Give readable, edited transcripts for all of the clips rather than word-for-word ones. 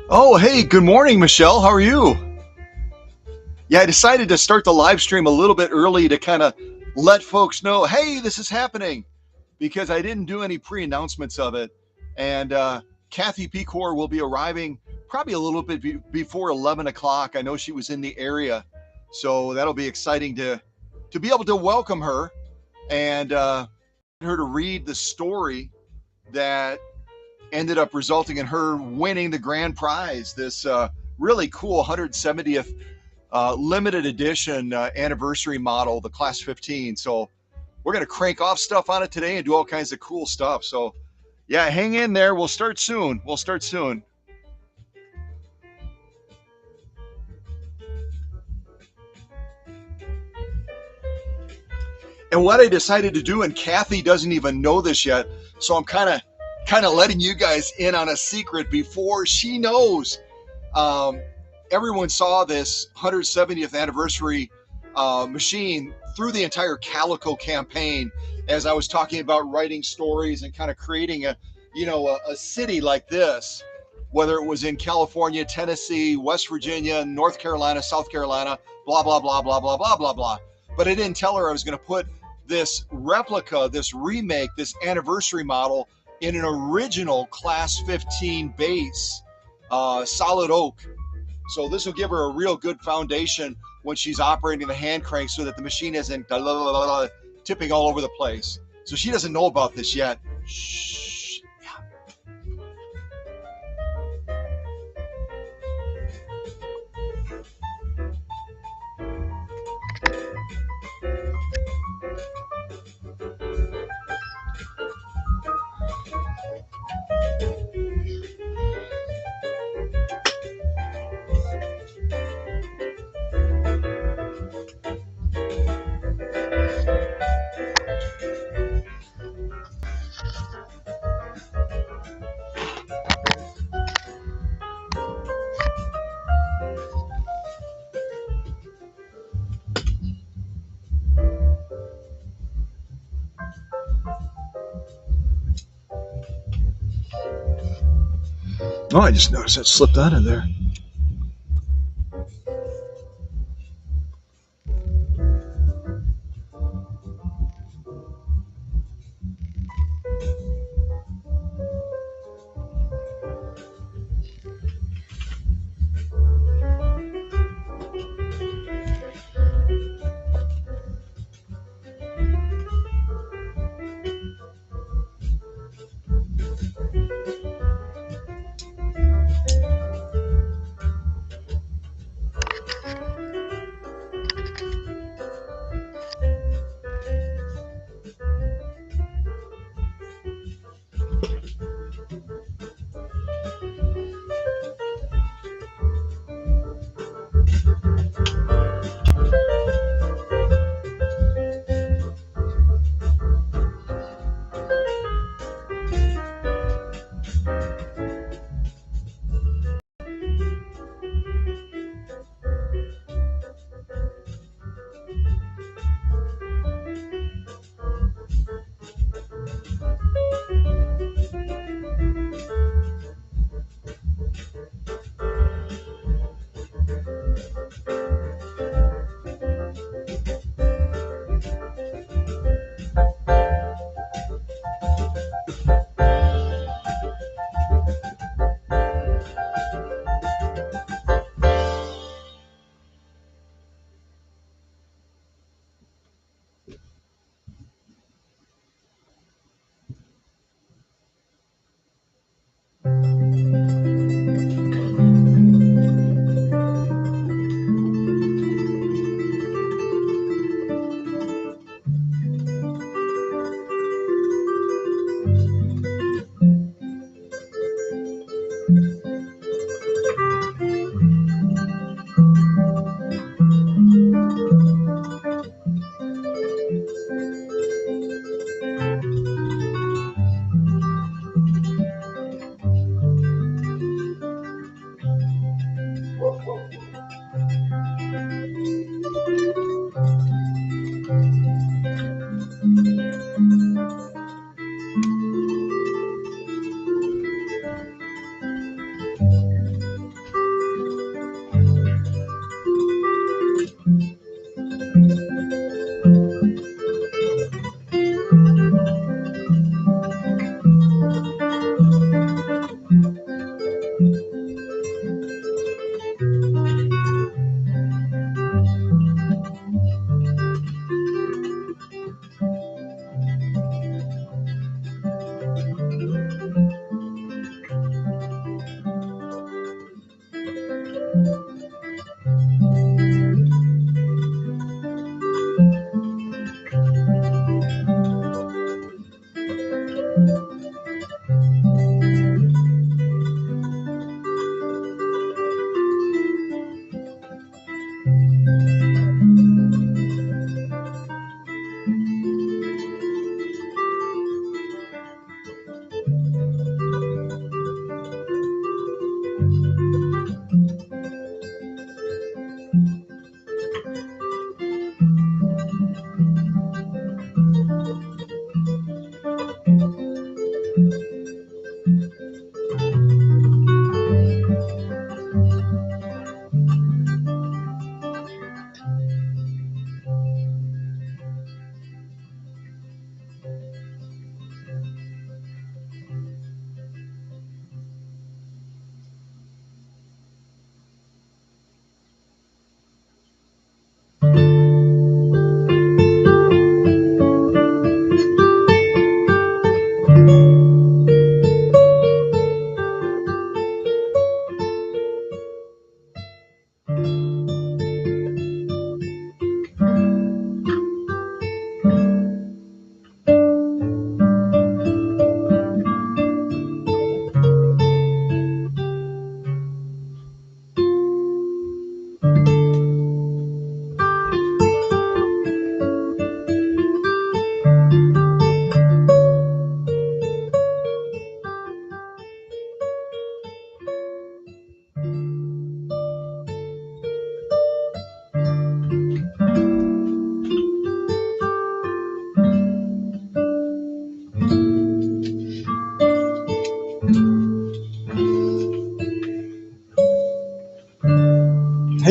Oh, hey, good morning, Michelle. How are you? Yeah, I decided to start the live stream a little bit early to kind of let folks know, hey, this is happening because I didn't do any pre announcements of it. And Kathi Pecor will be arriving probably a little bit before 11 o'clock. I know she was in the area. So that'll be exciting to be able to welcome her and her to read the story that ended up resulting in her winning the grand prize, this really cool 170th limited edition anniversary model, the Class 15. So we're going to crank off stuff on it today and do all kinds of cool stuff. So yeah, hang in there. We'll start soon. We'll start soon. And what I decided to do, and Kathi doesn't even know this yet, so I'm kind of letting you guys in on a secret before she knows. Um, Everyone saw this 170th anniversary machine through the entire Calico campaign, as I was talking about writing stories and kind of creating a city like this, whether it was in California, Tennessee, West Virginia, North Carolina, South Carolina, blah blah blah blah blah blah blah blah. But I didn't tell her I was going to put this replica, this remake, this anniversary model in an original Class 15 base, solid oak. So this will give her a real good foundation when she's operating the hand crank so that the machine isn't tipping all over the place. So she doesn't know about this yet. Shh. Oh, I just noticed that slipped out of there.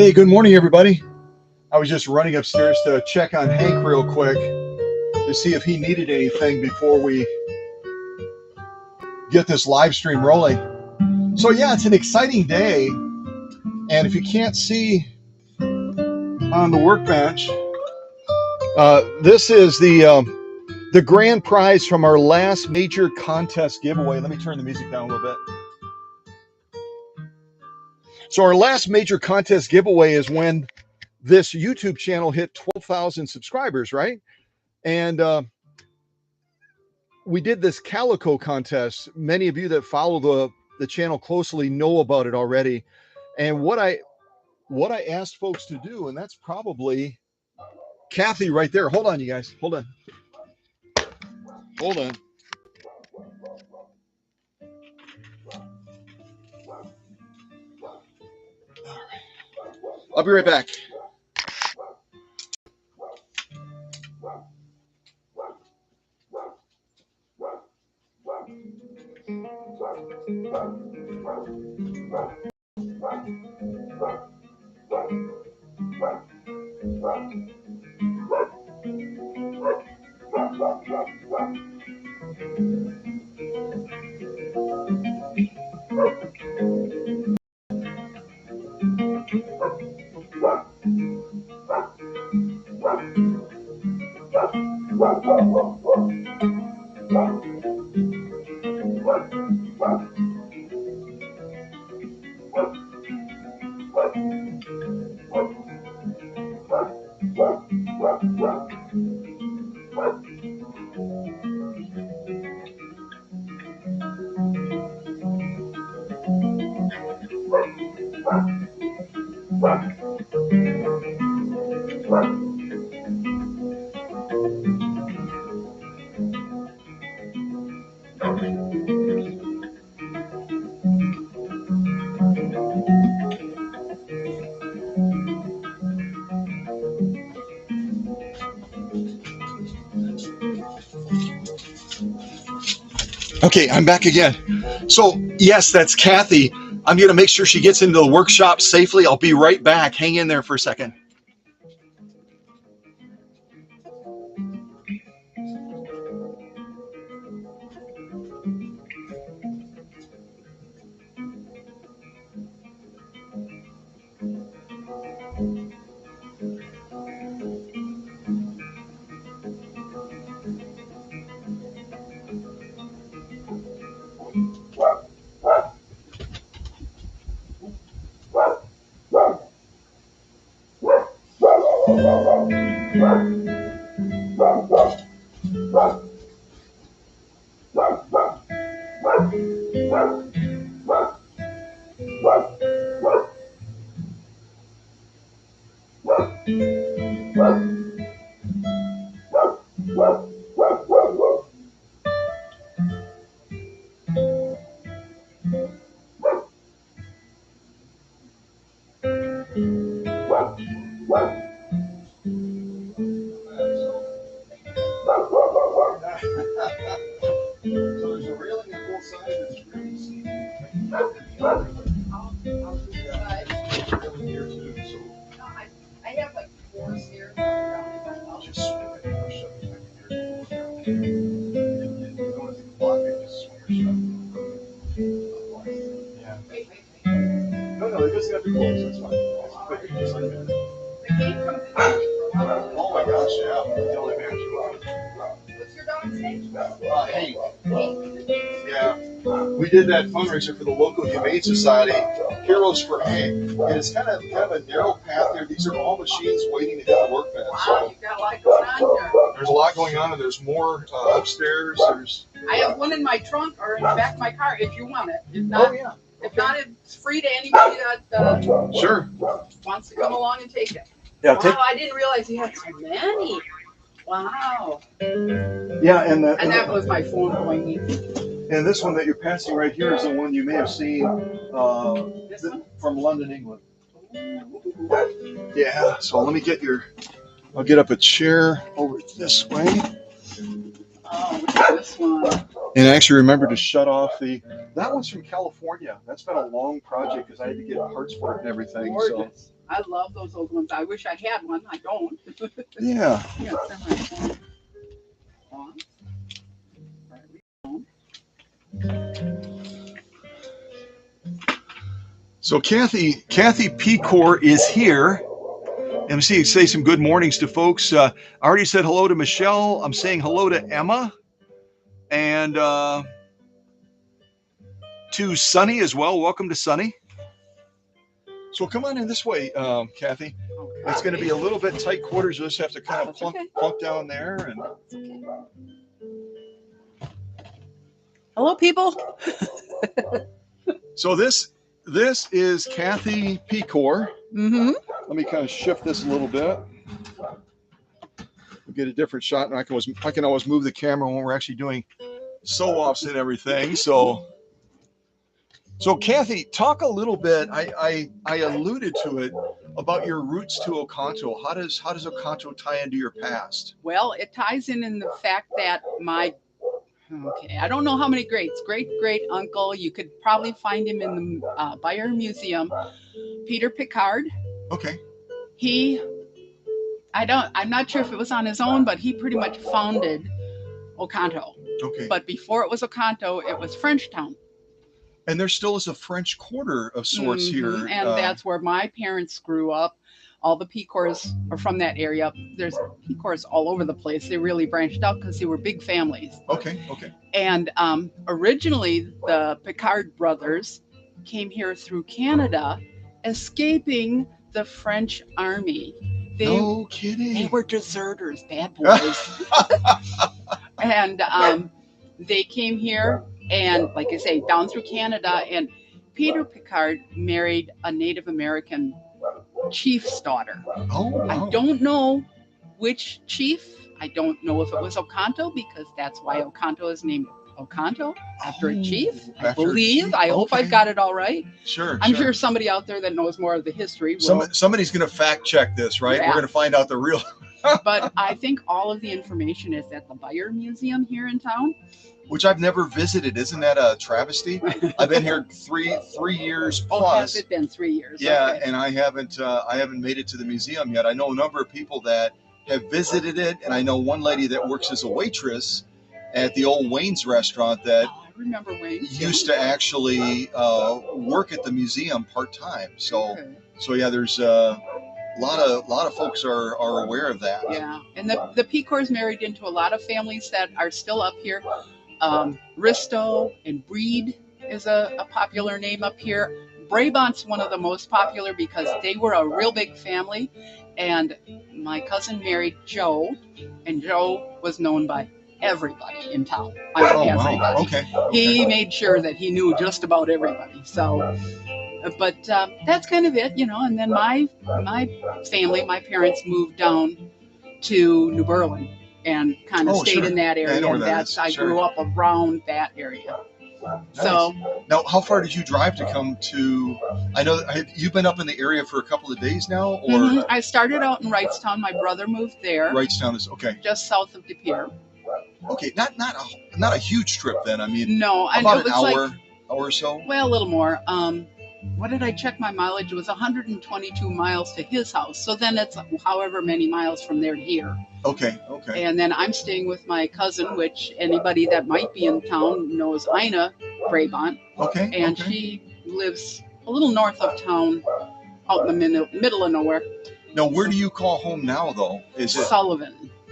Hey, good morning, everybody. I was just running upstairs to check on Hank real quick to see if he needed anything before we get this live stream rolling. So yeah, it's an exciting day. And if you can't see on the workbench, this is the grand prize from our last major contest giveaway. Let me turn the music down a little bit. So our last major contest giveaway is when this YouTube channel hit 12,000 subscribers, right? And we did this calico contest. Many of you that follow the channel closely know about it already. And what I asked folks to do, and that's probably Kathy right there. Hold on, you guys. Hold on. Hold on. I'll be right back. Okay, I'm back again. So yes, that's Kathy. I'm going to make sure she gets into the workshop safely. I'll be right back. Hang in there for a second. We did that fundraiser for the local Humane Society, Heroes for Hank. And it's kind of a narrow path there. These are all machines waiting to hit the workbench. Wow, So you've got a lot going on here. there's a lot going on, and there's more upstairs. I have one in my trunk or in the back of my car if you want it. If not, if not, it's free to anybody that Sure wants to come along and take it. Yeah, wow, I didn't realize you had so many. Wow. Yeah, and that was my phone going. And this one that you're passing right here is the one you may have seen from London, England. Yeah, so let me get I'll get up a chair over this way. Oh, look at this one. And I actually remember to shut off that one's from California. That's been a long project because I had to get parts for it and everything. Gorgeous. So I love those old ones. I wish I had one. I don't. yeah. Yeah, semi-phone. On. So Kathi Pecor is here. MC, say some good mornings to folks. I already said hello to Michelle. I'm saying hello to Emma and to Sunny as well. Welcome to Sunny. So come on in this way, Kathi. Okay. It's going to be a little bit tight quarters. You'll just have to kind of plunk down there. And hello, people. So this is Kathi Pecor. Mm-hmm. Let me kind of shift this a little bit. We'll get a different shot, and I can always move the camera when we're actually doing sew-offs and everything. So Kathi, talk a little bit. I alluded to it about your roots to Oconto. How does Oconto tie into your past? Well, it ties in the fact that I don't know how many great uncle, you could probably find him in the Bayer Museum, Peter Picard. Okay. I'm not sure if it was on his own, but he pretty much founded Oconto. Okay. But before it was Oconto, it was Frenchtown. And there still is a French Quarter of sorts here. And that's where my parents grew up. All the Pecors are from that area. There's Pecors all over the place. They really branched out because they were big families. Okay. And originally, the Picard brothers came here through Canada, escaping the French army. No kidding. They were deserters, bad boys. And they came here, and like I say, down through Canada. And Peter Picard married a Native American chief's daughter. Oh, wow. I don't know which chief. I don't know if it was Oconto, because that's why Oconto is named Oconto, after a chief, I believe. I hope I've got it all right. Sure. I'm sure somebody out there that knows more of the history will. Somebody's going to fact check this, right? Yeah. We're going to find out the real. But I think all of the information is at the Bayer Museum here in town. Which I've never visited. Isn't that a travesty? I've been here three years plus. Oh, has it been 3 years? Yeah, okay. And I haven't made it to the museum yet. I know a number of people that have visited it, and I know one lady that works as a waitress at the old Wayne's restaurant that I remember Wayne's used to actually work at the museum part-time. So yeah, there's a lot of folks are aware of that. Yeah, and the Pecors married into a lot of families that are still up here. Risto and Breed is a popular name up here. Brabant's one of the most popular because they were a real big family, and my cousin married Joe, and Joe was known by everybody in town. Everybody. Wow. Okay. He made sure that he knew just about everybody. So, but that's kind of it, And then my family, my parents moved down to New Berlin and kind of stayed in that area. I grew up around that area. Nice. So now, how far did you drive to come to? I know you've been up in the area for a couple of days now, or I started out in Wrightstown. My brother moved there. Wrightstown is okay, just south of De Pere. Okay, not a huge trip then. I mean, no, about an hour or so. Well, a little more. What did I check my mileage? It was 122 miles to his house. So then it's however many miles from there to here. Okay. And then I'm staying with my cousin, which anybody that might be in town knows, Ina Brabant. Okay. And she lives a little north of town, out in the middle of nowhere. Now, where do you call home now, though? Is it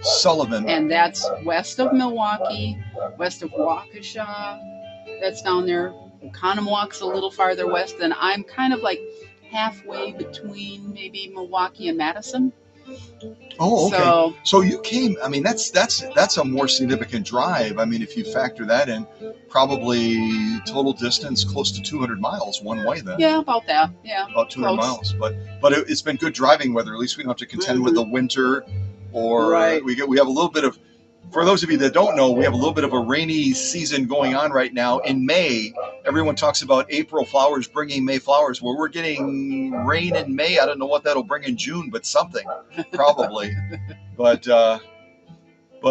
Sullivan. And that's west of Milwaukee, west of Waukesha. That's down there. Oconomowoc a little farther west, and I'm kind of like halfway between maybe Milwaukee and Madison. Oh, okay. So you came. I mean, that's a more significant drive. I mean, if you factor that in, probably total distance close to 200 miles one way. Then. Yeah, about that. Yeah, about 200 miles. But it's been good driving weather. At least we don't have to contend with the winter, or we have a little bit of. For those of you that don't know, we have a little bit of a rainy season going on right now. In May, everyone talks about April flowers bringing May flowers. Well, we're getting rain in May. I don't know what that'll bring in June, but something, probably. But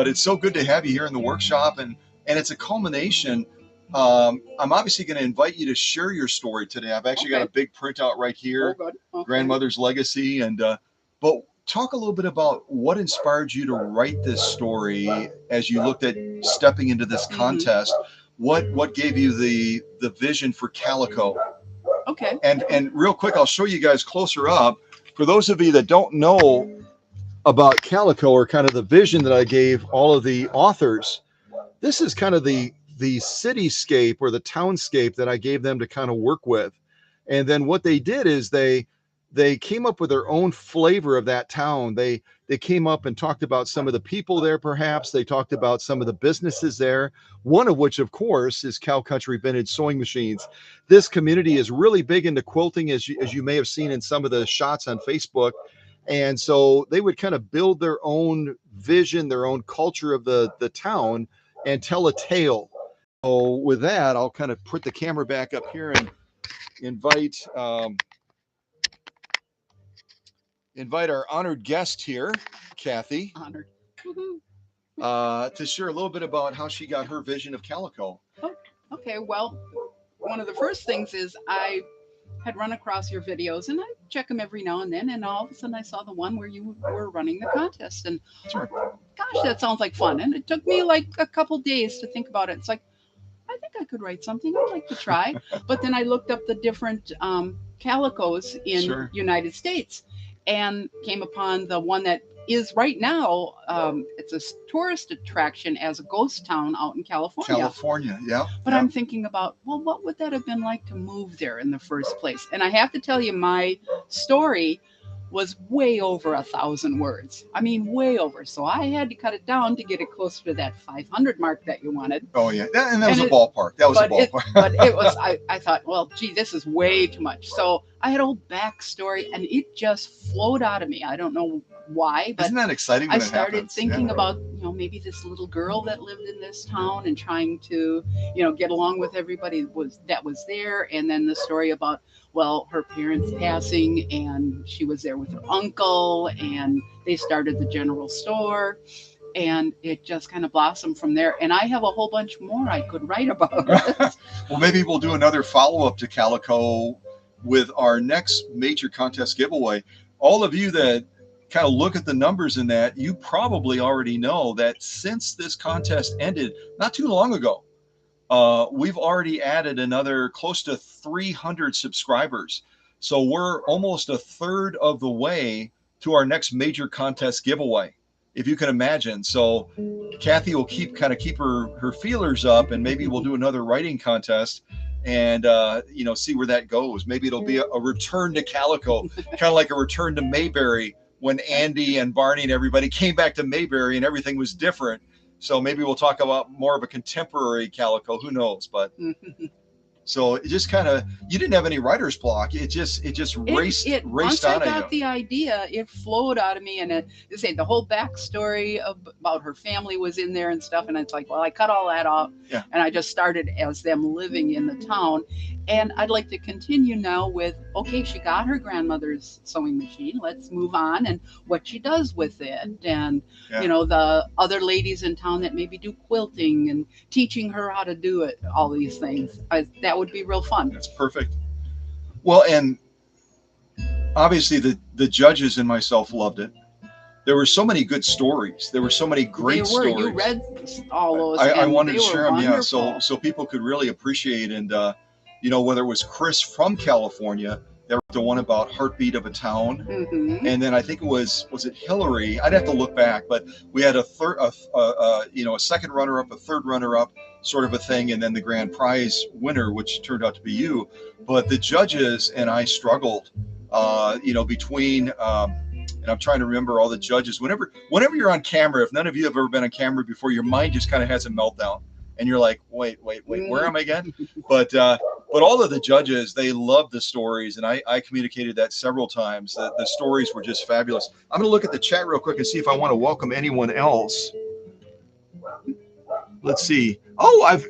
it's so good to have you here in the workshop. And and it's a culmination. I'm obviously going to invite you to share your story today. I've actually got a big printout right here, Grandmother's Legacy, and but talk a little bit about what inspired you to write this story as you looked at stepping into this contest. What gave you the vision for Calico? Okay. And real quick, I'll show you guys closer up. For those of you that don't know about Calico, or kind of the vision that I gave all of the authors, this is kind of the cityscape or the townscape that I gave them to kind of work with. And then what they did is they came up with their own flavor of that town. They came up and talked about some of the people there, perhaps. They talked about some of the businesses there, one of which, of course, is Cow Country Vintage Sewing Machines. This community is really big into quilting, as you may have seen in some of the shots on Facebook. And so they would kind of build their own vision, their own culture of the town, and tell a tale. So with that, I'll kind of put the camera back up here and invite our honored guest here, Kathi. Honored. To share a little bit about how she got her vision of Calico. Oh, okay. Well, one of the first things is I had run across your videos, and I check them every now and then, and all of a sudden I saw the one where you were running the contest, and gosh, that sounds like fun. And it took me like a couple days to think about it. It's like, I think I could write something. I'd like to try. But then I looked up the different calicos in United States and came upon the one that is right now, it's a tourist attraction as a ghost town out in California. Yeah. But I'm thinking about, well, what would that have been like to move there in the first place? And I have to tell you, my story was way over 1,000 words. I mean, way over. So I had to cut it down to get it closer to that 500 mark that you wanted. Oh, yeah. And that was a ballpark. That was a ballpark. But it was, I thought, well, gee, this is way too much. So I had a whole backstory, and it just flowed out of me. I don't know why, but isn't that exciting? I started thinking about, maybe this little girl that lived in this town and trying to, get along with everybody that was there. And then the story about, well, her parents passing, and she was there with her uncle, and they started the general store, and it just kind of blossomed from there. And I have a whole bunch more I could write about. Well, maybe we'll do another follow-up to Calico with our next major contest giveaway. All of you that kind of look at the numbers in that, you probably already know that since this contest ended not too long ago, we've already added another close to 300 subscribers. So we're almost a third of the way to our next major contest giveaway, if you can imagine. So Kathi will keep her feelers up, and maybe we'll do another writing contest and see where that goes. Maybe it'll be a return to Calico, kind of like a return to Mayberry, when Andy and Barney and everybody came back to Mayberry and everything was different. So maybe we'll talk about more of a contemporary Calico. Who knows? But so it just kind of, you didn't have any writer's block. It just raced once on I got you. the idea, it flowed out of me, and the whole backstory about her family was in there and stuff. And it's like, well, I cut all that off, and I just started as them living in the town. And I'd like to continue now with, okay, she got her grandmother's sewing machine. Let's move on, and what she does with it, and the other ladies in town that maybe do quilting, and teaching her how to do it. All these things. That would be real fun. That's perfect. Well, and obviously the judges and myself loved it. There were so many good stories. There were so many great stories. You read all those. I wanted to share them, so people could really appreciate. And whether it was Chris from California, there was the one about Heartbeat of a Town, and then I think it was it Hillary? I'd have to look back, but we had a second runner-up, a third runner-up, sort of a thing, and then the grand prize winner, which turned out to be you. But the judges and I struggled, between. And I'm trying to remember all the judges. Whenever you're on camera, if none of you have ever been on camera before, your mind just kind of has a meltdown, and you're like, wait, where am I again? But all of the judges, they loved the stories, and I communicated that several times. That the stories were just fabulous. I'm going to look at the chat real quick and see if I want to welcome anyone else. Let's see. Oh,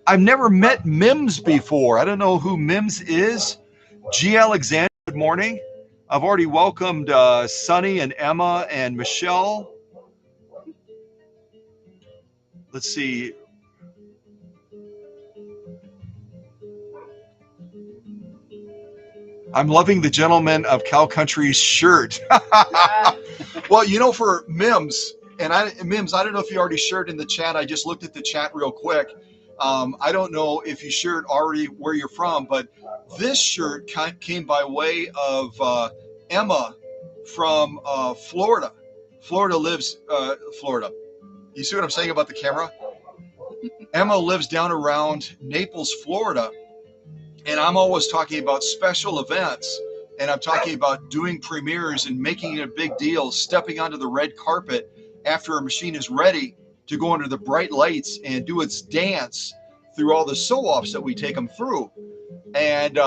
I've never met Mims before. I don't know who Mims is. G. Alexander, good morning. I've already welcomed Sunny and Emma and Michelle. Let's see. I'm loving the gentleman of Cow Country's shirt. Yeah. Well, for Mims, Mims, I don't know if you already shared in the chat. I just looked at the chat real quick. I don't know if you shared already where you're from, but this shirt came by way of Emma from Florida. Florida lives, Florida. You see what I'm saying about the camera? Emma lives down around Naples, Florida. And I'm always talking about special events, and I'm talking about doing premieres and making it a big deal, stepping onto the red carpet after a machine is ready to go under the bright lights and do its dance through all the sew-offs that we take them through. And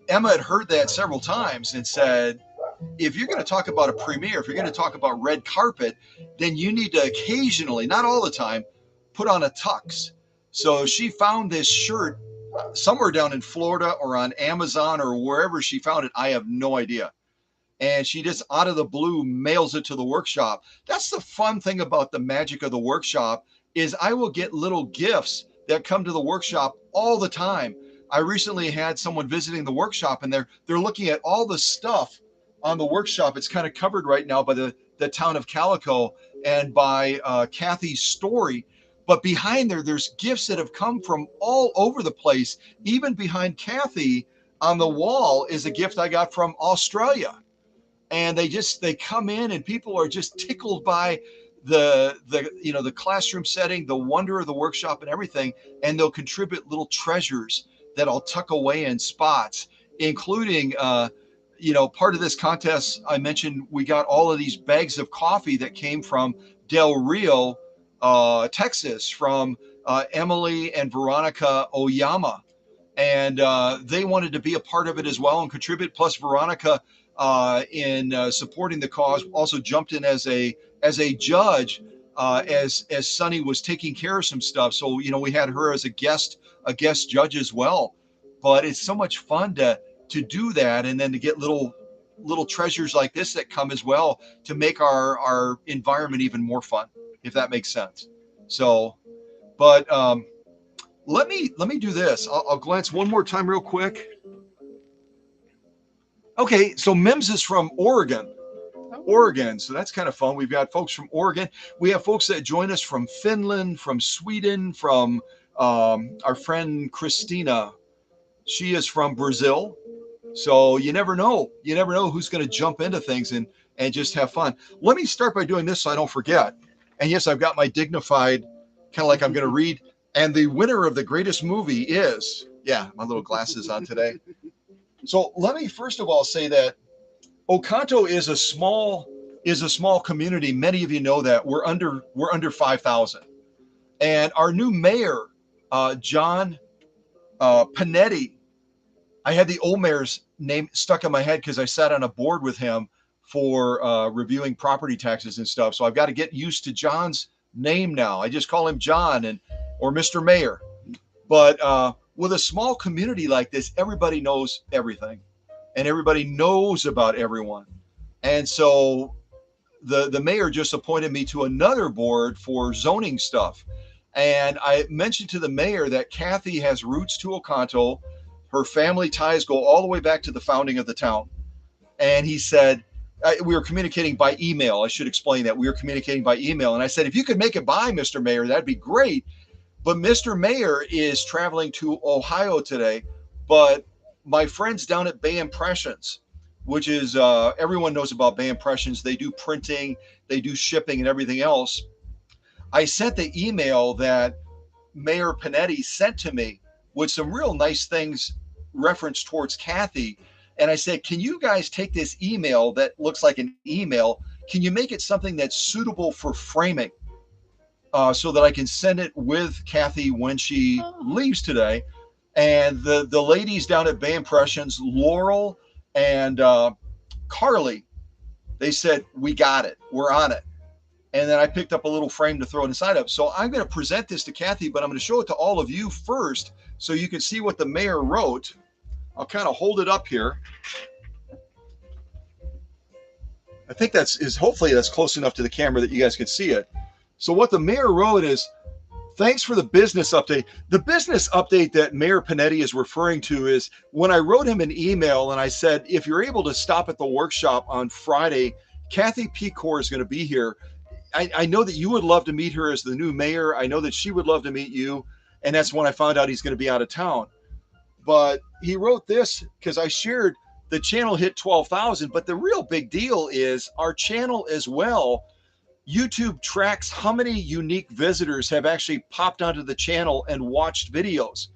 Emma had heard that several times and said, if you're going to talk about a premiere, if you're going to talk about red carpet, then you need to occasionally, not all the time, put on a tux. So she found this shirt somewhere down in Florida or on Amazon or wherever she found it. I have no idea. And she just out of the blue mails it to the workshop. That's the fun thing about the magic of the workshop is I will get little gifts that come to the workshop all the time. I recently had someone visiting the workshop and they're looking at all the stuff on the workshop. It's kind of covered right now by the town of Calico and by Kathy's story. But behind there's gifts that have come from all over the place. Even behind Kathy on the wall is a gift I got from Australia. And they come in and people are just tickled by the classroom setting, the wonder of the workshop and everything. And they'll contribute little treasures that I'll tuck away in spots, including, part of this contest. I mentioned we got all of these bags of coffee that came from Del Rio, Texas, from Emily and Veronica Oyama. And they wanted to be a part of it as well and contribute. Plus, Veronica, in supporting the cause, also jumped in as a judge as Sunny was taking care of some stuff. So we had her as a guest judge as well. But it's so much fun to do that, and then to get little treasures like this that come as well to make our environment even more fun, if that makes sense. So, but let me do this. I'll glance one more time real quick. Okay, so Mims is from Oregon. Oregon, so that's kind of fun. We've got folks from Oregon. We have folks that join us from Finland, from Sweden, from our friend Christina. She is from Brazil. So you never know. You never know who's going to jump into things and just have fun. Let me start by doing this so I don't forget. And yes, I've got my dignified, kind of like I'm going to read. And the winner of the greatest movie is, my little glasses on today. So let me first of all say that Oconto is a small community. Many of you know that we're under 5,000, and our new mayor, John Panetti. I had the old mayor's name stuck in my head because I sat on a board with him for reviewing property taxes and stuff. So I've got to get used to John's name now. I just call him John or Mr. Mayor. But with a small community like this, everybody knows everything, and everybody knows about everyone. And so the mayor just appointed me to another board for zoning stuff. And I mentioned to the mayor that Kathy has roots to Oconto. Her family ties go all the way back to the founding of the town. And he said, we were communicating by email. I should explain that. We were communicating by email. And I said, if you could make it by, Mr. Mayor, that'd be great. But Mr. Mayor is traveling to Ohio today. But my friends down at Bay Impressions, which is, everyone knows about Bay Impressions. They do printing, they do shipping and everything else. I sent the email that Mayor Panetti sent to me with some real nice things referenced towards Kathy. And I said, can you guys take this email that looks like an email? Can you make it something that's suitable for framing? So that I can send it with Kathy when she leaves today. And the ladies down at Bay Impressions, Laurel and Carly, they said, we got it. We're on it. And then I picked up a little frame to throw it inside of. So I'm going to present this to Kathy, but I'm going to show it to all of you first so you can see what the mayor wrote. I'll kind of hold it up here. I think hopefully that's close enough to the camera that you guys can see it. So what the mayor wrote is, Thanks for the business update. The business update that Mayor Panetti is referring to is when I wrote him an email and I said, if you're able to stop at the workshop on Friday, Kathi Pecor is going to be here. I know that you would love to meet her as the new mayor. I know that she would love to meet you. And that's when I found out he's going to be out of town. But he wrote this because I shared the channel hit 12,000. But the real big deal is our channel as well. YouTube tracks how many unique visitors have actually popped onto the channel and watched videos.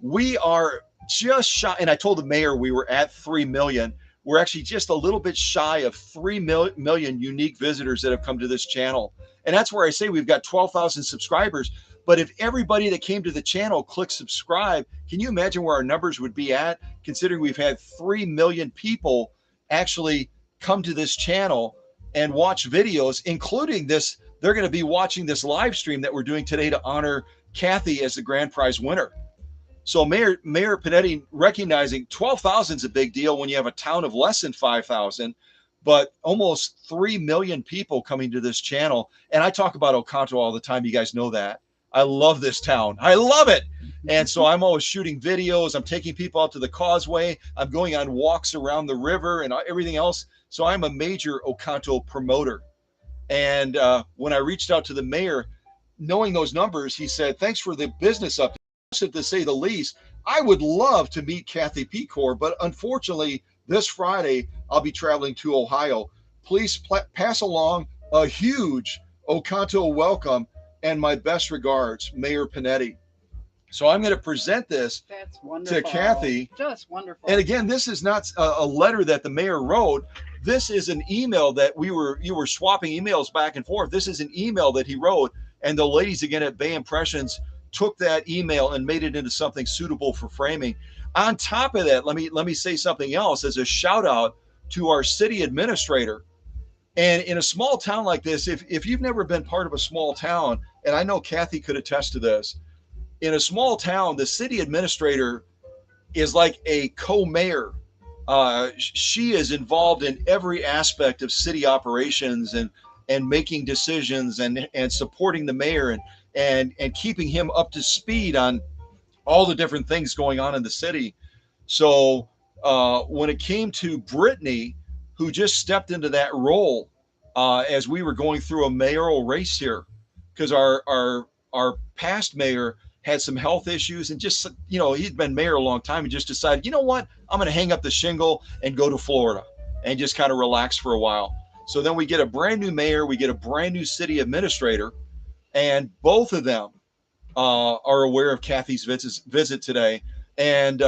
We are just shy, and I told the mayor we were at 3 million. We're actually just a little bit shy of 3 million unique visitors that have come to this channel. And that's where I say we've got 12,000 subscribers. But if everybody that came to the channel clicked subscribe, can you imagine where our numbers would be at, considering we've had 3 million people actually come to this channel and watch videos, including this. They're going to be watching this live stream that we're doing today to honor Kathi as the grand prize winner. So Mayor Panetti recognizing 12,000 is a big deal when you have a town of less than 5,000, but almost 3 million people coming to this channel. And I talk about Oconto all the time. You guys know that. I love this town. I love it. And so I'm always shooting videos. I'm taking people out to the causeway. I'm going on walks around the river and everything else. So I'm a major Oconto promoter. And when I reached out to the mayor, knowing those numbers, he said, thanks for the business update. To say the least, I would love to meet Kathi Pecor, but unfortunately, this Friday, I'll be traveling to Ohio. Please pass along a huge Oconto welcome and my best regards, Mayor Panetti. So I'm going to present this to Kathi. Just wonderful. And again, this is not a letter that the mayor wrote. This is an email that you were swapping emails back and forth. This is an email that he wrote, and the ladies again at Bay Impressions took that email and made it into something suitable for framing. On top of that, let me say something else as a shout out to our city administrator. And in a small town like this, if you've never been part of a small town, and I know Kathi could attest to this, in a small town, the city administrator is like a co-mayor. She is involved in every aspect of city operations and making decisions and supporting the mayor and keeping him up to speed on all the different things going on in the city. So when it came to Brittany, who just stepped into that role as we were going through a mayoral race here, because our past mayor had some health issues and just, he'd been mayor a long time and just decided, you know what, I'm going to hang up the shingle and go to Florida and just kind of relax for a while. So then we get a brand new mayor, we get a brand new city administrator, and both of them are aware of Kathy's visit today. And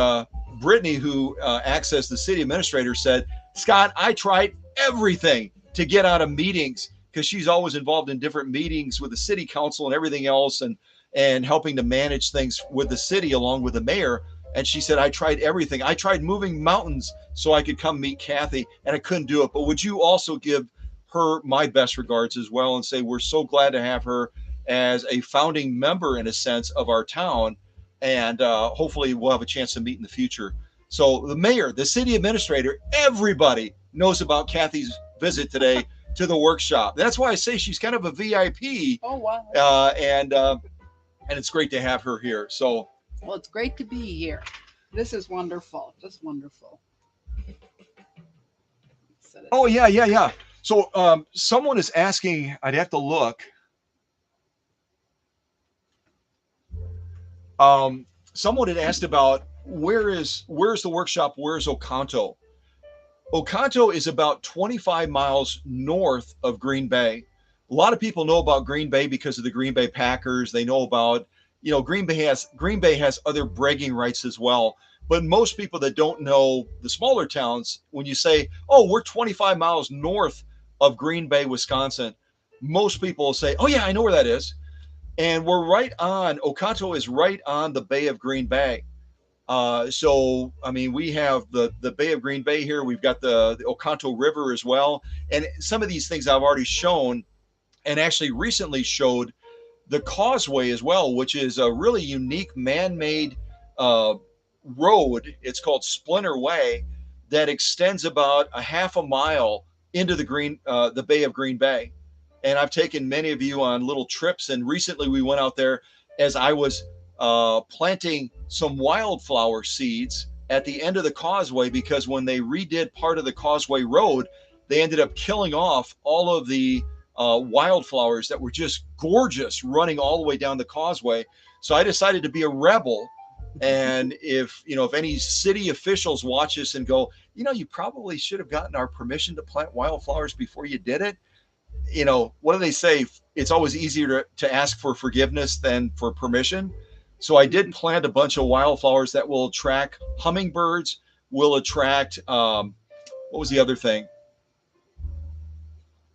Brittany, who acts as the city administrator, said, Scott, I tried everything to get out of meetings because she's always involved in different meetings with the city council and everything else and helping to manage things with the city along with the mayor. And she said, I tried everything. I tried moving mountains so I could come meet Kathi, and I couldn't do it. But would you also give her my best regards as well and say we're so glad to have her as a founding member, in a sense, of our town. And hopefully we'll have a chance to meet in the future. So the mayor, the city administrator, everybody knows about Kathy's visit today to the workshop. That's why I say she's kind of a VIP. Oh, wow. And it's great to have her here. So, well, it's great to be here. This is wonderful. Just wonderful. Oh, yeah. So someone is asking, I'd have to look. Someone had asked about where's the workshop? Where's Oconto? Oconto is about 25 miles north of Green Bay. A lot of people know about Green Bay because of the Green Bay Packers. They know about, Green Bay has other bragging rights as well. But most people that don't know the smaller towns, when you say, oh, we're 25 miles north of Green Bay, Wisconsin, most people will say, oh yeah, I know where that is. And we're Oconto is right on the Bay of Green Bay. So, I mean, we have the Bay of Green Bay here. We've got the Oconto River as well. And some of these things I've already shown and actually recently showed the causeway as well, which is a really unique man-made road. It's called Splinter Way that extends about a half a mile into the Bay of Green Bay. And I've taken many of you on little trips. And recently we went out there as I was planting some wildflower seeds at the end of the causeway, because when they redid part of the causeway road, they ended up killing off all of the wildflowers that were just gorgeous running all the way down the causeway. So I decided to be a rebel. And if any city officials watch this and go, you probably should have gotten our permission to plant wildflowers before you did it. What do they say? It's always easier to ask for forgiveness than for permission. So I did plant a bunch of wildflowers that will attract hummingbirds, will attract, what was the other thing?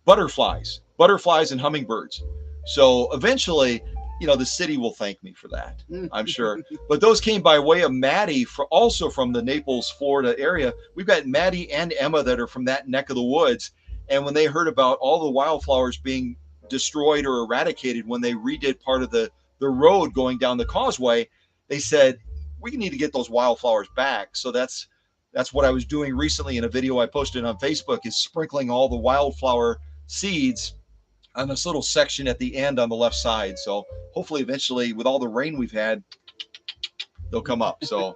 Butterflies and hummingbirds. So eventually, the city will thank me for that, I'm sure. But those came by way of Maddie, also from the Naples, Florida area. We've got Maddie and Emma that are from that neck of the woods. And when they heard about all the wildflowers being destroyed or eradicated when they redid part of the road going down the causeway, they said, we need to get those wildflowers back. So that's what I was doing recently in a video I posted on Facebook, is sprinkling all the wildflower seeds on this little section at the end on the left side. So hopefully eventually, with all the rain we've had, they'll come up. So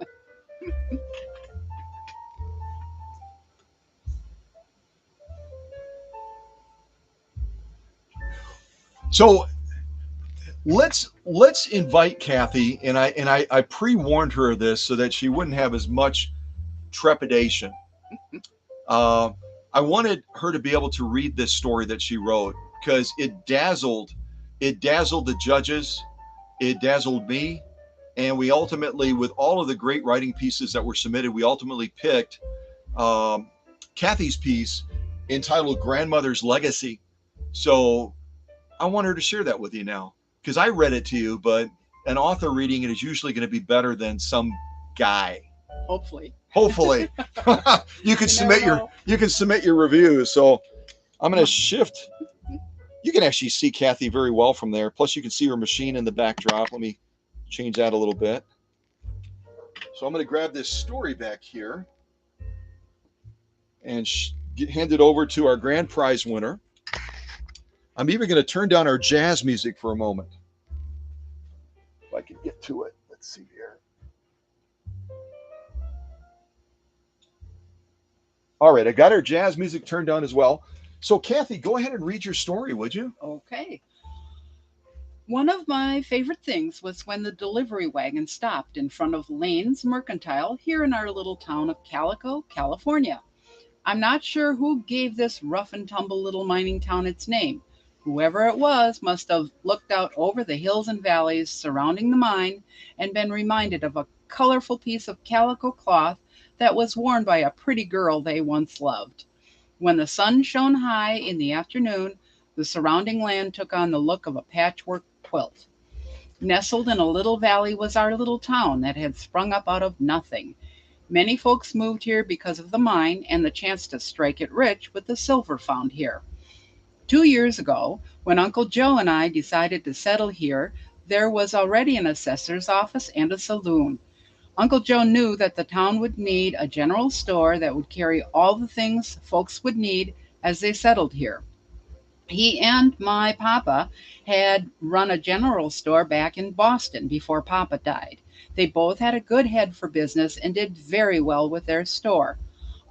let's invite Kathi, and I pre-warned her of this so that she wouldn't have as much trepidation. I wanted her to be able to read this story that she wrote, because it dazzled the judges, it dazzled me, and we ultimately, with all of the great writing pieces that were submitted, we ultimately picked Kathi's piece entitled "Grandmother's Legacy." So I want her to share that with you now, because I read it to you, but an author reading it is usually going to be better than some guy. Hopefully. You can submit your reviews. So I'm going to shift. You can actually see Kathi very well from there. Plus, you can see her machine in the backdrop. Let me change that a little bit. So I'm going to grab this story back here and hand it over to our grand prize winner. I'm even going to turn down our jazz music for a moment, if I can get to it. Let's see here. All right, I got our jazz music turned down as well. So, Kathi, go ahead and read your story, would you? Okay. One of my favorite things was when the delivery wagon stopped in front of Lane's Mercantile here in our little town of Calico, California. I'm not sure who gave this rough and tumble little mining town its name. Whoever it was must have looked out over the hills and valleys surrounding the mine and been reminded of a colorful piece of calico cloth that was worn by a pretty girl they once loved. When the sun shone high in the afternoon, the surrounding land took on the look of a patchwork quilt. Nestled in a little valley was our little town that had sprung up out of nothing. Many folks moved here because of the mine and the chance to strike it rich with the silver found here. 2 years ago, when Uncle Joe and I decided to settle here, there was already an assessor's office and a saloon. Uncle Joe knew that the town would need a general store that would carry all the things folks would need as they settled here. He and my papa had run a general store back in Boston before Papa died. They both had a good head for business and did very well with their store.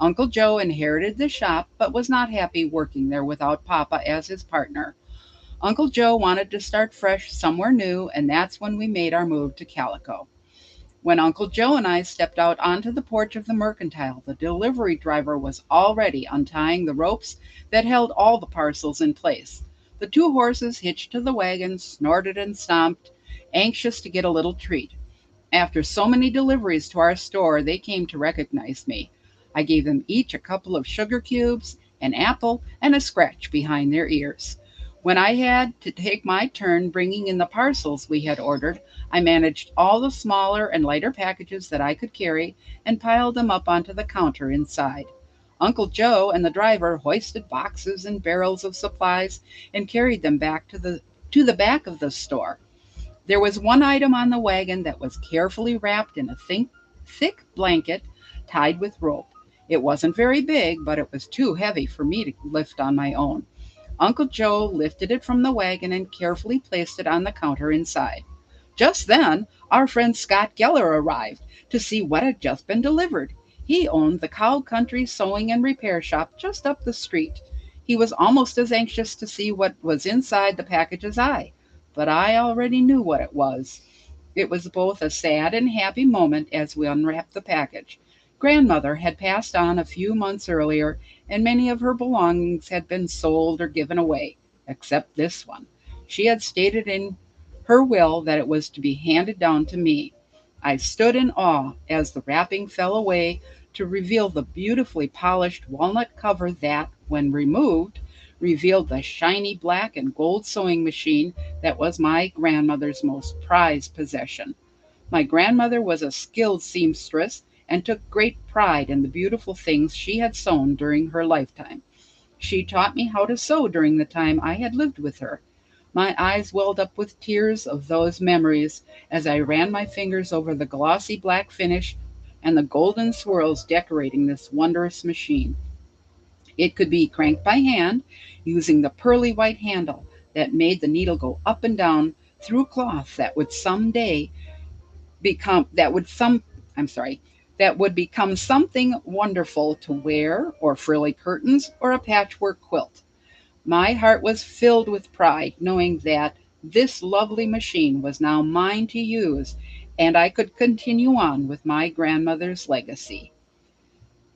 Uncle Joe inherited the shop but was not happy working there without Papa as his partner. Uncle Joe wanted to start fresh somewhere new, and that's when we made our move to Calico. When Uncle Joe and I stepped out onto the porch of the Mercantile, the delivery driver was already untying the ropes that held all the parcels in place. The 2 horses hitched to the wagon snorted and stomped, anxious to get a little treat. After so many deliveries to our store, they came to recognize me. I gave them each a couple of sugar cubes, an apple, and a scratch behind their ears. When I had to take my turn bringing in the parcels we had ordered, I managed all the smaller and lighter packages that I could carry and piled them up onto the counter inside. Uncle Joe and the driver hoisted boxes and barrels of supplies and carried them back to the back of the store. There was one item on the wagon that was carefully wrapped in a thick blanket tied with rope. It wasn't very big, but it was too heavy for me to lift on my own. Uncle Joe lifted it from the wagon and carefully placed it on the counter inside. Just then, our friend Scott Geller arrived to see what had just been delivered. He owned the Cow Country Sewing and Repair Shop just up the street. He was almost as anxious to see what was inside the package as I, but I already knew what it was. It was both a sad and happy moment as we unwrapped the package. Grandmother had passed on a few months earlier, and many of her belongings had been sold or given away, except this one. She had stated in her will that it was to be handed down to me. I stood in awe as the wrapping fell away to reveal the beautifully polished walnut cover that, when removed, revealed the shiny black and gold sewing machine that was my grandmother's most prized possession. My grandmother was a skilled seamstress and took great pride in the beautiful things she had sewn during her lifetime. She taught me how to sew during the time I had lived with her. My eyes welled up with tears of those memories as I ran my fingers over the glossy black finish and the golden swirls decorating this wondrous machine. It could be cranked by hand using the pearly white handle that made the needle go up and down through cloth that would someday become that would some I'm sorry, that would become something wonderful to wear, or frilly curtains, or a patchwork quilt. My heart was filled with pride knowing that this lovely machine was now mine to use, and I could continue on with my grandmother's legacy.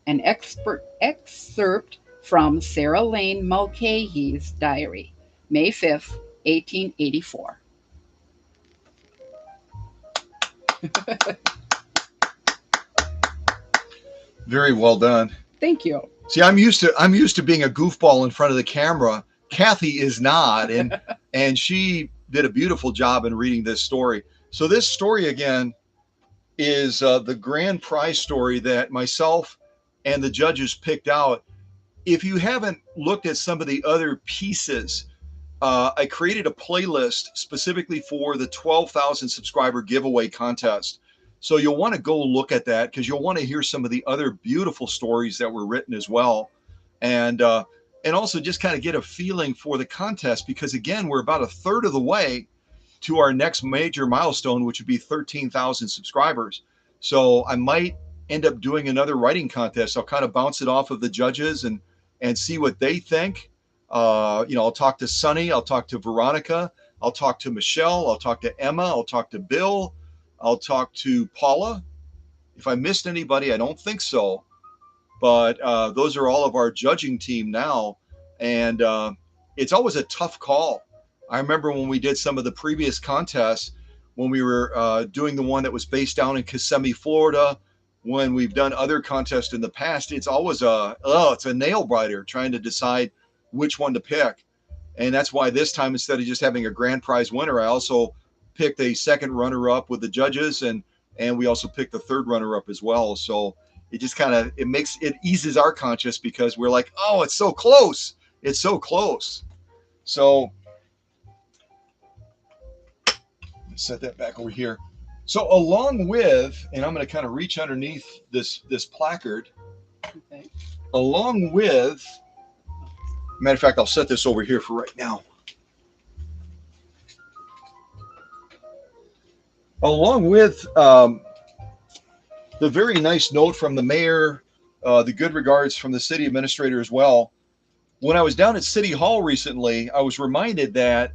An excerpt from Sarah Lane Mulcahy's diary, May 5th, 1884. Very well done. Thank you. See, I'm used to being a goofball in front of the camera. Kathy is not, and she did a beautiful job in reading this story. So this story again is the grand prize story that myself and the judges picked out. If you haven't looked at some of the other pieces, I created a playlist specifically for the 12,000 subscriber giveaway contest. So you'll want to go look at that because you'll want to hear some of the other beautiful stories that were written as well, and also just kind of get a feeling for the contest because again we're about a third of the way to our next major milestone, which would be 13,000 subscribers. So I might end up doing another writing contest. I'll kind of bounce it off of the judges and see what they think. I'll talk to Sunny, I'll talk to Veronica, I'll talk to Michelle, I'll talk to Emma, I'll talk to Bill, I'll talk to Paula. If I missed anybody, I don't think so. But those are all of our judging team now. And it's always a tough call. I remember when we did some of the previous contests, when we were doing the one that was based down in Kissimmee, Florida, when we've done other contests in the past, it's always it's a nail biter trying to decide which one to pick. And that's why this time, instead of just having a grand prize winner, I also picked a second runner up with the judges, and we also picked the third runner up as well. So it just kind of it eases our conscience because we're like, oh, it's so close. It's so close. So set that back over here. So along with, and I'm going to kind of reach underneath this placard, Okay. along with, matter of fact, I'll set this over here for right now. Along with the very nice note from the mayor, the good regards from the city administrator as well. When I was down at City Hall recently, I was reminded that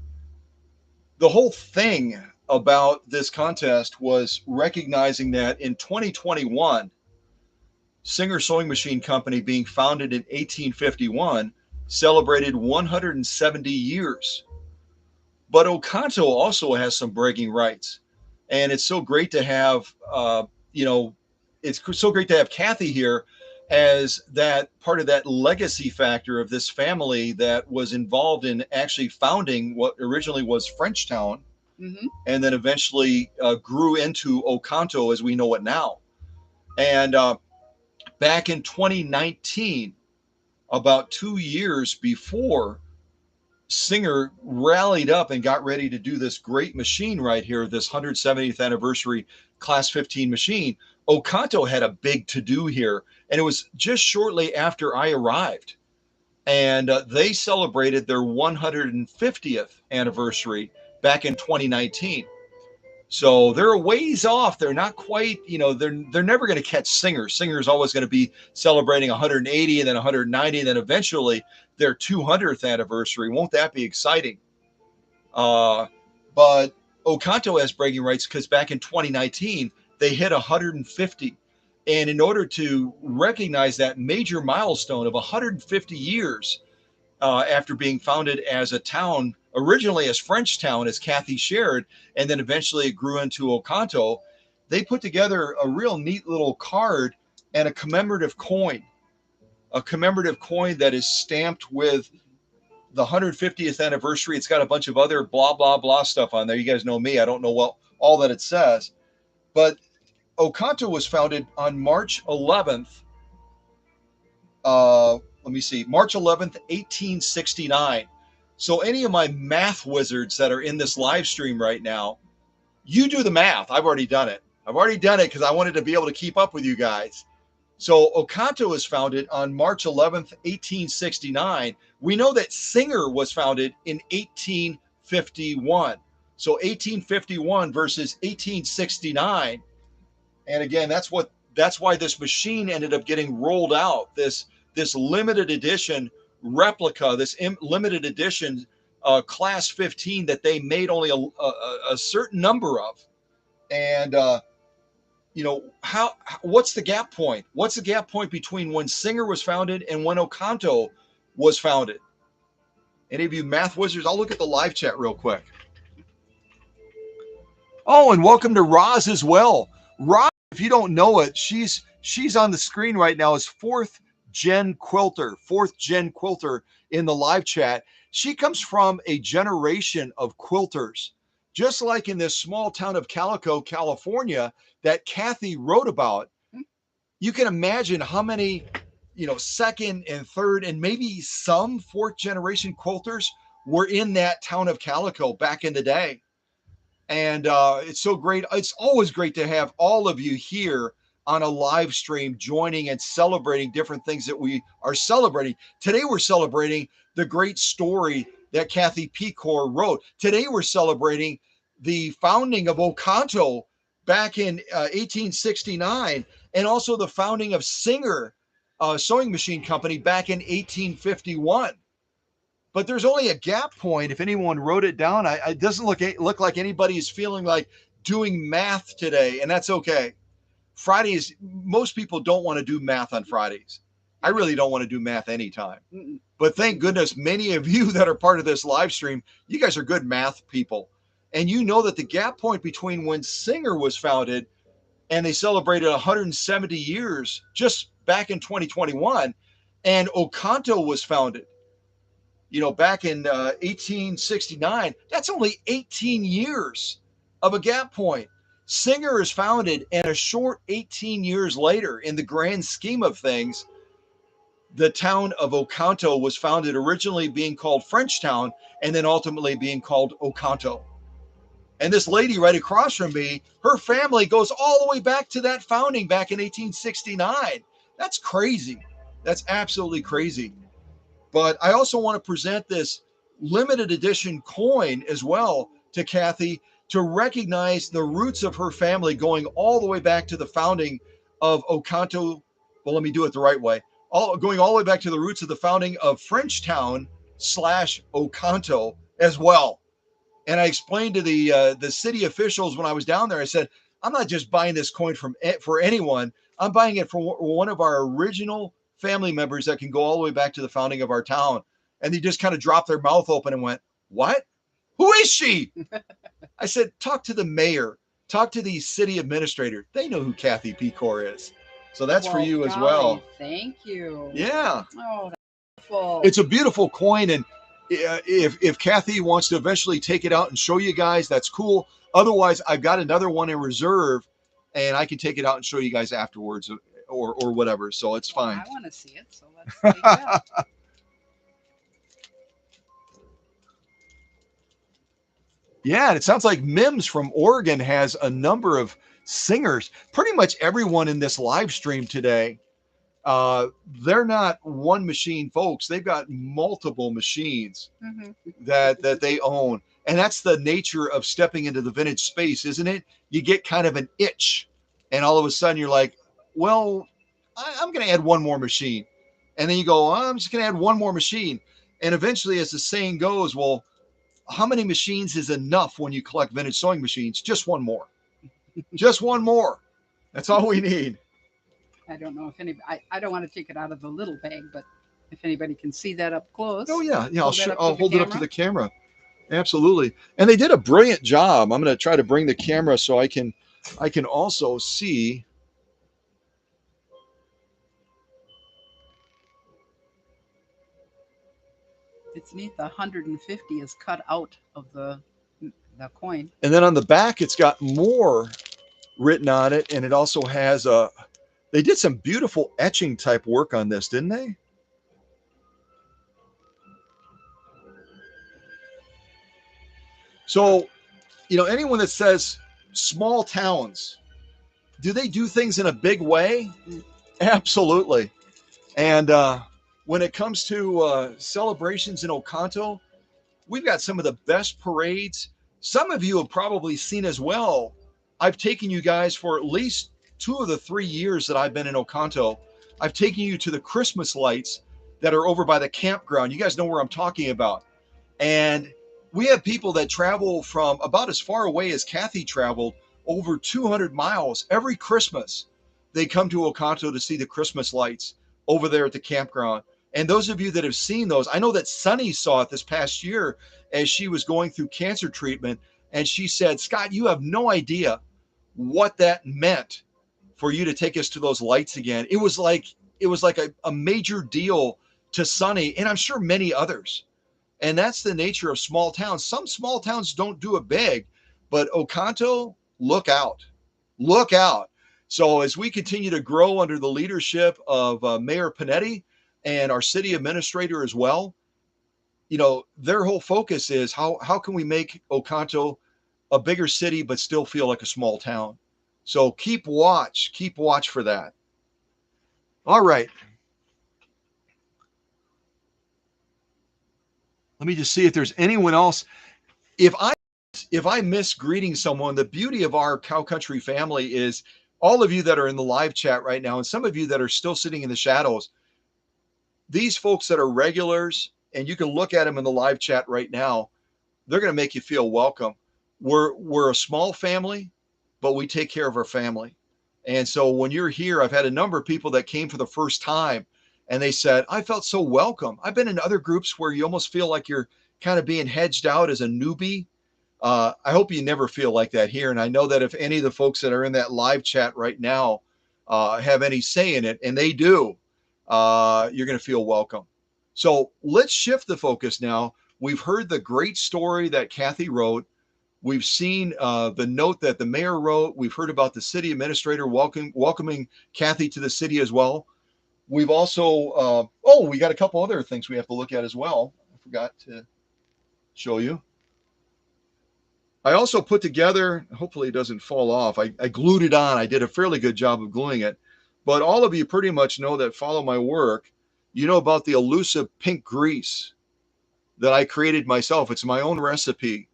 the whole thing about this contest was recognizing that in 2021, Singer Sewing Machine Company, being founded in 1851, celebrated 170 years. But Oconto also has some bragging rights. And it's so great to have, it's so great to have Kathy here as that part of that legacy factor of this family that was involved in actually founding what originally was Frenchtown, Mm-hmm. and then eventually grew into Oconto as we know it now. And back in 2019, about 2 years before Singer rallied up and got ready to do this great machine right here, this 170th anniversary Class 15 machine, Oconto had a big to-do here. And it was just shortly after I arrived. and they celebrated their 150th anniversary back in 2019. So they're a ways off. They're not quite, they're never going to catch Singer. Singer's always going to be celebrating 180 and then 190, and then eventually their 200th anniversary. Won't that be exciting? But Oconto has bragging rights because back in 2019 they hit 150, and in order to recognize that major milestone of 150 years after being founded as a town, originally as Frenchtown, as Kathi shared, and then eventually it grew into Oconto, they put together a real neat little card and a commemorative coin that is stamped with the 150th anniversary. It's got a bunch of other blah, blah, blah stuff on there. You guys know me. I don't know all that it says. But Oconto was founded on March 11th. March 11th, 1869. So any of my math wizards that are in this live stream right now, you do the math. I've already done it because I wanted to be able to keep up with you guys. So Oconto was founded on March 11th, 1869. We know that Singer was founded in 1851. So 1851 versus 1869. And again, that's why this machine ended up getting rolled out. This limited edition replica, this limited edition class 15 that they made only a certain number of. And what's the gap point? What's the gap point between when Singer was founded and when Oconto was founded? Any of you math wizards? I'll look at the live chat real quick. Oh, and welcome to Roz as well. Roz, if you don't know it, she's on the screen right now as fourth gen quilter in the live chat. She comes from a generation of quilters, just like in this small town of Calico, California, that Kathi wrote about. You can imagine how many, second and third and maybe some fourth generation quilters were in that town of Calico back in the day. And it's so great. It's always great to have all of you here on a live stream joining and celebrating different things that we are celebrating. Today, we're celebrating the great story that Kathi Pecor wrote. Today, we're celebrating the founding of Oconto back in 1869, and also the founding of Singer Sewing Machine Company back in 1851. But there's only a gap point. If anyone wrote it down, it doesn't look like anybody is feeling like doing math today, and that's okay. Fridays, most people don't want to do math on Fridays. I really don't want to do math anytime. But thank goodness many of you that are part of this live stream, you guys are good math people. And you know that the gap point between when Singer was founded and they celebrated 170 years just back in 2021, and Oconto was founded, back in 1869, that's only 18 years of a gap point. Singer is founded, and a short 18 years later, in the grand scheme of things, the town of Oconto was founded, originally being called Frenchtown, and then ultimately being called Oconto. And this lady right across from me, her family goes all the way back to that founding back in 1869. That's crazy. That's absolutely crazy. But I also want to present this limited edition coin as well to Kathi to recognize the roots of her family going all the way back to the founding of Oconto. Well, let me do it the right way. Going all the way back to the roots of the founding of Frenchtown / Oconto as well. And I explained to the city officials when I was down there, I said, I'm not just buying this coin for anyone. I'm buying it for one of our original family members that can go all the way back to the founding of our town. And they just kind of dropped their mouth open and went, what? Who is she? I said, talk to the mayor, talk to the city administrator. They know who Kathi Pecor is. So that's for you as well. Thank you. Yeah. Oh, that's beautiful. It's a beautiful coin. And if Kathi wants to eventually take it out and show you guys, that's cool. Otherwise, I've got another one in reserve, and I can take it out and show you guys afterwards or whatever. So it's fine. I want to see it, so let's take it out. Yeah, and it sounds like Mims from Oregon has a number of singers. Pretty much everyone in this live stream today they're not one machine folks. They've got multiple machines Mm-hmm. that they own. And that's the nature of stepping into the vintage space, isn't it? You get kind of an itch, and all of a sudden you're like, well, I'm going to add one more machine. And then you go, I'm just going to add one more machine. And eventually, as the saying goes, well, how many machines is enough when you collect vintage sewing machines? Just one more. Just one more. That's all we need. I don't know if anybody, I don't want to take it out of the little bag, but if anybody can see that up close. Oh yeah, yeah. Hold that up to I'll the hold it up to camera. the camera. Absolutely. And they did a brilliant job. I'm going to try to bring the camera so I can also see. It's neat. The 150 is cut out of the coin. And then on the back, it's got more written on it, and it also has a. They did some beautiful etching type work on this, didn't they? So, anyone that says small towns, do they do things in a big way? Absolutely. And when it comes to celebrations in Oconto, we've got some of the best parades. Some of you have probably seen as well. I've taken you guys for at least 2 of the 3 years that I've been in Oconto. I've taken you to the Christmas lights that are over by the campground. You guys know where I'm talking about. And we have people that travel from about as far away as Kathi traveled, over 200 miles every Christmas. They come to Oconto to see the Christmas lights over there at the campground. And those of you that have seen those, I know that Sunny saw it this past year as she was going through cancer treatment. And she said, Scott, you have no idea what that meant for you to take us to those lights again. It was like a major deal to Sunny, and I'm sure many others. And that's the nature of small towns. Some small towns don't do it big, but Oconto, look out. Look out. So as we continue to grow under the leadership of Mayor Panetti and our city administrator as well, their whole focus is how can we make Oconto a bigger city but still feel like a small town. So keep watch for that. All right. Let me just see if there's anyone else. If I miss greeting someone, the beauty of our Cow Country family is all of you that are in the live chat right now, and some of you that are still sitting in the shadows, these folks that are regulars, and you can look at them in the live chat right now, they're going to make you feel welcome. We're a small family, but we take care of our family. And so when you're here, I've had a number of people that came for the first time, and they said, I felt so welcome. I've been in other groups where you almost feel like you're kind of being hedged out as a newbie. I hope you never feel like that here. And I know that if any of the folks that are in that live chat right now have any say in it, and they do, you're going to feel welcome. So let's shift the focus now. We've heard the great story that Kathi wrote. We've seen the note that the mayor wrote. We've heard about the city administrator welcoming Kathi to the city as well. We've also, we got a couple other things we have to look at as well. I forgot to show you. I also put together, hopefully it doesn't fall off. I glued it on. I did a fairly good job of gluing it. But all of you pretty much know that follow my work. You know about the elusive pink grease that I created myself. It's my own recipe.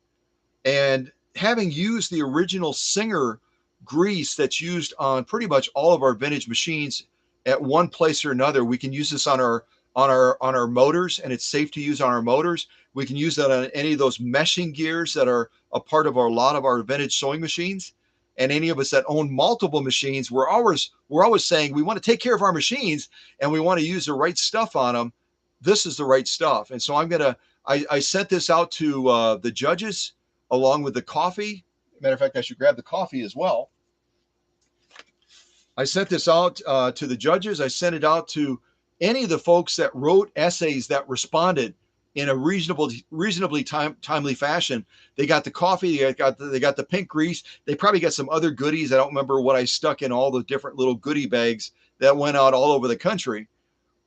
And having used the original Singer grease that's used on pretty much all of our vintage machines at one place or another, we can use this on our motors, and it's safe to use on our motors. We can use that on any of those meshing gears that are a part of a lot of our vintage sewing machines. And any of us that own multiple machines, we're always saying we want to take care of our machines and we want to use the right stuff on them. This is the right stuff. And so I sent this out to the judges along with the coffee. Matter of fact, I should grab the coffee as well. I sent this out to the judges. I sent it out to any of the folks that wrote essays that responded in a reasonably timely fashion. They got the coffee, they got the pink grease. They probably got some other goodies. I don't remember what I stuck in all the different little goodie bags that went out all over the country.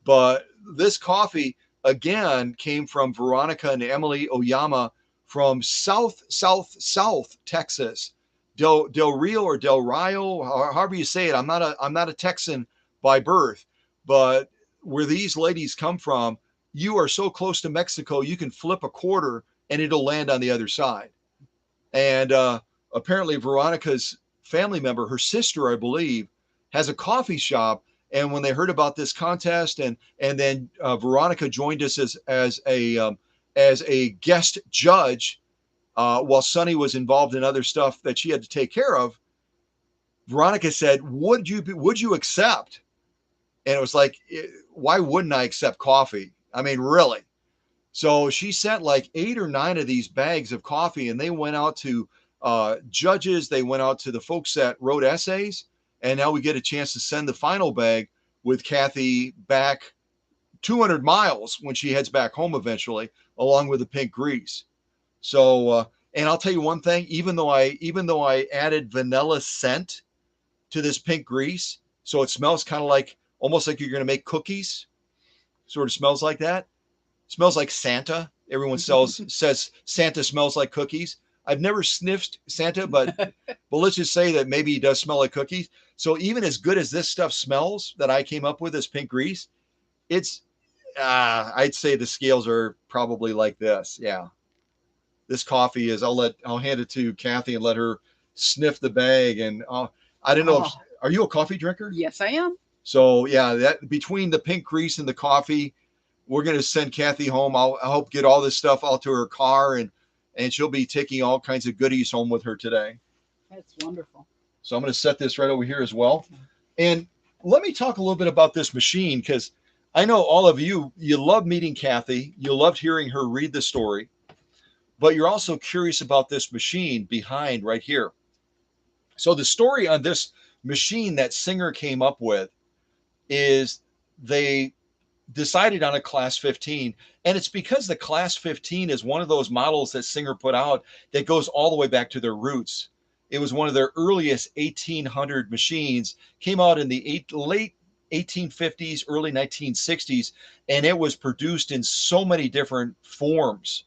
But this coffee, again, came from Veronica and Emily Oyama from South Texas. Del Rio or Del Rio, however you say it. I'm not a Texan by birth, but where these ladies come from, you are so close to Mexico, you can flip a quarter and it'll land on the other side. And apparently, Veronica's family member, her sister, I believe, has a coffee shop. And when they heard about this contest, and then Veronica joined us as a guest judge while Sonny was involved in other stuff that she had to take care of. Veronica said, would you accept? And it was like, why wouldn't I accept coffee? I mean, really. So she sent like 8 or 9 of these bags of coffee, and they went out to judges. They went out to the folks that wrote essays, and now we get a chance to send the final bag with Kathi back 200 miles when she heads back home eventually, along with the pink grease. So, and I'll tell you one thing: even though I added vanilla scent to this pink grease, so it smells kind of like almost like you're going to make cookies. Sort of smells like that. Smells like Santa. Everyone says Santa smells like cookies. I've never sniffed Santa, but let's just say that maybe he does smell like cookies. So even as good as this stuff smells that I came up with, this pink grease, it's I'd say the scales are probably like this. Yeah, this coffee is. I'll hand it to Kathi and let her sniff the bag. And I don't know. Are you a coffee drinker? Yes, I am. So yeah, that between the pink grease and the coffee, we're going to send Kathi home. I hope get all this stuff out to her car, and she'll be taking all kinds of goodies home with her today. That's wonderful. So I'm going to set this right over here as well. And let me talk a little bit about this machine, because I know all of you love meeting Kathi. You loved hearing her read the story, but you're also curious about this machine behind right here. So the story on this machine that Singer came up with is they decided on a class 15, and it's because the class 15 is one of those models that Singer put out that goes all the way back to their roots. It was one of their earliest 1800 machines, came out in the late 1850s, early 1960s, and it was produced in so many different forms.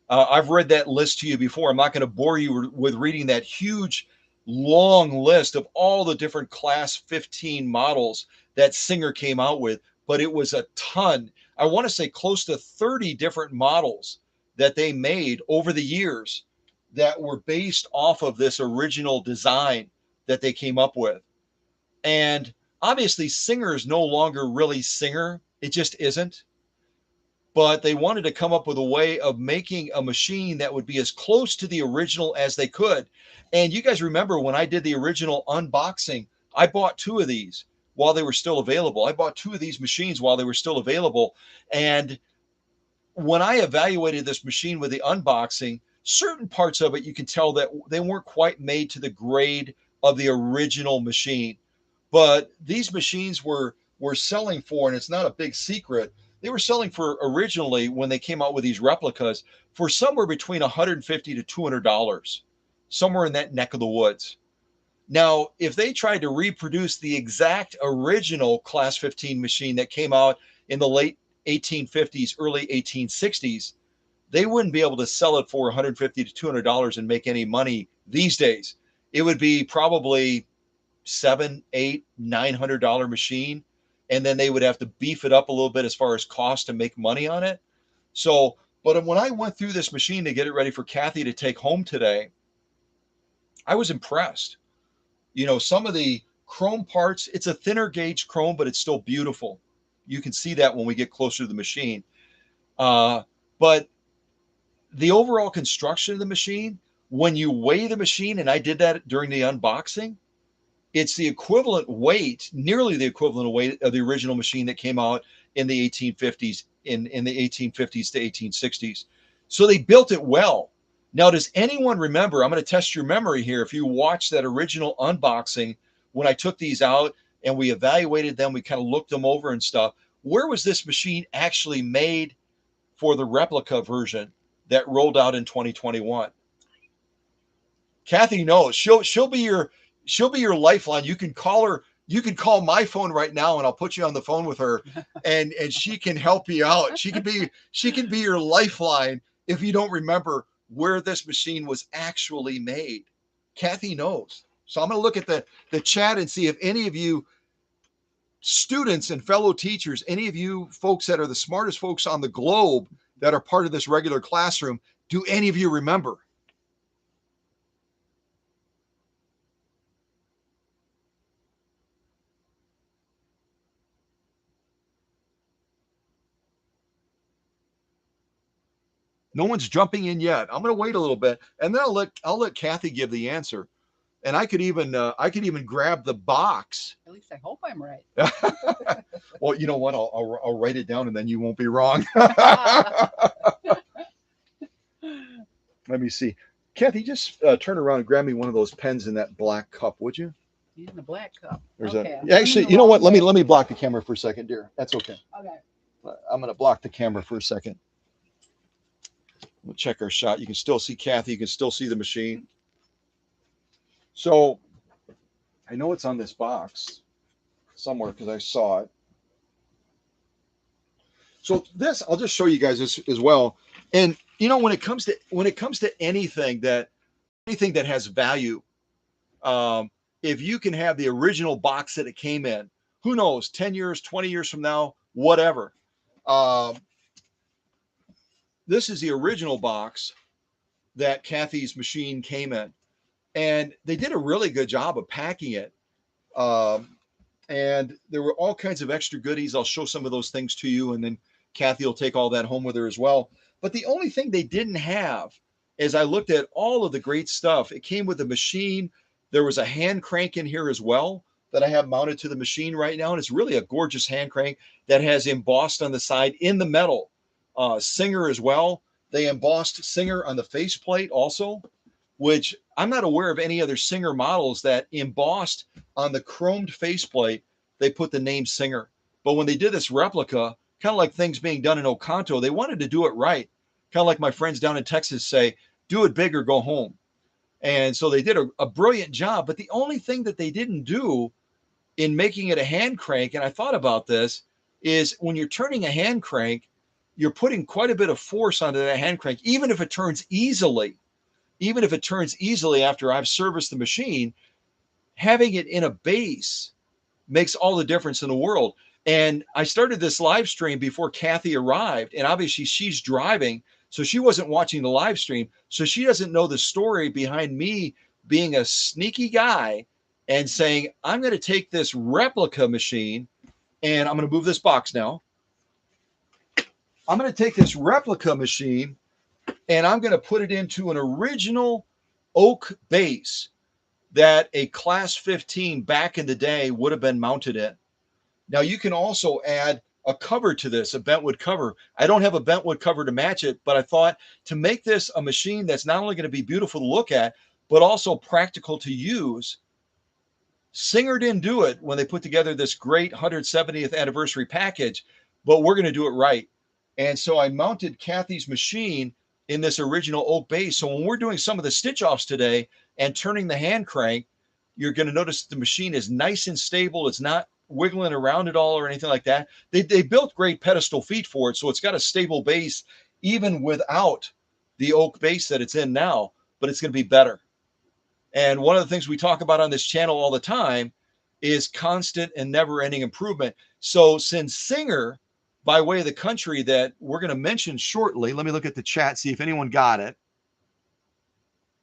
I've read that list to you before. I'm not going to bore you with reading that huge, long list of all the different class 15 models that Singer came out with, but it was a ton. I want to say close to 30 different models that they made over the years that were based off of this original design that they came up with. And obviously, Singer is no longer really Singer. It just isn't. But they wanted to come up with a way of making a machine that would be as close to the original as they could. And you guys remember when I did the original unboxing, I bought 2 of these while they were still available. I bought 2 of these machines while they were still available. And when I evaluated this machine with the unboxing, certain parts of it, you can tell that they weren't quite made to the grade of the original machine. But these machines were selling for, and it's not a big secret, they were selling for originally when they came out with these replicas for somewhere between $150 to $200, somewhere in that neck of the woods. Now, if they tried to reproduce the exact original Class 15 machine that came out in the late 1850s, early 1860s, they wouldn't be able to sell it for $150 to $200 and make any money these days. It would be probably $700, $800, $900 machine, and then they would have to beef it up a little bit as far as cost to make money on it. So, but when I went through this machine to get it ready for Kathi to take home today, I was impressed. You know, some of the chrome parts, it's a thinner gauge chrome, but it's still beautiful. You can see that when we get closer to the machine. But the overall construction of the machine, when you weigh the machine, and I did that during the unboxing, it's the equivalent weight, nearly the equivalent weight of the original machine that came out in the 1850s, in the 1850s to 1860s. So they built it well. Now, does anyone remember? I'm going to test your memory here. If you watch that original unboxing, when I took these out and we evaluated them, we kind of looked them over and stuff. Where was this machine actually made for the replica version that rolled out in 2021? Kathi knows. She'll be your lifeline. You can call her. You can call my phone right now, and I'll put you on the phone with her, and she can help you out. She can be your lifeline if you don't remember where this machine was actually made. Kathi knows. So I'm going to look at the chat and see if any of you students and fellow teachers, any of you folks that are the smartest folks on the globe that are part of this regular classroom, do any of you remember? No one's jumping in yet. I'm going to wait a little bit, and then I'll let Kathi give the answer. And I could even grab the box. At least I hope I'm right. Well, you know what? I'll write it down, and then you won't be wrong. Let me see. Kathi, just turn around and grab me one of those pens in that black cup, would you? In the black cup. There's okay. Actually, you know what? Let me block the camera for a second, dear. That's okay. Okay. I'm going to block the camera for a second. We'll check our shot. You can still see Kathi. You can still see the machine. So I know it's on this box somewhere because I saw it. So this, I'll just show you guys this as well. And you know, when it comes to anything that has value, if you can have the original box that it came in, who knows, 10 years, 20 years from now, whatever. This is the original box that Kathi's machine came in. And they did a really good job of packing it. And there were all kinds of extra goodies. I'll show some of those things to you, and then Kathi will take all that home with her as well. But the only thing they didn't have, as I looked at all of the great stuff, it came with the machine. There was a hand crank in here as well that I have mounted to the machine right now. And it's really a gorgeous hand crank that has embossed on the side in the metal. Singer as well. They embossed Singer on the faceplate also, which I'm not aware of any other Singer models that embossed on the chromed faceplate. They put the name Singer. But when they did this replica, kind of like things being done in Oconto, they wanted to do it right. Kind of like my friends down in Texas say, do it big or go home. And so they did a brilliant job. But the only thing that they didn't do in making it a hand crank, and I thought about this, is when you're turning a hand crank, you're putting quite a bit of force onto that hand crank, even if it turns easily. Even if it turns easily after I've serviced the machine, having it in a base makes all the difference in the world. And I started this live stream before Kathi arrived, and obviously she's driving, so she wasn't watching the live stream. So she doesn't know the story behind me being a sneaky guy and saying, I'm going to take this replica machine and I'm going to move this box now. I'm going to take this replica machine and I'm going to put it into an original oak base that a class 15 back in the day would have been mounted in. Now you can also add a cover to this, a bentwood cover. I don't have a bentwood cover to match it, but I thought to make this a machine that's not only going to be beautiful to look at, but also practical to use. Singer didn't do it when they put together this great 170th anniversary package, but we're going to do it right. And so I mounted Kathi's machine in this original oak base. So when we're doing some of the stitch offs today and turning the hand crank, you're going to notice the machine is nice and stable. It's not wiggling around at all or anything like that. They built great pedestal feet for it, so it's got a stable base even without the oak base that it's in now, but it's going to be better. And one of the things we talk about on this channel all the time is constant and never-ending improvement. So since Singer, by way of the country that we're going to mention shortly, let me look at the chat, see if anyone got it.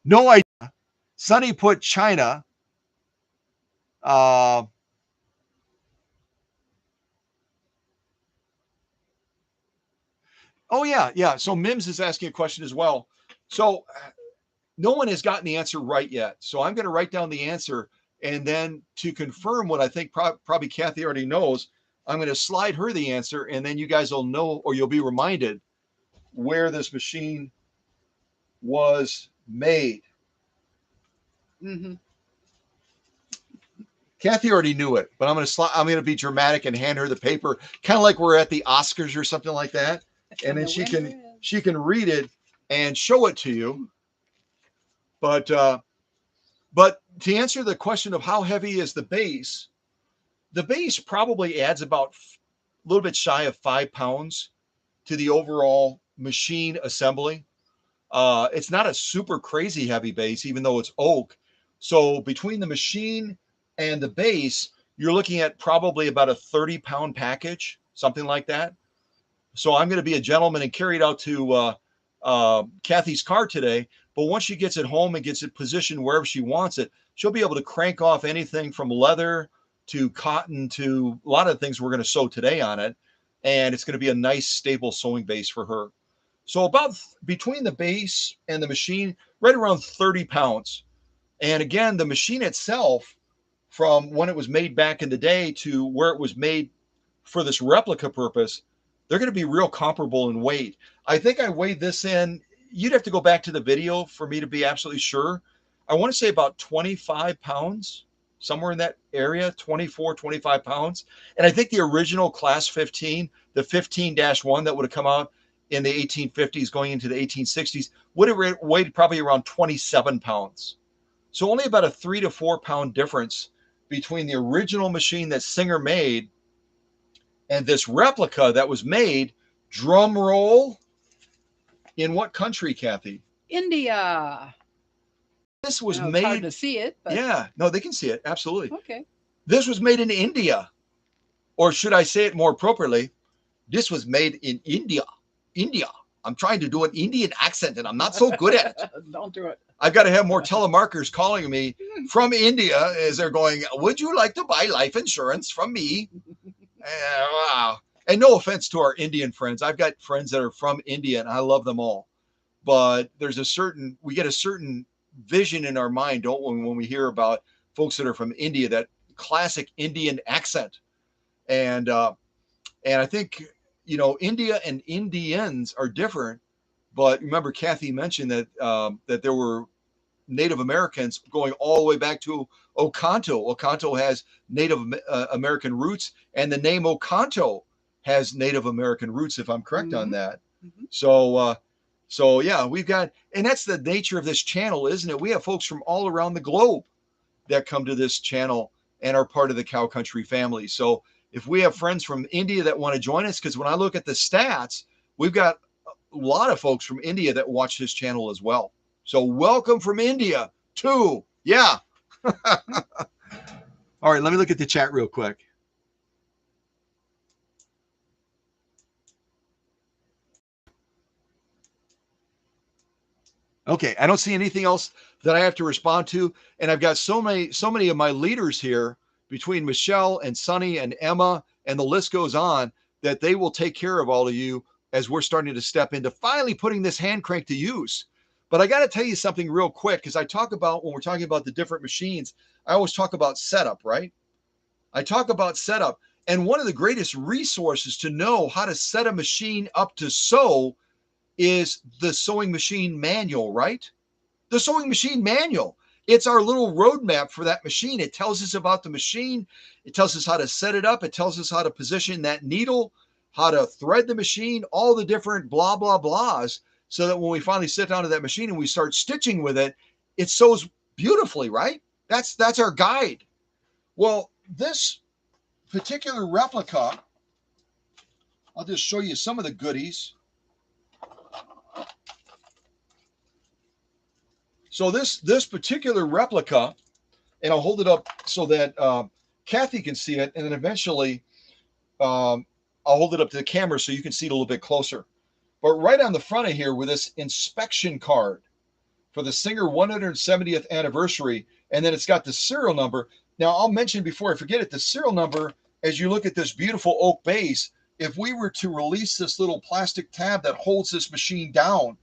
No idea. Sonny put China. Oh, yeah. So Mims is asking a question as well. So no one has gotten the answer right yet. So I'm going to write down the answer. And then to confirm what I think probably Kathi already knows, I'm going to slide her the answer. And then you guys will know, or you'll be reminded where this machine was made. Mm-hmm. Kathi already knew it, but I'm going to be dramatic and hand her the paper, kind of like we're at the Oscars or something like that. And then she can read it and show it to you. But to answer the question of how heavy is the base probably adds about a little bit shy of 5 pounds to the overall machine assembly. It's not a super crazy heavy base, even though it's oak. So between the machine and the base, you're looking at probably about a 30-pound package, something like that. So I'm going to be a gentleman and carry it out to Kathy's car today. But once she gets it home and gets it positioned wherever she wants it, she'll be able to crank off anything from leather to cotton to a lot of the things we're going to sew today on it. And it's going to be a nice, stable sewing base for her. So about between the base and the machine, right around 30 pounds. And again, the machine itself, from when it was made back in the day to where it was made for this replica purpose, they're going to be real comparable in weight. I think I weighed this in. You'd have to go back to the video for me to be absolutely sure. I want to say about 25 pounds, somewhere in that area, 24, 25 pounds. And I think the original Class 15, the 15-1 that would have come out in the 1850s going into the 1860s, would have weighed probably around 27 pounds. So only about a 3 to 4 pound difference between the original machine that Singer made and this replica that was made, drum roll, in what country, Kathy? India. This was It's made. hard to see it, but Yeah, no, they can see it. Absolutely. okay. This was made in India. Or should I say it more appropriately? This was made in India. India. I'm trying to do an Indian accent and I'm not so good at it. Don't do it. I've got to have more telemarketers calling me from India as they're going, would you like to buy life insurance from me? Wow. And no offense to our Indian friends. I've got friends that are from India and I love them all. But there's we get a certain vision in our mind, don't we, when we hear about folks that are from India, that classic Indian accent. And I think, India and Indians are different. But remember, Kathy mentioned that that there were Native Americans going all the way back to Oconto. Oconto has Native American roots, and the name Oconto has Native American roots, if I'm correct on that. Mm-hmm. So yeah, we've got, and that's the nature of this channel, isn't it? We have folks from all around the globe that come to this channel and are part of the Cow Country family. So if we have friends from India that want to join us, because when I look at the stats, we've got a lot of folks from India that watch this channel as well. So welcome from India too. Yeah. All right, let me look at the chat real quick. Okay, I don't see anything else that I have to respond to. And I've got so many of my leaders here between Michelle and Sunny and Emma, and the list goes on, that they will take care of all of you as we're starting to step into finally putting this hand crank to use. But I got to tell you something real quick, because I talk about, when we're talking about the different machines, I always talk about setup, right? I talk about setup. And one of the greatest resources to know how to set a machine up to sew is the sewing machine manual, right? The sewing machine manual. It's our little roadmap for that machine. It tells us about the machine. It tells us how to set it up. It tells us how to position that needle, how to thread the machine, all the different blah, blah, blahs, so that when we finally sit down to that machine and we start stitching with it, it sews beautifully, right? That's our guide. Well, this particular replica, I'll just show you some of the goodies. So this particular replica, and I'll hold it up so that Kathy can see it, and then eventually I'll hold it up to the camera so you can see it a little bit closer. But right on the front of here with this inspection card for the Singer 170th anniversary, and then it's got the serial number. Now, I'll mention before I forget it, the serial number, as you look at this beautiful oak base, if we were to release this little plastic tab that holds this machine down,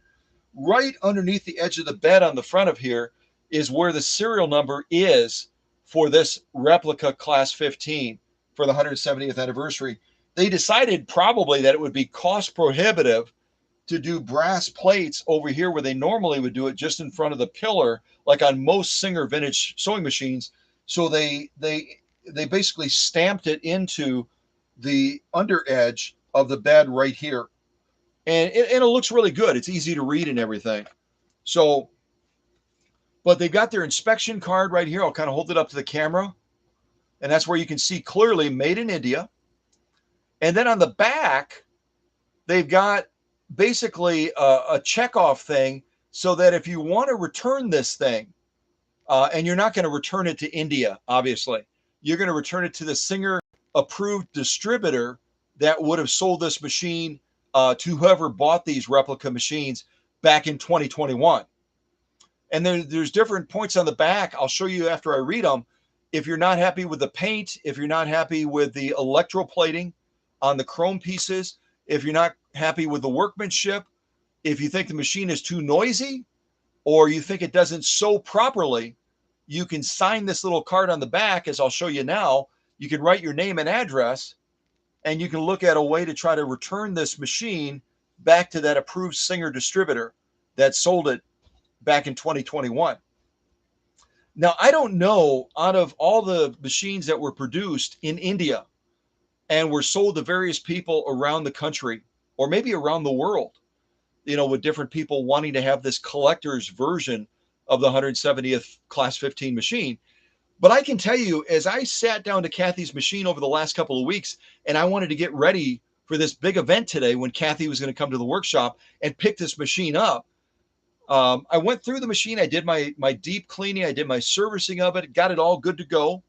right underneath the edge of the bed on the front of here is where the serial number is for this replica Class 15 for the 170th anniversary. They decided probably that it would be cost prohibitive to do brass plates over here where they normally would do it, just in front of the pillar, like on most Singer vintage sewing machines. So they basically stamped it into the under edge of the bed right here. And it looks really good. It's easy to read and everything. So, but they've got their inspection card right here. I'll kind of hold it up to the camera. And that's where you can see clearly made in India. And then on the back, they've got basically a checkoff thing, so that if you want to return this thing, and you're not going to return it to India, obviously, you're going to return it to the Singer approved distributor that would have sold this machine to whoever bought these replica machines back in 2021. And there's different points on the back. I'll show you after I read them. If you're not happy with the paint, if you're not happy with the electroplating on the chrome pieces, if you're not happy with the workmanship, if you think the machine is too noisy, or you think it doesn't sew properly, you can sign this little card on the back, as I'll show you now. You can write your name and address, and you can look at a way to try to return this machine back to that approved Singer distributor that sold it back in 2021. Now, I don't know, out of all the machines that were produced in India and were sold to various people around the country, or maybe around the world, with different people wanting to have this collector's version of the 170th Class 15 machine. But I can tell you, as I sat down to Kathy's machine over the last couple of weeks, and I wanted to get ready for this big event today when Kathy was going to come to the workshop and pick this machine up, I went through the machine. I did my deep cleaning. I did my servicing of it, got it all good to go.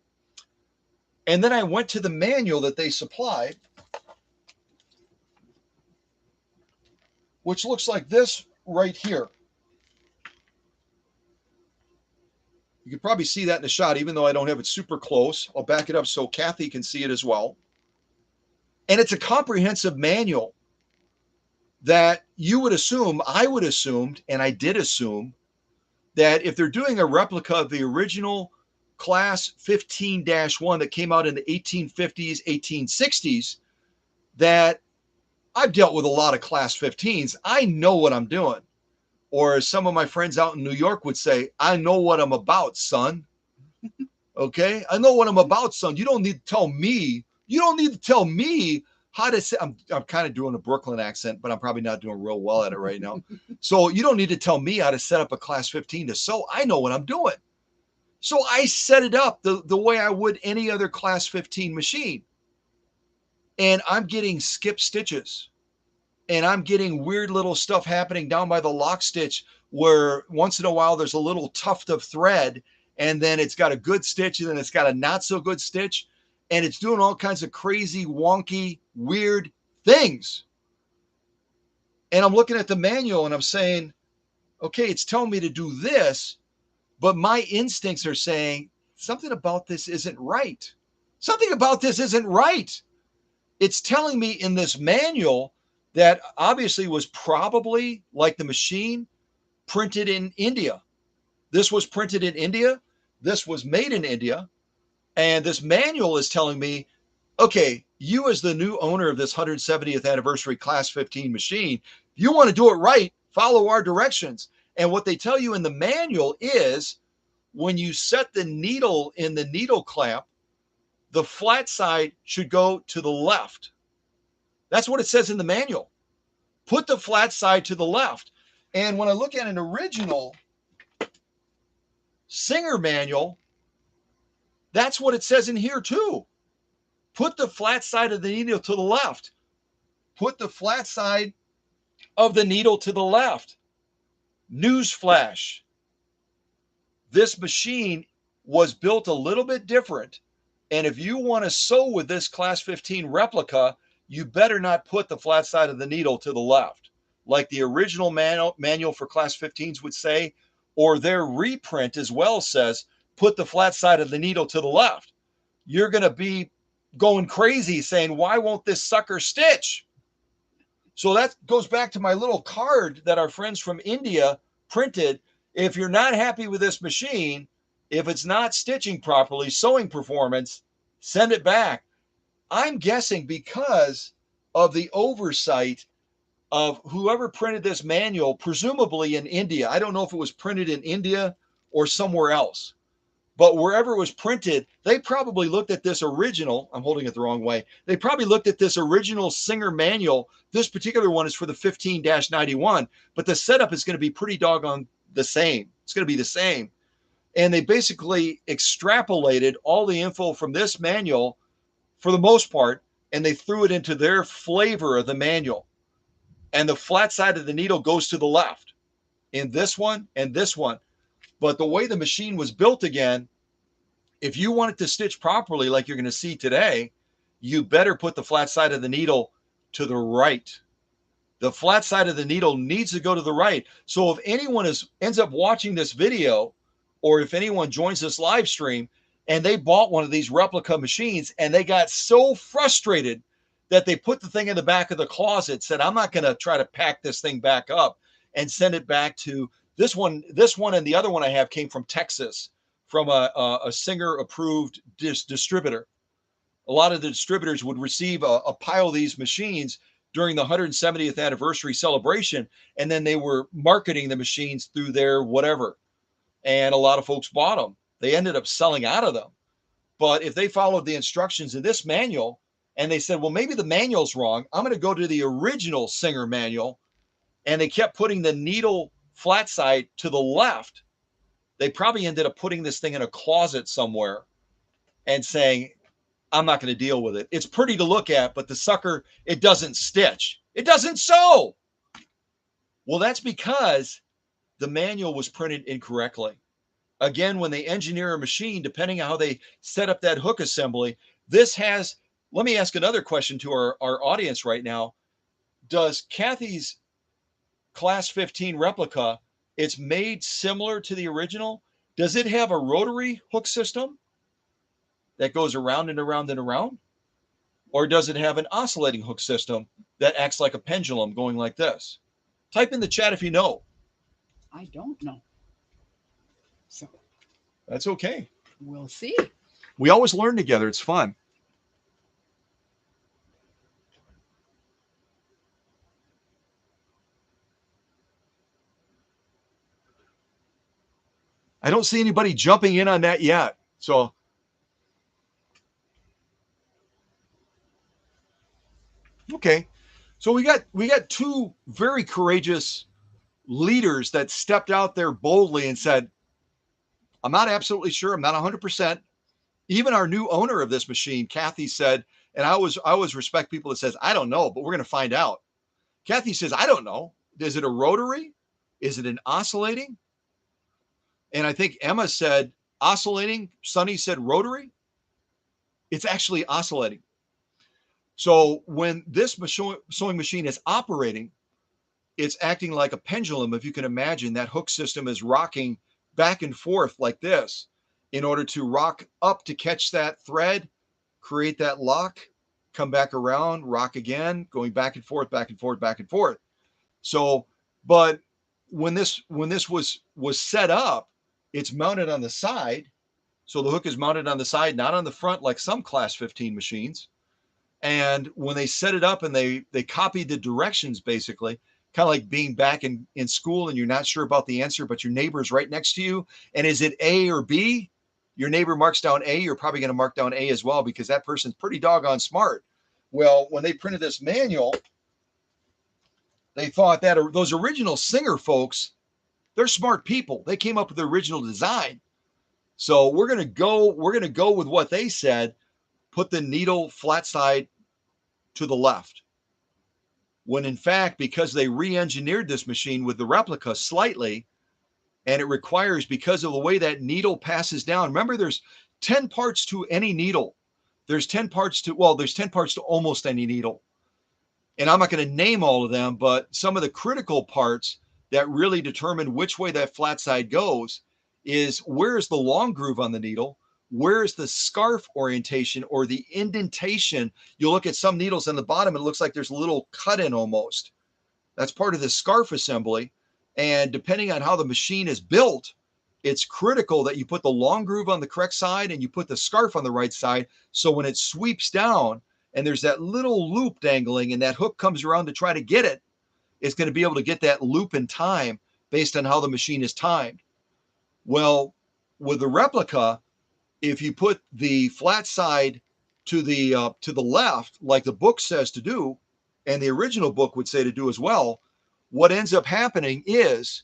And then I went to the manual that they supplied, which looks like this right here. You can probably see that in the shot, even though I don't have it super close. I'll back it up so Kathy can see it as well. And it's a comprehensive manual that you would assume, I would assume, and I did assume, that if they're doing a replica of the original Class 15-1 that came out in the 1850s, 1860s, that I've dealt with a lot of Class 15s. I know what I'm doing. Or as some of my friends out in New York would say, I know what I'm about, son. Okay? I know what I'm about, son. You don't need to tell me. You don't need to tell me how to say. I'm kind of doing a Brooklyn accent, but I'm probably not doing real well at it right now. So you don't need to tell me how to set up a Class 15 to sew. I know what I'm doing. So I set it up the way I would any other Class 15 machine. And I'm getting skip stitches. And I'm getting weird little stuff happening down by the lock stitch where once in a while there's a little tuft of thread, and then it's got a good stitch, and then it's got a not so good stitch. And it's doing all kinds of crazy, wonky, weird things. And I'm looking at the manual and I'm saying, okay, it's telling me to do this, but my instincts are saying something about this isn't right. Something about this isn't right. It's telling me in this manual that obviously was probably, like the machine, printed in India. This was printed in India. This was made in India. And this manual is telling me, okay, you as the new owner of this 170th anniversary Class 15 machine, you want to do it right, follow our directions. And what they tell you in the manual is when you set the needle in the needle clamp, the flat side should go to the left. That's what it says in the manual. Put the flat side to the left. And when I look at an original Singer manual, that's what it says in here too. Put the flat side of the needle to the left. Put the flat side of the needle to the left. Newsflash. This machine was built a little bit different. And if you want to sew with this Class 15 replica, you better not put the flat side of the needle to the left, like the original manual for Class 15s would say, or their reprint as well says, put the flat side of the needle to the left. You're going to be going crazy saying, why won't this sucker stitch? So that goes back to my little card that our friends from India printed. If you're not happy with this machine, if it's not stitching properly, sewing performance, send it back. I'm guessing because of the oversight of whoever printed this manual, presumably in India. I don't know if it was printed in India or somewhere else, but wherever it was printed, they probably looked at this original. I'm holding it the wrong way. They probably looked at this original Singer manual. This particular one is for the 15-91, but the setup is going to be pretty doggone the same. It's going to be the same. And they basically extrapolated all the info from this manual for the most part, and they threw it into their flavor of the manual. And the flat side of the needle goes to the left in this one and this one. But the way the machine was built again, If you want it to stitch properly, like you're going to see today, you better put the flat side of the needle to the right. The flat side of the needle needs to go to the right. So if anyone ends up watching this video, or if anyone joins this live stream and they bought one of these replica machines and they got so frustrated that they put the thing in the back of the closet, said, I'm not going to try to pack this thing back up and send it back to this one. This one and the other one I have came from Texas, from a Singer approved distributor. A lot of the distributors would receive a pile of these machines during the 170th anniversary celebration, and then they were marketing the machines through their whatever. And a lot of folks bought them. They ended up selling out of them. But if they followed the instructions in this manual and they said, well, maybe the manual's wrong, I'm going to go to the original Singer manual, and they kept putting the needle flat side to the left, they probably ended up putting this thing in a closet somewhere and saying, I'm not going to deal with it. It's pretty to look at, but the sucker, it doesn't stitch. It doesn't sew. Well, that's because the manual was printed incorrectly. Again, when they engineer a machine, depending on how they set up that hook assembly, this has, let me ask another question to our audience right now. Does Kathy's Class 15 replica, it's made similar to the original? Does it have a rotary hook system that goes around and around and around? Or does it have an oscillating hook system that acts like a pendulum going like this? Type in the chat if you know. I don't know. So that's okay. We'll see. We always learn together. It's fun. I don't see anybody jumping in on that yet. So okay. So we got two very courageous leaders that stepped out there boldly and said, I'm not absolutely sure. I'm not 100%. Even our new owner of this machine, Kathy, said, and I always respect people that says, I don't know, but we're going to find out. Kathy says, I don't know. Is it a rotary? Is it an oscillating? And I think Emma said oscillating. Sunny said rotary. It's actually oscillating. So when this sewing machine is operating, it's acting like a pendulum. If you can imagine, that hook system is rocking back and forth like this in order to rock up to catch that thread, create that lock, come back around, rock again, going back and forth, back and forth, back and forth. So, but when this was set up, it's mounted on the side. So the hook is mounted on the side, not on the front like some Class 15 machines. And when they set it up and they copied the directions, basically, kind of like being back in school and you're not sure about the answer, but your neighbor's right next to you. And is it A or B? Your neighbor marks down A, you're probably going to mark down A as well, because that person's pretty doggone smart. Well, when they printed this manual, they thought that those original Singer folks, they're smart people. They came up with the original design. So we're going to go with what they said, put the needle flat side to the left. When in fact, because they re-engineered this machine with the replica slightly, and it requires, because of the way that needle passes down, remember there's 10 parts to any needle. There's 10 parts to almost any needle. And I'm not going to name all of them, but some of the critical parts that really determine which way that flat side goes is, where is the long groove on the needle? Where is the scarf orientation or the indentation? You'll look at some needles on the bottom, it looks like there's a little cut in almost. That's part of the scarf assembly. And depending on how the machine is built, it's critical that you put the long groove on the correct side and you put the scarf on the right side. So when it sweeps down and there's that little loop dangling and that hook comes around to try to get it, it's going to be able to get that loop in time based on how the machine is timed. Well, with the replica, if you put the flat side to the left, like the book says to do, and the original book would say to do as well, what ends up happening is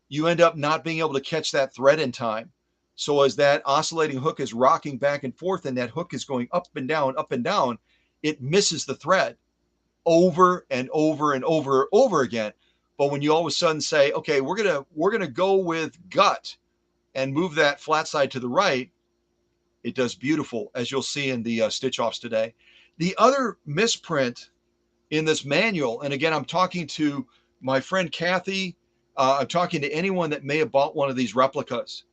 you end up not being able to catch that thread in time. So as that oscillating hook is rocking back and forth and that hook is going up and down, it misses the thread over and over and over again. But when you all of a sudden say, okay, we're gonna go with gut and move that flat side to the right, It does beautiful, as you'll see in the stitch offs today. The other misprint in this manual, and again, I'm talking to my friend Kathy, I'm talking to anyone that may have bought one of these replicas,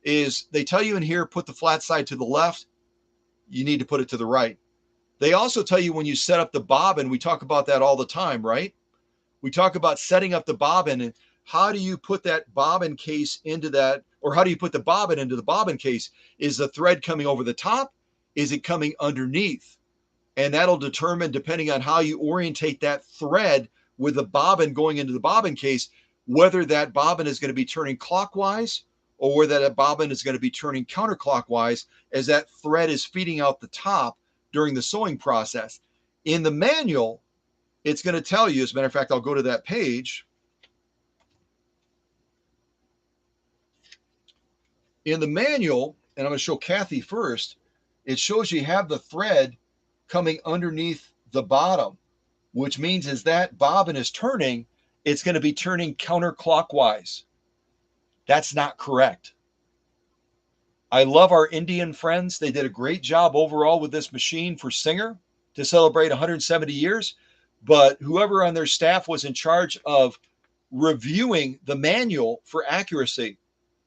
is they tell you in here, put the flat side to the left, you need to put it to the right. They also tell you when you set up the bobbin, we talk about that all the time, right? We talk about setting up the bobbin and how do you put that bobbin case into that, or how do you put the bobbin into the bobbin case? Is the thread coming over the top? Is it coming underneath? And that'll determine, depending on how you orientate that thread with the bobbin going into the bobbin case, whether that bobbin is going to be turning clockwise or whether that bobbin is going to be turning counterclockwise as that thread is feeding out the top during the sewing process. In the manual, it's going to tell you, as a matter of fact, I'll go to that page. In the manual, and I'm going to show Kathy first, it shows you have the thread coming underneath the bottom, which means as that bobbin is turning, it's going to be turning counterclockwise. That's not correct. I love our Indian friends. They did a great job overall with this machine for Singer to celebrate 170 years. But whoever on their staff was in charge of reviewing the manual for accuracy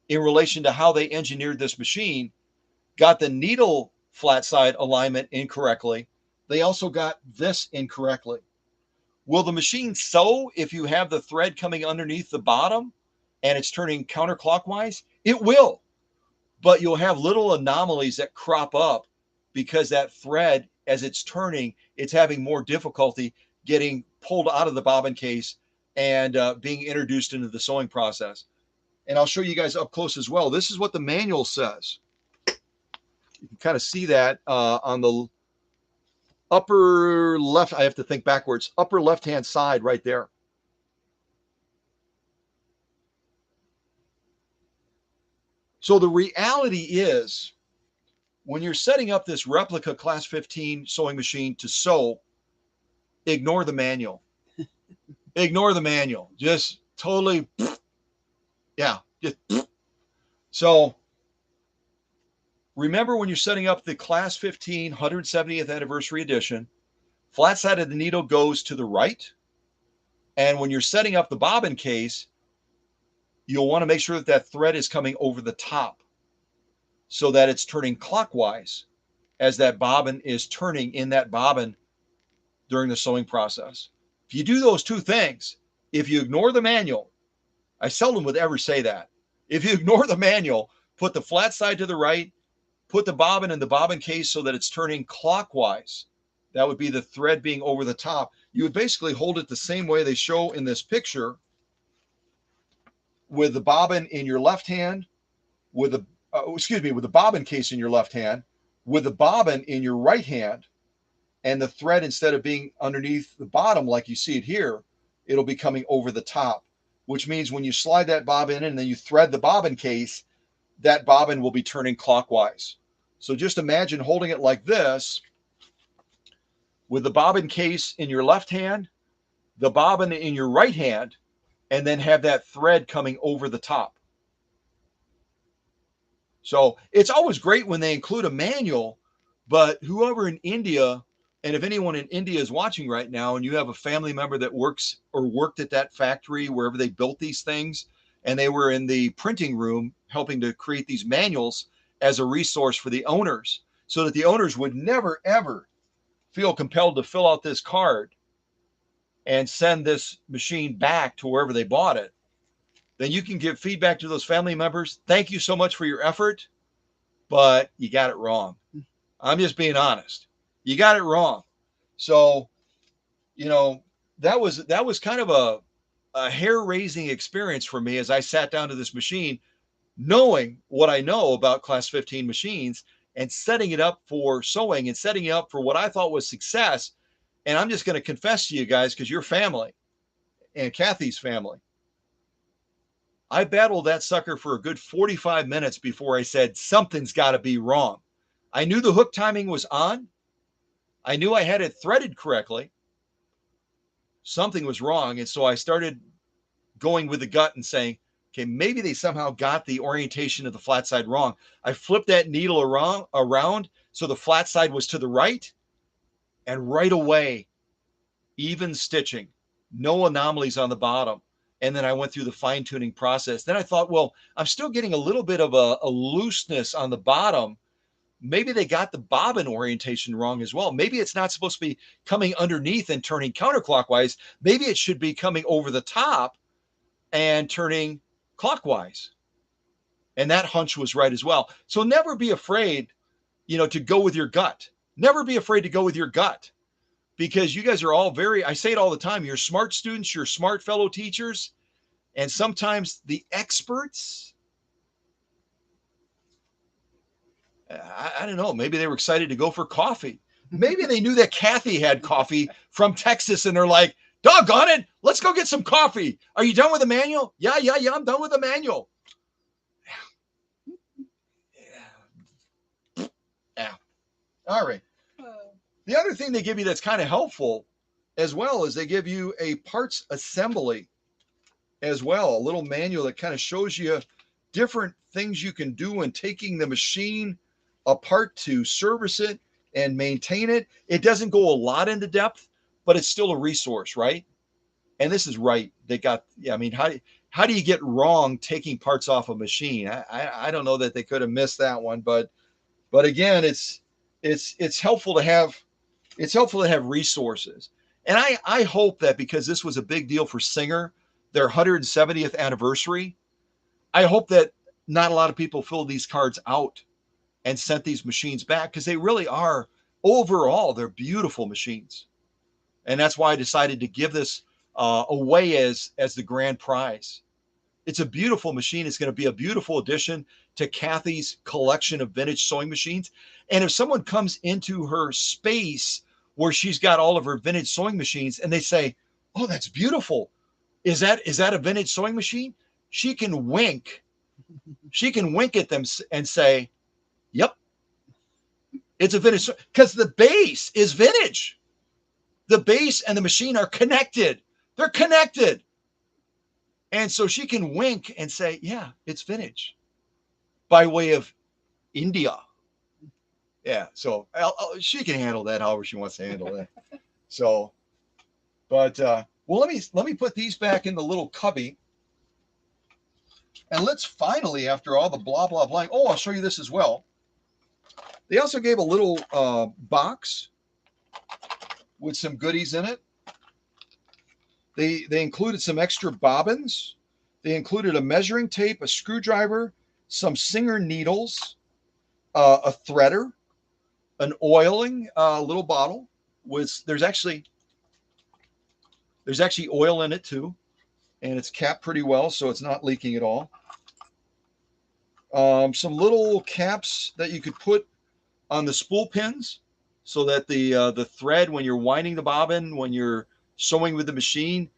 in relation to how they engineered this machine got the needle flat side alignment incorrectly. They also got this incorrectly. Will the machine sew if you have the thread coming underneath the bottom and it's turning counterclockwise? It will, but you'll have little anomalies that crop up because that thread, as it's turning, it's having more difficulty getting pulled out of the bobbin case and being introduced into the sewing process. And I'll show you guys up close as well. This is what the manual says. You can kind of see that on the upper left, I have to think backwards, upper left-hand side right there. So the reality is, when you're setting up this replica class 15 sewing machine to sew, ignore the manual. Ignore the manual. Just totally, yeah. Just, so remember, when you're setting up the class 15 170th anniversary edition, flat side of the needle goes to the right. And when you're setting up the bobbin case, you'll want to make sure that that thread is coming over the top so that it's turning clockwise as that bobbin is turning in that bobbin during the sewing process. If you do those two things, if you ignore the manual, I seldom would ever say that. If you ignore the manual, put the flat side to the right, put the bobbin in the bobbin case so that it's turning clockwise. That would be the thread being over the top. You would basically hold it the same way they show in this picture, with the bobbin in your left hand, with the with the bobbin case in your left hand, with the bobbin in your right hand, and the thread, instead of being underneath the bottom like you see it here, it'll be coming over the top, which means when you slide that bobbin in and then you thread the bobbin case, that bobbin will be turning clockwise. So just imagine holding it like this, with the bobbin case in your left hand, the bobbin in your right hand, and then have that thread coming over the top. So it's always great when they include a manual, but whoever in India, and if anyone in India is watching right now and you have a family member that works or worked at that factory wherever they built these things, and they were in the printing room helping to create these manuals as a resource for the owners, so that the owners would never, ever feel compelled to fill out this card and send this machine back to wherever they bought it, then you can give feedback to those family members. Thank you so much for your effort, but you got it wrong. I'm just being honest. You got it wrong. So, you know, that was kind of a hair-raising experience for me as I sat down to this machine, knowing what I know about class 15 machines and setting it up for sewing and setting it up for what I thought was success. And I'm just going to confess to you guys, because you're family and Kathy's family, I battled that sucker for a good 45 minutes before I said, something's got to be wrong. I knew the hook timing was on. I knew I had it threaded correctly. Something was wrong. And so I started going with the gut and saying, Okay, maybe they somehow got the orientation of the flat side wrong. I flipped that needle around so the flat side was to the right, and right away, even stitching, no anomalies on the bottom. And then I went through the fine tuning process. Then I thought, well, I'm still getting a little bit of a looseness on the bottom. Maybe they got the bobbin orientation wrong as well. Maybe it's not supposed to be coming underneath and turning counterclockwise. Maybe it should be coming over the top and turning clockwise. And that hunch was right as well. So never be afraid, to go with your gut. Never be afraid to go with your gut, because you guys are all I say it all the time, you're smart students, you're smart fellow teachers, and sometimes the experts, I don't know, maybe they were excited to go for coffee. Maybe they knew that Kathi had coffee from Texas and they're like, doggone it, let's go get some coffee. Are you done with the manual? Yeah, I'm done with the manual. Yeah. All right. The other thing they give you that's kind of helpful as well is they give you a parts assembly as well, a little manual that kind of shows you different things you can do in taking the machine apart to service it and maintain it. It doesn't go a lot into depth, but it's still a resource, right? And this is right. They got, I mean, how do you get wrong taking parts off a machine? I don't know that they could have missed that one, but again, it's helpful to have resources. And I hope that because this was a big deal for Singer, their 170th anniversary, I hope that not a lot of people filled these cards out and sent these machines back, because they really are, overall, they're beautiful machines. And that's why I decided to give this away as the grand prize. It's a beautiful machine. It's going to be a beautiful addition to Kathy's collection of vintage sewing machines. And if someone comes into her space where she's got all of her vintage sewing machines and they say, oh, that's beautiful, is that a vintage sewing machine? She can wink at them and say, yep, it's a vintage, because the base is vintage. The base and the machine are connected. They're connected. And so she can wink and say, yeah, it's vintage, by way of India. Yeah, so she can handle that however she wants to handle that. So, but well, let me put these back in the little cubby, and let's finally, after all the blah blah blah. Oh, I'll show you this as well. They also gave a little box with some goodies in it. They included some extra bobbins. They included a measuring tape, a screwdriver, some Singer needles, a threader, an oiling little bottle with there's actually oil in it too, and it's capped pretty well so it's not leaking at all. Some little caps that you could put on the spool pins so that the thread, when you're winding the bobbin, when you're sewing with the machine,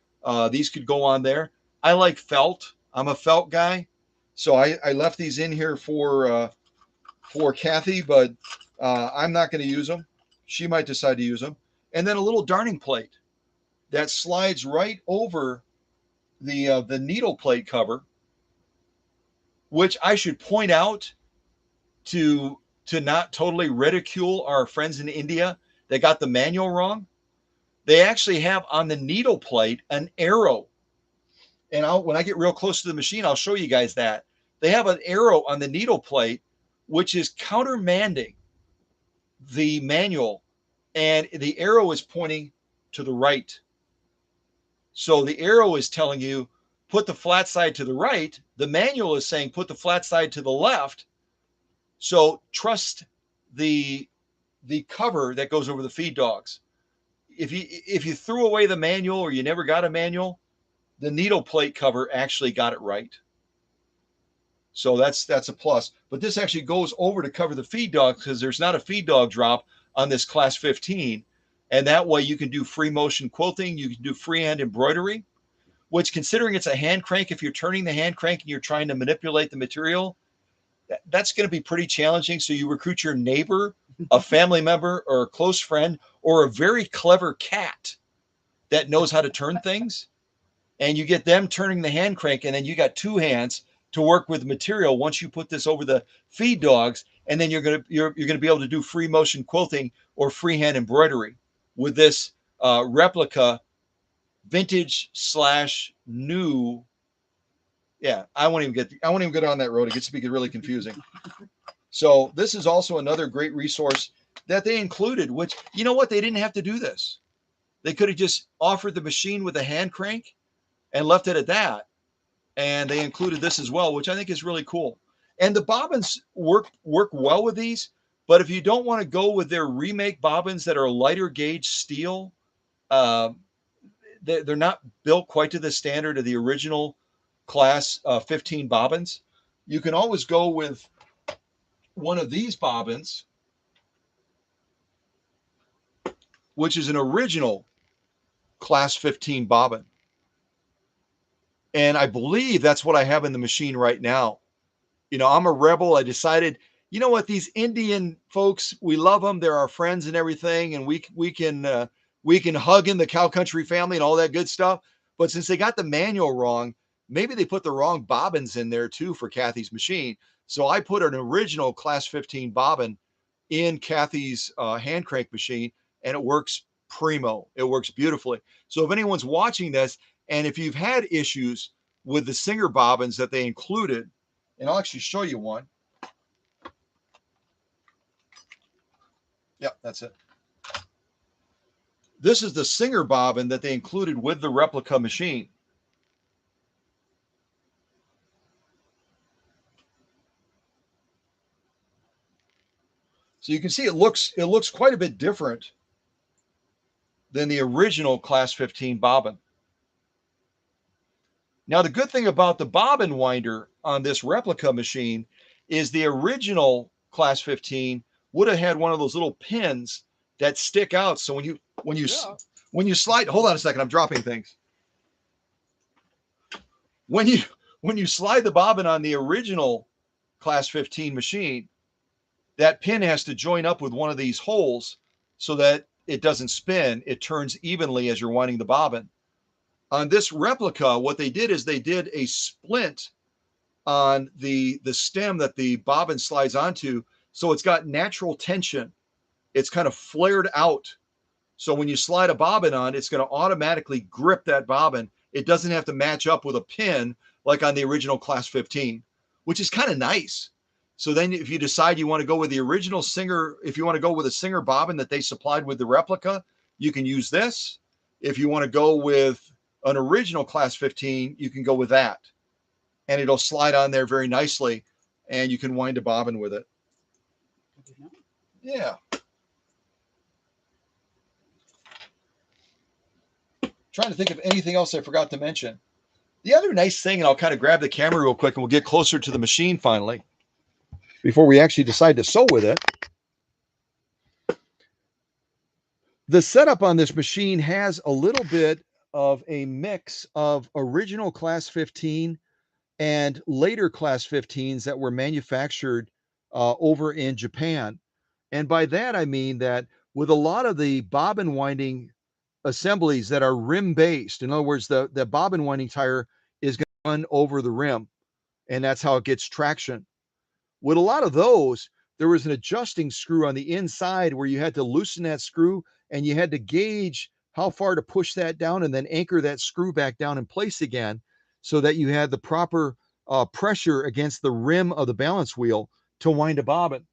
these could go on there. I like felt. I'm a felt guy, so I left these in here for Kathi, but I'm not going to use them. She might decide to use them. And then a little darning plate that slides right over the needle plate cover, which I should point out to not totally ridicule our friends in India that got the manual wrong. They actually have on the needle plate an arrow. And when I get real close to the machine, I'll show you guys that. They have an arrow on the needle plate, which is countermanding the manual, and the arrow is pointing to the right. So the arrow is telling you, put the flat side to the right. The manual is saying, put the flat side to the left. So trust the cover that goes over the feed dogs. If you threw away the manual or you never got a manual, the needle plate cover actually got it right. So that's a plus. But this actually goes over to cover the feed dog, because there's not a feed dog drop on this class 15. And that way you can do free motion quilting. You can do freehand embroidery, which, considering it's a hand crank, if you're turning the hand crank and you're trying to manipulate the material, that's going to be pretty challenging. So you recruit your neighbor, a family member, or a close friend, or a very clever cat that knows how to turn things. and you get them turning the hand crank, and then you got two hands to work with material once you put this over the feed dogs, and then you're gonna be able to do free motion quilting or freehand embroidery with this replica vintage slash new. Yeah, I won't even get on that road. It gets to be really confusing. So this is also another great resource that they included, which, you know what, they didn't have to do this. They could have just offered the machine with a hand crank and left it at that. And they included this as well, which I think is really cool. And the bobbins work well with these, but if you don't want to go with their remake bobbins that are lighter gauge steel, uh, they're not built quite to the standard of the original class 15 bobbins. You can always go with one of these bobbins, which is an original class 15 bobbin. And I believe that's what I have in the machine right now. You know, I'm a rebel. I decided, you know what, these Indian folks, we love them. They're our friends and everything, and we can hug in the cow country family and all that good stuff. But since they got the manual wrong, maybe they put the wrong bobbins in there too for Kathy's machine. So I put an original class 15 bobbin in Kathy's hand crank machine, and it works primo. It works beautifully. So if anyone's watching this, and if you've had issues with the Singer bobbins that they included, and I'll actually show you one. Yep, that's it. This is the Singer bobbin that they included with the replica machine. So you can see it looks quite a bit different than the original class 15 bobbin. Now, the good thing about the bobbin winder on this replica machine is the original class 15 would have had one of those little pins that stick out. So when you slide, hold on a second, I'm dropping things. When you slide the bobbin on the original class 15 machine, that pin has to join up with one of these holes so that it doesn't spin. It turns evenly as you're winding the bobbin. On this replica, what they did is they did a splint on the stem that the bobbin slides onto, so it's got natural tension. It's kind of flared out. So when you slide a bobbin on, it's going to automatically grip that bobbin. It doesn't have to match up with a pin like on the original class 15, which is kind of nice. So then if you decide you want to go with the original Singer, if you want to go with a Singer bobbin that they supplied with the replica, you can use this. If you want to go with an original class 15, you can go with that. And it'll slide on there very nicely, and you can wind a bobbin with it. Yeah. Trying to think of anything else I forgot to mention. The other nice thing, and I'll kind of grab the camera real quick and we'll get closer to the machine finally, before we actually decide to sew with it. The setup on this machine has a little bit of a mix of original class 15 and later class 15s that were manufactured over in Japan. And by that, I mean that with a lot of the bobbin winding assemblies that are rim based, in other words, the bobbin winding tire is going to run over the rim, and that's how it gets traction. With a lot of those, there was an adjusting screw on the inside where you had to loosen that screw and you had to gauge how far to push that down and then anchor that screw back down in place again so that you had the proper pressure against the rim of the balance wheel to wind a bobbin.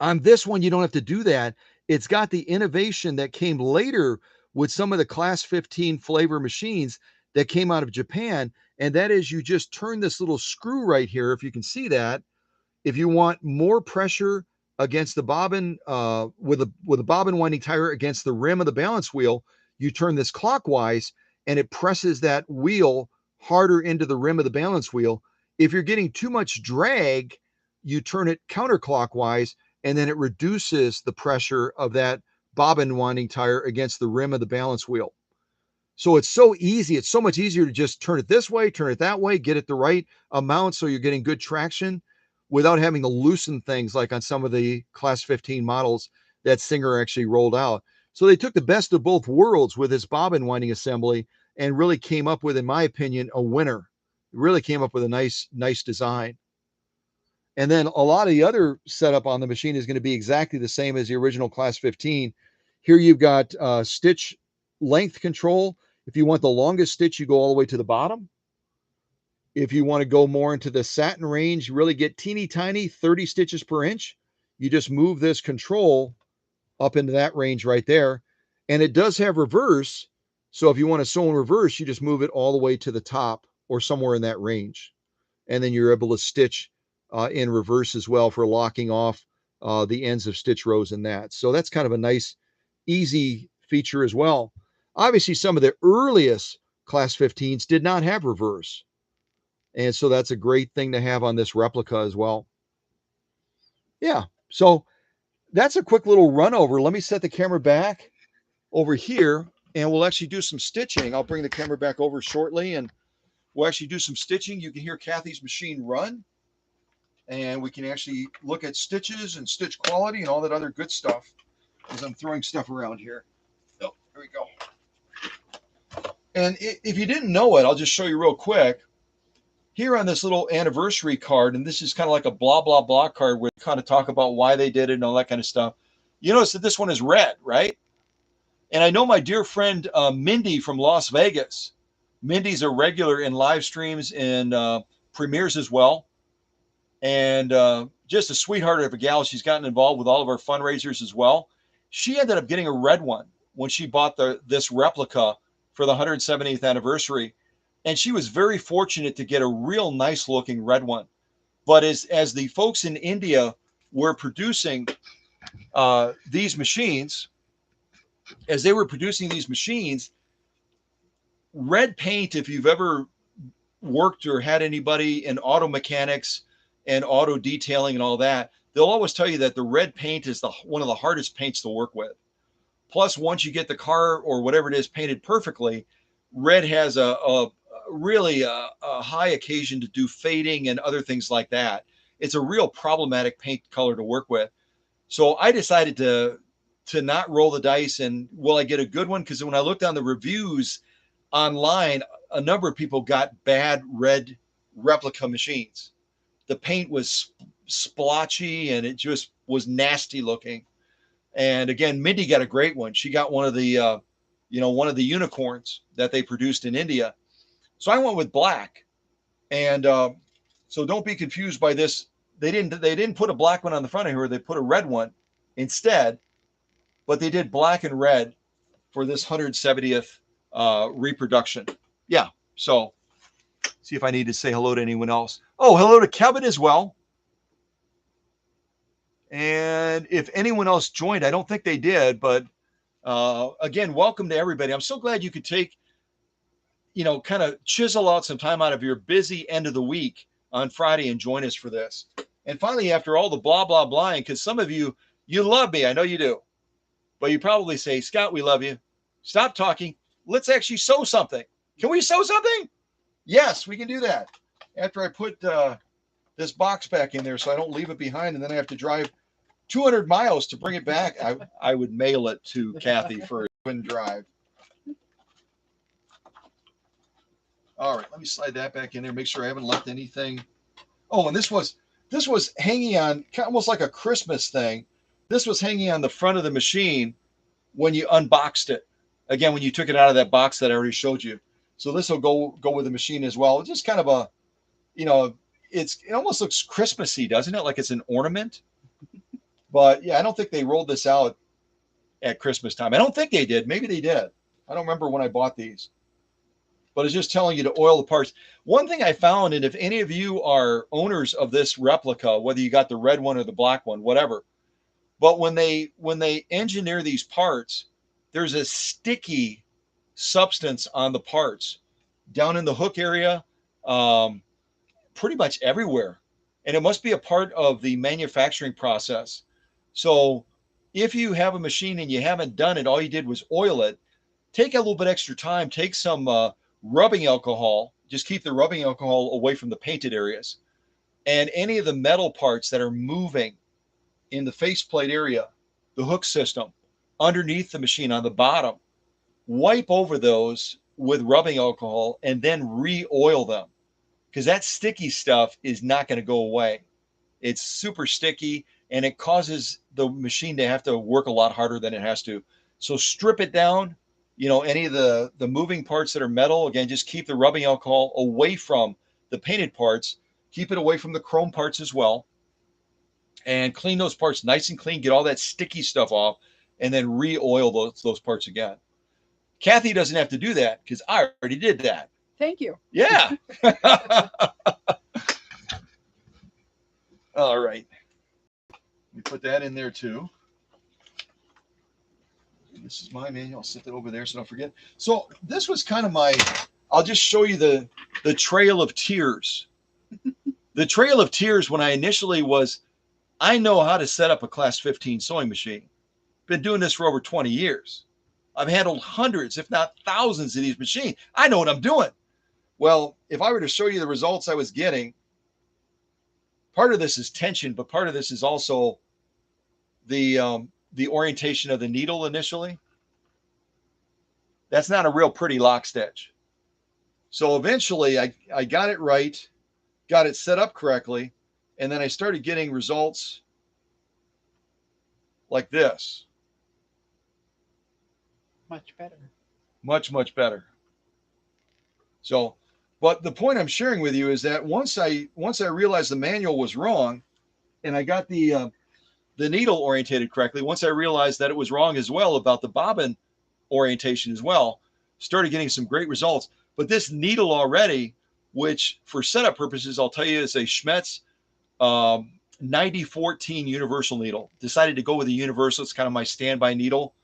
On this one, you don't have to do that. It's got the innovation that came later with some of the class 15 flavor machines that came out of Japan. And that is, you just turn this little screw right here, if you can see that. If you want more pressure against the bobbin, with a bobbin winding tire against the rim of the balance wheel, you turn this clockwise and it presses that wheel harder into the rim of the balance wheel. If you're getting too much drag, you turn it counterclockwise, and then it reduces the pressure of that bobbin winding tire against the rim of the balance wheel. So it's so easy. It's so much easier to just turn it this way, turn it that way, get it the right amount so you're getting good traction without having to loosen things like on some of the class 15 models that Singer actually rolled out. So they took the best of both worlds with this bobbin winding assembly and really came up with, in my opinion, a winner. Really came up with a nice design. And then a lot of the other setup on the machine is going to be exactly the same as the original Class 15. Here you've got stitch length control. If you want the longest stitch, you go all the way to the bottom. If you want to go more into the satin range, really get teeny tiny, 30 stitches per inch, you just move this control up into that range right there. And it does have reverse. So if you want to sew in reverse, you just move it all the way to the top or somewhere in that range. And then you're able to stitch in reverse as well for locking off the ends of stitch rows in that. So that's kind of a nice, easy feature as well. Obviously, some of the earliest Class 15s did not have reverse. And so that's a great thing to have on this replica as well. Yeah, so that's a quick little run over. Let me set the camera back over here and we'll actually do some stitching. I'll bring the camera back over shortly and we'll actually do some stitching. You can hear Kathy's machine run and we can actually look at stitches and stitch quality and all that other good stuff as I'm throwing stuff around here. Oh, here we go. And if you didn't know it, I'll just show you real quick. Here on this little anniversary card, and this is kind of like a blah, blah, blah card where we kind of talk about why they did it and all that kind of stuff. You notice that this one is red, right? And I know my dear friend Mindy from Las Vegas. Mindy's a regular in live streams and premieres as well. And just a sweetheart of a gal. She's gotten involved with all of our fundraisers as well. She ended up getting a red one when she bought this replica for the 170th anniversary. And she was very fortunate to get a real nice looking red one. But as the folks in India were producing these machines, as they were producing these machines, red paint, if you've ever worked or had anybody in auto mechanics and auto detailing and all that, they'll always tell you that the red paint is one of the hardest paints to work with. Plus, once you get the car or whatever it is painted perfectly, red has a really a high occasion to do fading and other things like that. It's a real problematic paint color to work with. So I decided to not roll the dice and will I get a good one? Because when I looked on the reviews online, a number of people got bad red replica machines. The paint was splotchy and it just was nasty looking. And again, Mindy got a great one. She got one of the one of the unicorns that they produced in India. So I went with black, and so don't be confused by this. They didn't put a black one on the front of here. They put a red one instead, but they did black and red for this 170th reproduction. Yeah. So see if I need to say hello to anyone else. Oh, hello to Kevin as well. And if anyone else joined, I don't think they did, but again, welcome to everybody. I'm so glad you could take, kind of chisel out some time out of your busy end of the week on Friday and join us for this. And finally, after all the blah, blah, blah, because some of you love me. I know you do. But you probably say, Scott, we love you. Stop talking. Let's actually sew something. Can we sew something? Yes, we can do that. After I put this box back in there so I don't leave it behind and then I have to drive 200 miles to bring it back, I would mail it to Kathy for a twin drive. All right, let me slide that back in there, make sure I haven't left anything. Oh, and this was hanging on almost like a Christmas thing. This was hanging on the front of the machine when you unboxed it. Again, when you took it out of that box that I already showed you. So this will go with the machine as well. It's just kind of a, it almost looks Christmassy, doesn't it? Like it's an ornament. But yeah, I don't think they rolled this out at Christmas time. I don't think they did. Maybe they did. I don't remember when I bought these. But it's just telling you to oil the parts. One thing I found, and if any of you are owners of this replica, whether you got the red one or the black one, whatever, but when they engineer these parts, there's a sticky substance on the parts down in the hook area, pretty much everywhere. And it must be a part of the manufacturing process. So if you have a machine and you haven't done it, all you did was oil it, take a little bit extra time, take some rubbing alcohol, just keep the rubbing alcohol away from the painted areas. And any of the metal parts that are moving in the faceplate area, the hook system, underneath the machine on the bottom, wipe over those with rubbing alcohol and then re-oil them, because that sticky stuff is not going to go away. It's super sticky and it causes the machine to have to work a lot harder than it has to. So strip it down. Any of the moving parts that are metal, again, just keep the rubbing alcohol away from the painted parts. Keep it away from the chrome parts as well. And clean those parts nice and clean. Get all that sticky stuff off, and then re-oil those parts again. Kathi doesn't have to do that because I already did that. Thank you. Yeah. All right. Let me put that in there too. This is my manual. I'll set that over there so don't forget. So this was kind of I'll just show you the trail of tears. The trail of tears when I initially I know how to set up a class 15 sewing machine. Been doing this for over 20 years. I've handled hundreds, if not thousands of these machines. I know what I'm doing. Well, if I were to show you the results I was getting, part of this is tension, but part of this is also the orientation of the needle initially. That's not a real pretty lock stitch. So eventually I got it right, got it set up correctly, and then I started getting results like this. Much better. Much, much better. So, but the point I'm sharing with you is that once I realized the manual was wrong and I got the needle orientated correctly, once I realized that it was wrong as well about the bobbin orientation as well, started getting some great results. But this needle already, which for setup purposes, I'll tell you is a Schmetz 9014 universal needle. Decided to go with a universal. It's kind of my standby needle.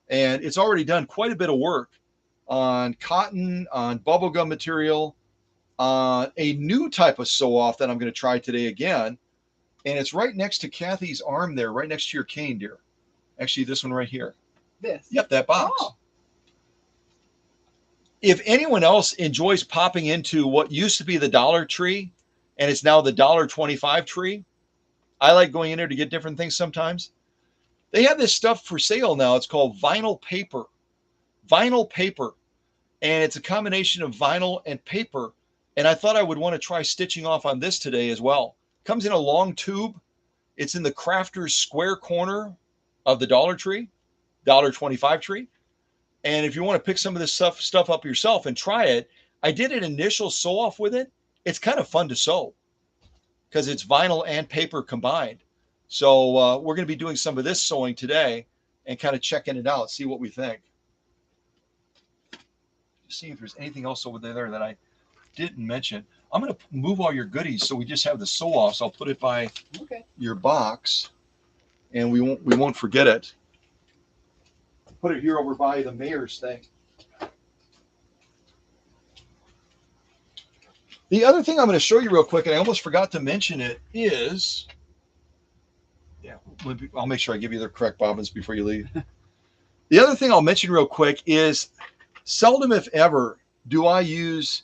And it's already done quite a bit of work on cotton, on bubblegum material, on a new type of sew-off that I'm going to try today again. And it's right next to Kathy's arm there, right next to your cane, dear. Actually, this one right here. This? Yep, that box. Oh. If anyone else enjoys popping into what used to be the Dollar Tree, and it's now the $1.25 tree, I like going in there to get different things sometimes. They have this stuff for sale now. It's called vinyl paper. Vinyl paper. And it's a combination of vinyl and paper. And I thought I would want to try stitching off on this today as well. Comes in a long tube. It's in the crafter's square corner of the Dollar Tree, $1.25 tree. And if you want to pick some of this stuff up yourself and try it, I did an initial sew off with it. It's kind of fun to sew because it's vinyl and paper combined. So we're going to be doing some of this sewing today and kind of checking it out, see what we think. Just see if there's anything else over there that I didn't mention. I'm going to move all your goodies so we just have the sew-offs. I'll put it by your box, and we won't forget it. Put it here over by the mayor's thing. The other thing I'm going to show you real quick, and I almost forgot to mention it, is, I'll make sure I give you the correct bobbins before you leave. The other thing I'll mention real quick is seldom, if ever, do I use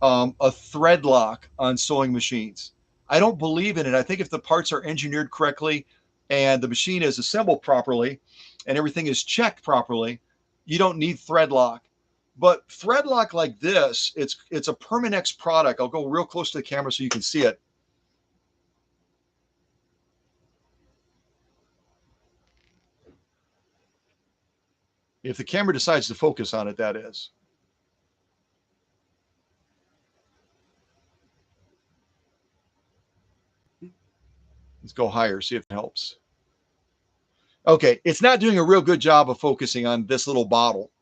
a thread lock on sewing machines. I don't believe in it. I think if the parts are engineered correctly and the machine is assembled properly and everything is checked properly, you don't need thread lock. But thread lock like this, it's a Permanex product. I'll go real close to the camera so you can see it. If the camera decides to focus on it, that is. Let's go higher, see if it helps. Okay, it's not doing a real good job of focusing on this little bottle.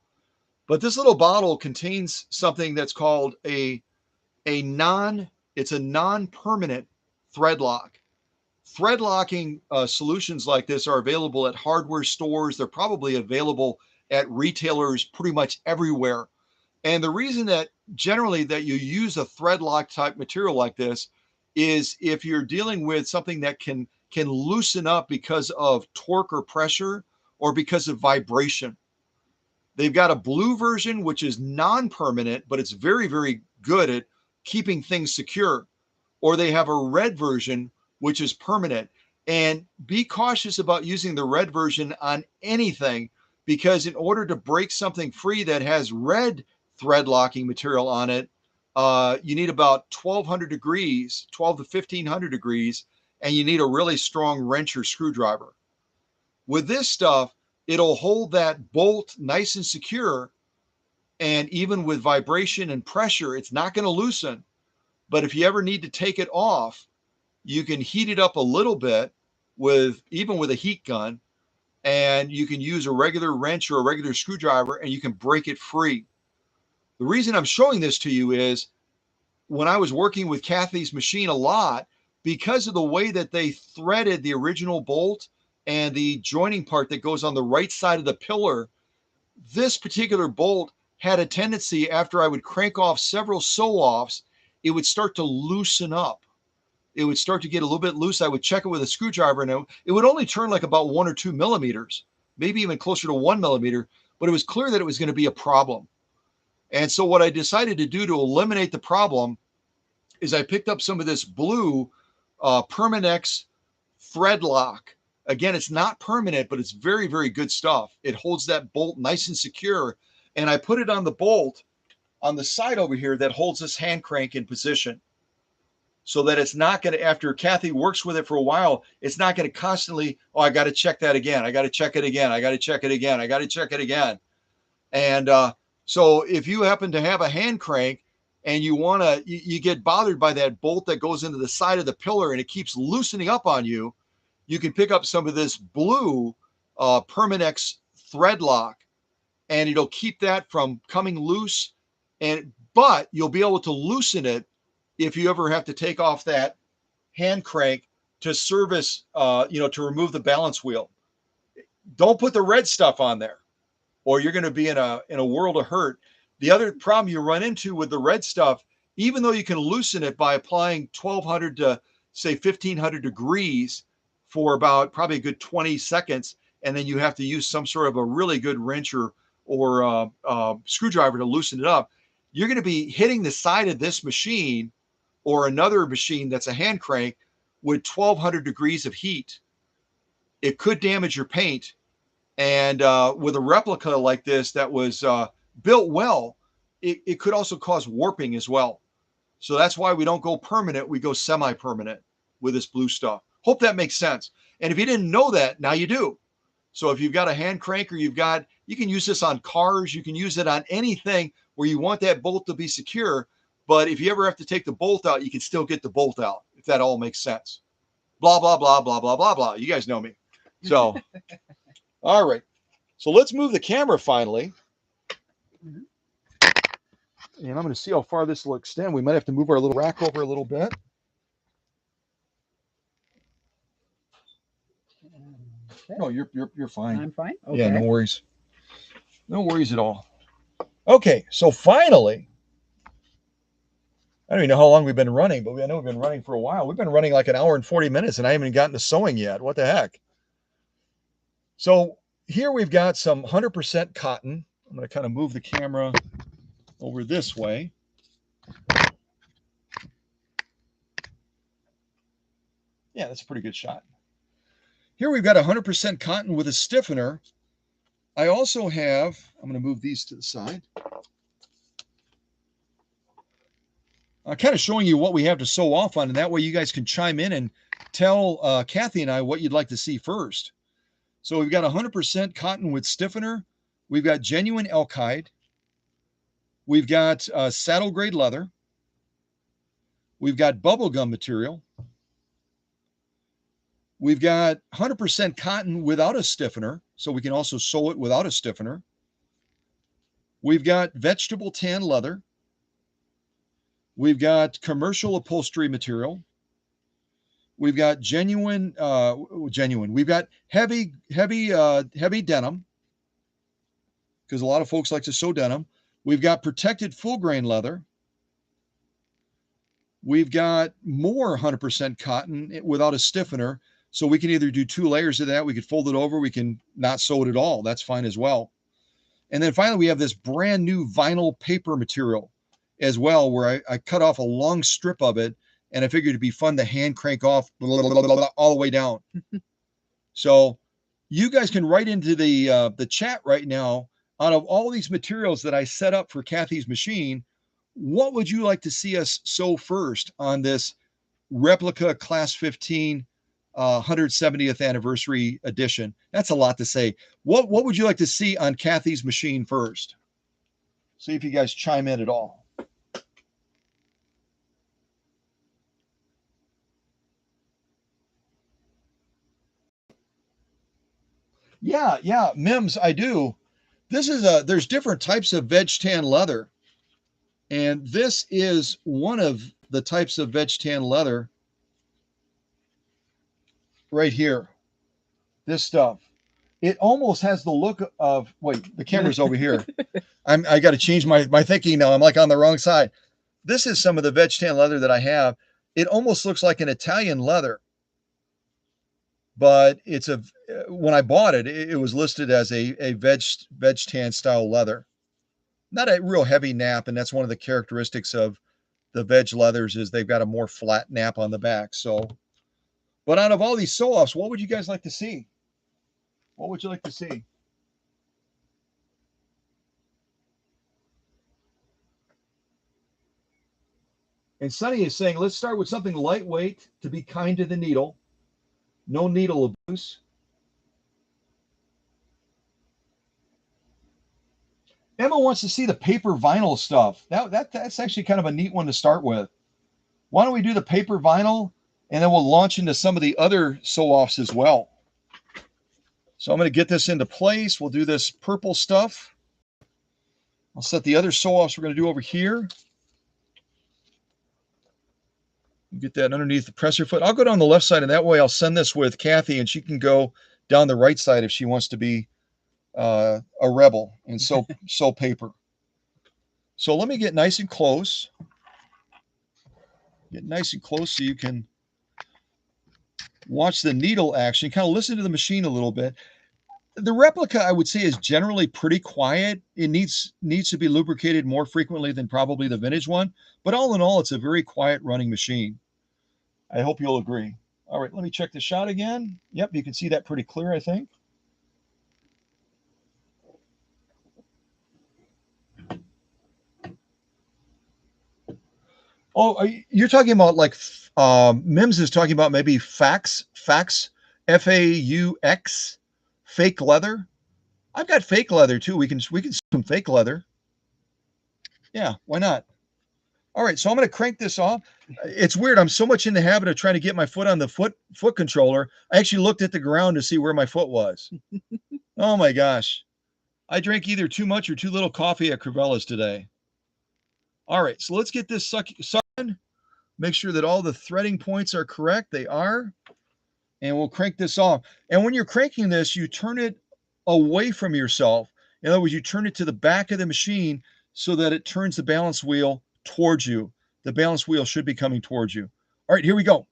But this little bottle contains something that's called it's a non-permanent thread lock. Thread locking solutions like this are available at hardware stores. They're probably available at retailers pretty much everywhere. And the reason that generally that you use a thread lock type material like this is if you're dealing with something that can loosen up because of torque or pressure or because of vibration. They've got a blue version, which is non-permanent, but it's very, very good at keeping things secure. Or they have a red version, which is permanent. And be cautious about using the red version on anything, because in order to break something free that has red thread locking material on it. You need about 1200 degrees, 12 to 1500 degrees, and you need a really strong wrench or screwdriver. With this stuff, it'll hold that bolt nice and secure. And even with vibration and pressure, it's not going to loosen. But if you ever need to take it off, you can heat it up a little bit even with a heat gun, and you can use a regular wrench or a regular screwdriver and you can break it free. The reason I'm showing this to you is when I was working with Kathy's machine a lot, because of the way that they threaded the original bolt and the joining part that goes on the right side of the pillar, this particular bolt had a tendency, after I would crank off several sew-offs, it would start to loosen up. It would start to get a little bit loose. I would check it with a screwdriver, and it would only turn like about 1 or 2 millimeters, maybe even closer to 1 millimeter, but it was clear that it was going to be a problem. And so what I decided to do to eliminate the problem is I picked up some of this blue Permanex thread lock. Again, it's not permanent, but it's very, very good stuff. It holds that bolt nice and secure. And I put it on the bolt on the side over here that holds this hand crank in position, so that it's not going to, after Kathy works with it for a while, it's not going to constantly, oh, I got to check that again. I got to check it again. I got to check it again. I got to check it again. And so if you happen to have a hand crank and you get bothered by that bolt that goes into the side of the pillar and it keeps loosening up on you, you can pick up some of this blue Permanex thread lock, and it'll keep that from coming loose. But you'll be able to loosen it if you ever have to take off that hand crank to service, to remove the balance wheel. Don't put the red stuff on there, or you're going to be in a world of hurt. The other problem you run into with the red stuff, even though you can loosen it by applying 1200 to say 1500 degrees for about probably a good 20 seconds, and then you have to use some sort of a really good wrench or screwdriver to loosen it up, you're going to be hitting the side of this machine or another machine that's a hand crank with 1200 degrees of heat. It could damage your paint. And with a replica like this that was built well, it could also cause warping as well. So that's why we don't go permanent. We go semi-permanent with this blue stuff. Hope that makes sense. And if you didn't know that, now you do. So if you've got a hand crank, or you can use this on cars, you can use it on anything where you want that bolt to be secure. But if you ever have to take the bolt out, you can still get the bolt out, if that all makes sense. Blah, blah, blah, blah, blah, blah, blah. You guys know me. So, all right. So let's move the camera finally. And I'm going to see how far this will extend. We might have to move our little rack over a little bit. Okay. No, you're fine. I'm fine. Okay. Yeah, no worries. No worries at all. Okay, so finally, I don't even know how long we've been running, but I know we've been running for a while. We've been running like an hour and 40 minutes, and I haven't even gotten to sewing yet. What the heck? So here we've got some 100% cotton. I'm going to kind of move the camera over this way. Yeah, that's a pretty good shot. Here we've got 100% cotton with a stiffener. I also have, I'm going to move these to the side. Kind of showing you what we have to sew off on, and that way you guys can chime in and tell Kathy and I what you'd like to see first. So we've got 100% cotton with stiffener. We've got genuine elk hide. We've got saddle grade leather. We've got bubblegum material. We've got 100% cotton without a stiffener, so we can also sew it without a stiffener. We've got vegetable tan leather. We've got commercial upholstery material. We've got genuine. We've got heavy denim, because a lot of folks like to sew denim. We've got protected full grain leather. We've got more 100% cotton without a stiffener. So we can either do 2 layers of that. We could fold it over. We can not sew it at all. That's fine as well. And then finally, we have this brand new vinyl paper material as well, where I cut off a long strip of it, and I figured it'd be fun to hand crank off all the way down. So you guys can write into the chat right now out of all these materials that I set up for Kathy's machine, what would you like to see us sew first on this replica Class 15 170th anniversary edition? That's a lot to say. What would you like to see on Kathy's machine first? See if you guys chime in at all. Yeah, Mims, I do. This is there's different types of veg tan leather. And this is one of the types of veg tan leather right here. This stuff. It almost has the look of, wait, the camera's over here. I got to change my thinking now. I'm like on the wrong side. This is some of the veg tan leather that I have. It almost looks like an Italian leather, but it's when I bought it, it was listed as a veg tan style leather. Not a real heavy nap, and that's one of the characteristics of the veg leathers is they've got a more flat nap on the back. So, but out of all these sew-offs, what would you guys like to see? What would you like to see? And Sunny is saying, let's start with something lightweight to be kind to the needle. No needle abuse. Emma wants to see the paper vinyl stuff. That's actually kind of a neat one to start with. Why don't we do the paper vinyl, and then we'll launch into some of the other sew-offs as well. So I'm going to get this into place. We'll do this purple stuff. I'll set the other sew-offs we're going to do over here. Get that underneath the presser foot. I'll go down the left side, and that way I'll send this with Kathy, and she can go down the right side if she wants to be a rebel and sew paper. So let me get nice and close. Get nice and close so you can watch the needle action. Kind of listen to the machine a little bit. The replica, I would say, is generally pretty quiet. It needs to be lubricated more frequently than probably the vintage one. But all in all, it's a very quiet running machine. I hope you'll agree. All right, let me check the shot again. Yep, you can see that pretty clear, I think. Oh, you're talking about like Mims is talking about maybe Fax, F-A-U-X, fake leather. I've got fake leather too. We can some fake leather. Yeah, why not? All right, so I'm going to crank this off. It's weird. I'm so much in the habit of trying to get my foot on the foot controller. I actually looked at the ground to see where my foot was. Oh my gosh. I drank either too much or too little coffee at Crivella's today. All right, so let's get this sucking. Make sure that all the threading points are correct. They are. And we'll crank this off. And when you're cranking this, you turn it away from yourself. In other words, you turn it to the back of the machine so that it turns the balance wheel towards you. The balance wheel should be coming towards you. All right, here we go.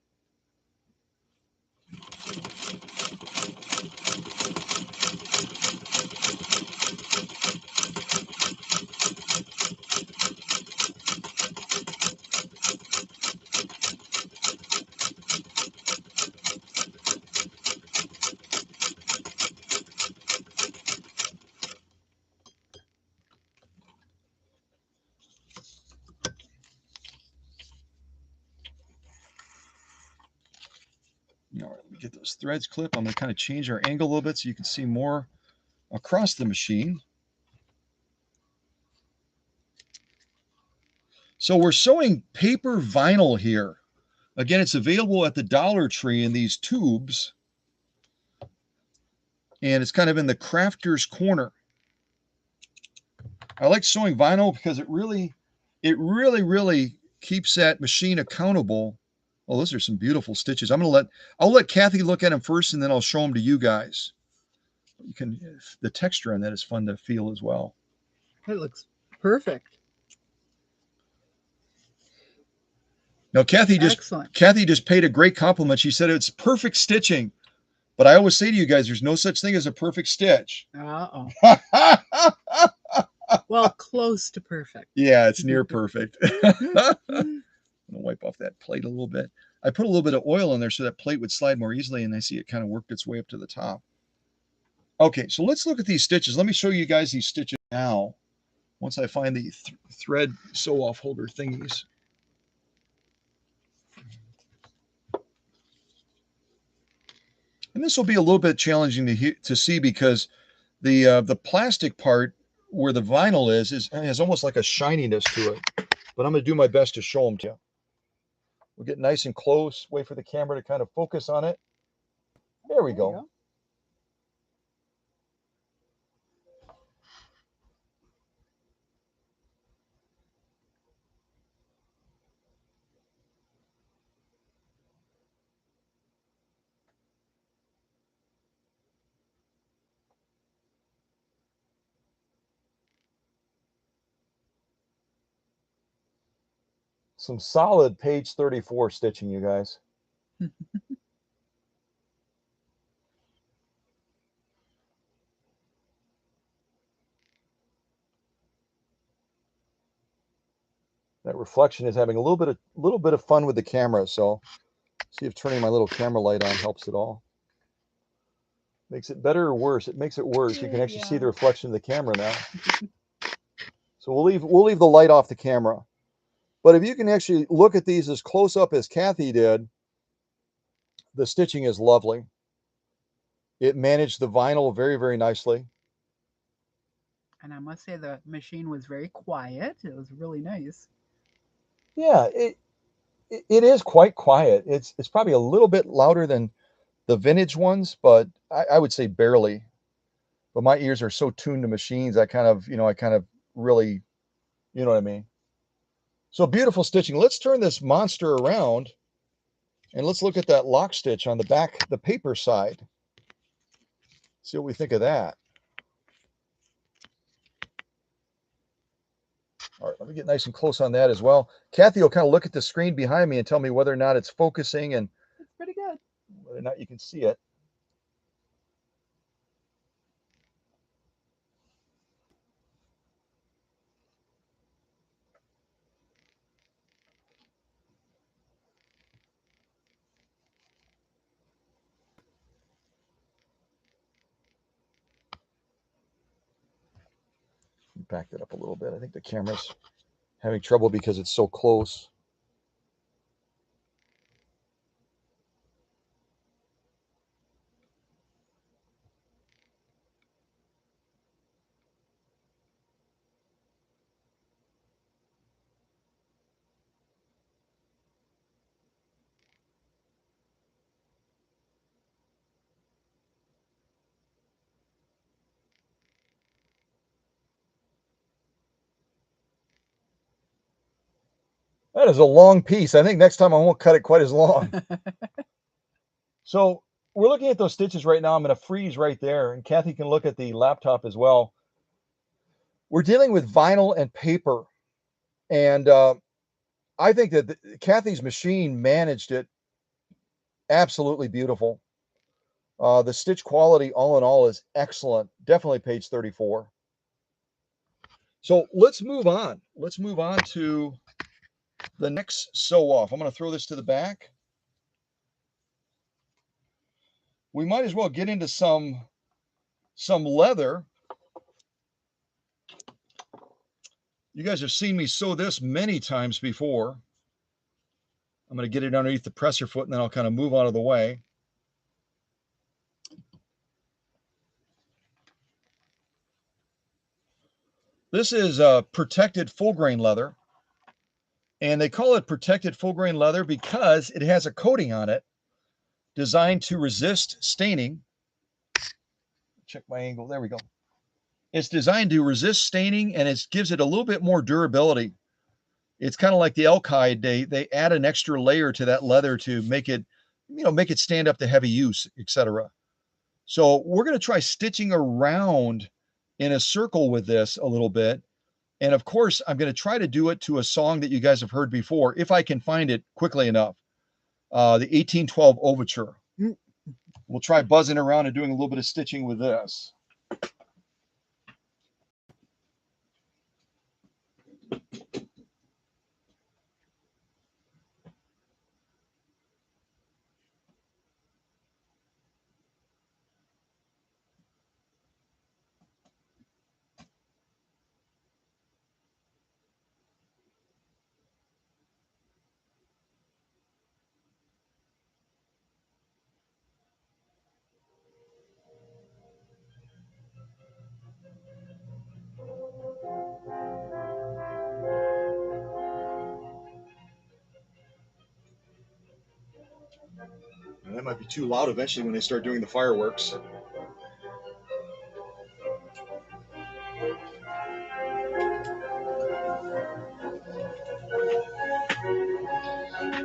All right, let me get those threads clipped. I'm going to kind of change our angle a little bit so you can see more across the machine. So we're sewing paper vinyl here. Again, it's available at the Dollar Tree in these tubes. And it's kind of in the crafter's corner. I like sewing vinyl because it really keeps that machine accountable. Oh, those are some beautiful stitches. I'll let Kathy look at them first, and then I'll show them to you guys. You can, the texture on that is fun to feel as well. It looks perfect. Now, Kathy just paid a great compliment. She said it's perfect stitching. But I always say to you guys, there's no such thing as a perfect stitch. Uh-oh. Well, close to perfect. Yeah, it's near perfect. I'm gonna wipe off that plate a little bit. I put a little bit of oil in there so that plate would slide more easily, and I see it kind of worked its way up to the top. Okay, so let's look at these stitches. Let me show you guys these stitches now. Once I find the thread sew-off holder thingies. And this will be a little bit challenging to see because the plastic part where the vinyl is has almost like a shininess to it. But I'm going to do my best to show them to you. We'll get nice and close, wait for the camera to kind of focus on it. There we go. Some solid page 34 stitching, you guys. That reflection is having a little bit of fun with the camera, so see if turning my little camera light on helps at all. Makes it better or worse? It makes it worse. You can actually see the reflection of the camera now. So we'll leave the light off the camera. But if you can actually look at these as close up as Kathi did, the stitching is lovely. It managed the vinyl very, very nicely. And I must say the machine was very quiet. It was really nice. Yeah, it is quite quiet. It's probably a little bit louder than the vintage ones, but I would say barely. But my ears are so tuned to machines, I kind of really, you know what I mean? So beautiful stitching. Let's turn this monster around and let's look at that lock stitch on the back, the paper side. See what we think of that. All right, let me get nice and close on that as well. Kathi will kind of look at the screen behind me and tell me whether or not it's focusing and It's pretty good. whether or not you can see it. Back that up a little bit. I think the camera's having trouble because it's so close. That is a long piece. I think next time I won't cut it quite as long. So we're looking at those stitches right now. I'm going to freeze right there, and Kathi can look at the laptop as well. We're dealing with vinyl and paper, and I think that Kathi's machine managed it absolutely beautiful. The stitch quality, all in all, is excellent. Definitely page 34. So let's move on. Let's move on to the next sew off. I'm going to throw this to the back. We might as well get into some leather. You guys have seen me sew this many times before. I'm going to get it underneath the presser foot, and then I'll kind of move out of the way. This is protected full grain leather, and they call it protected full grain leather because it has a coating on it designed to resist staining. Check my angle. There we go. It's designed to resist staining, and it gives it a little bit more durability. It's kind of like the elk hide. They add an extra layer to that leather to make it, make it stand up to heavy use, etc. So we're going to try stitching around in a circle with this a little bit. And of course, I'm going to try to do it to a song that you guys have heard before, if I can find it quickly enough. The 1812 Overture. We'll try buzzing around and doing a little bit of stitching with this. be too loud eventually when they start doing the fireworks.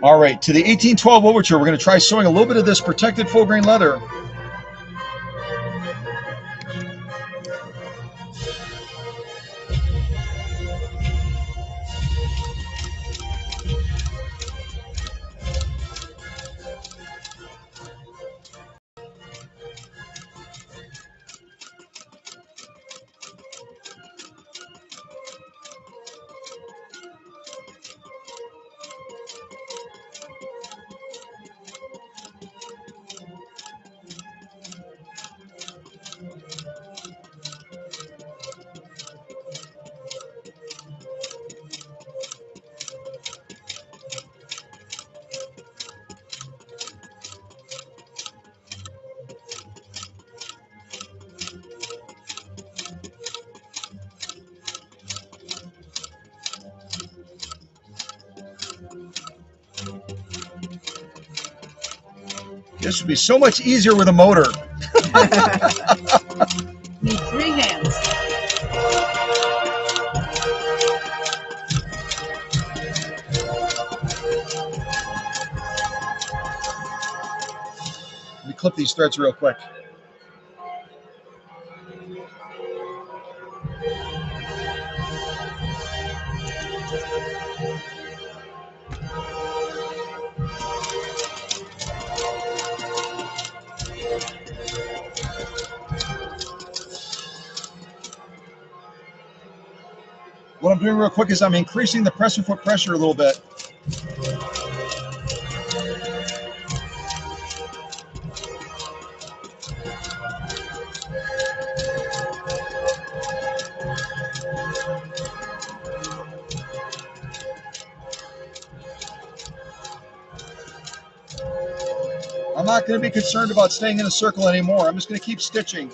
All right, to the 1812 overture, we're going to try sewing a little bit of this protected full grain leather. This would be so much easier with a motor. Need 3 hands. Let me clip these threads real quick. What I'm doing real quick is I'm increasing the pressure foot pressure a little bit. I'm not going to be concerned about staying in a circle anymore. I'm just going to keep stitching.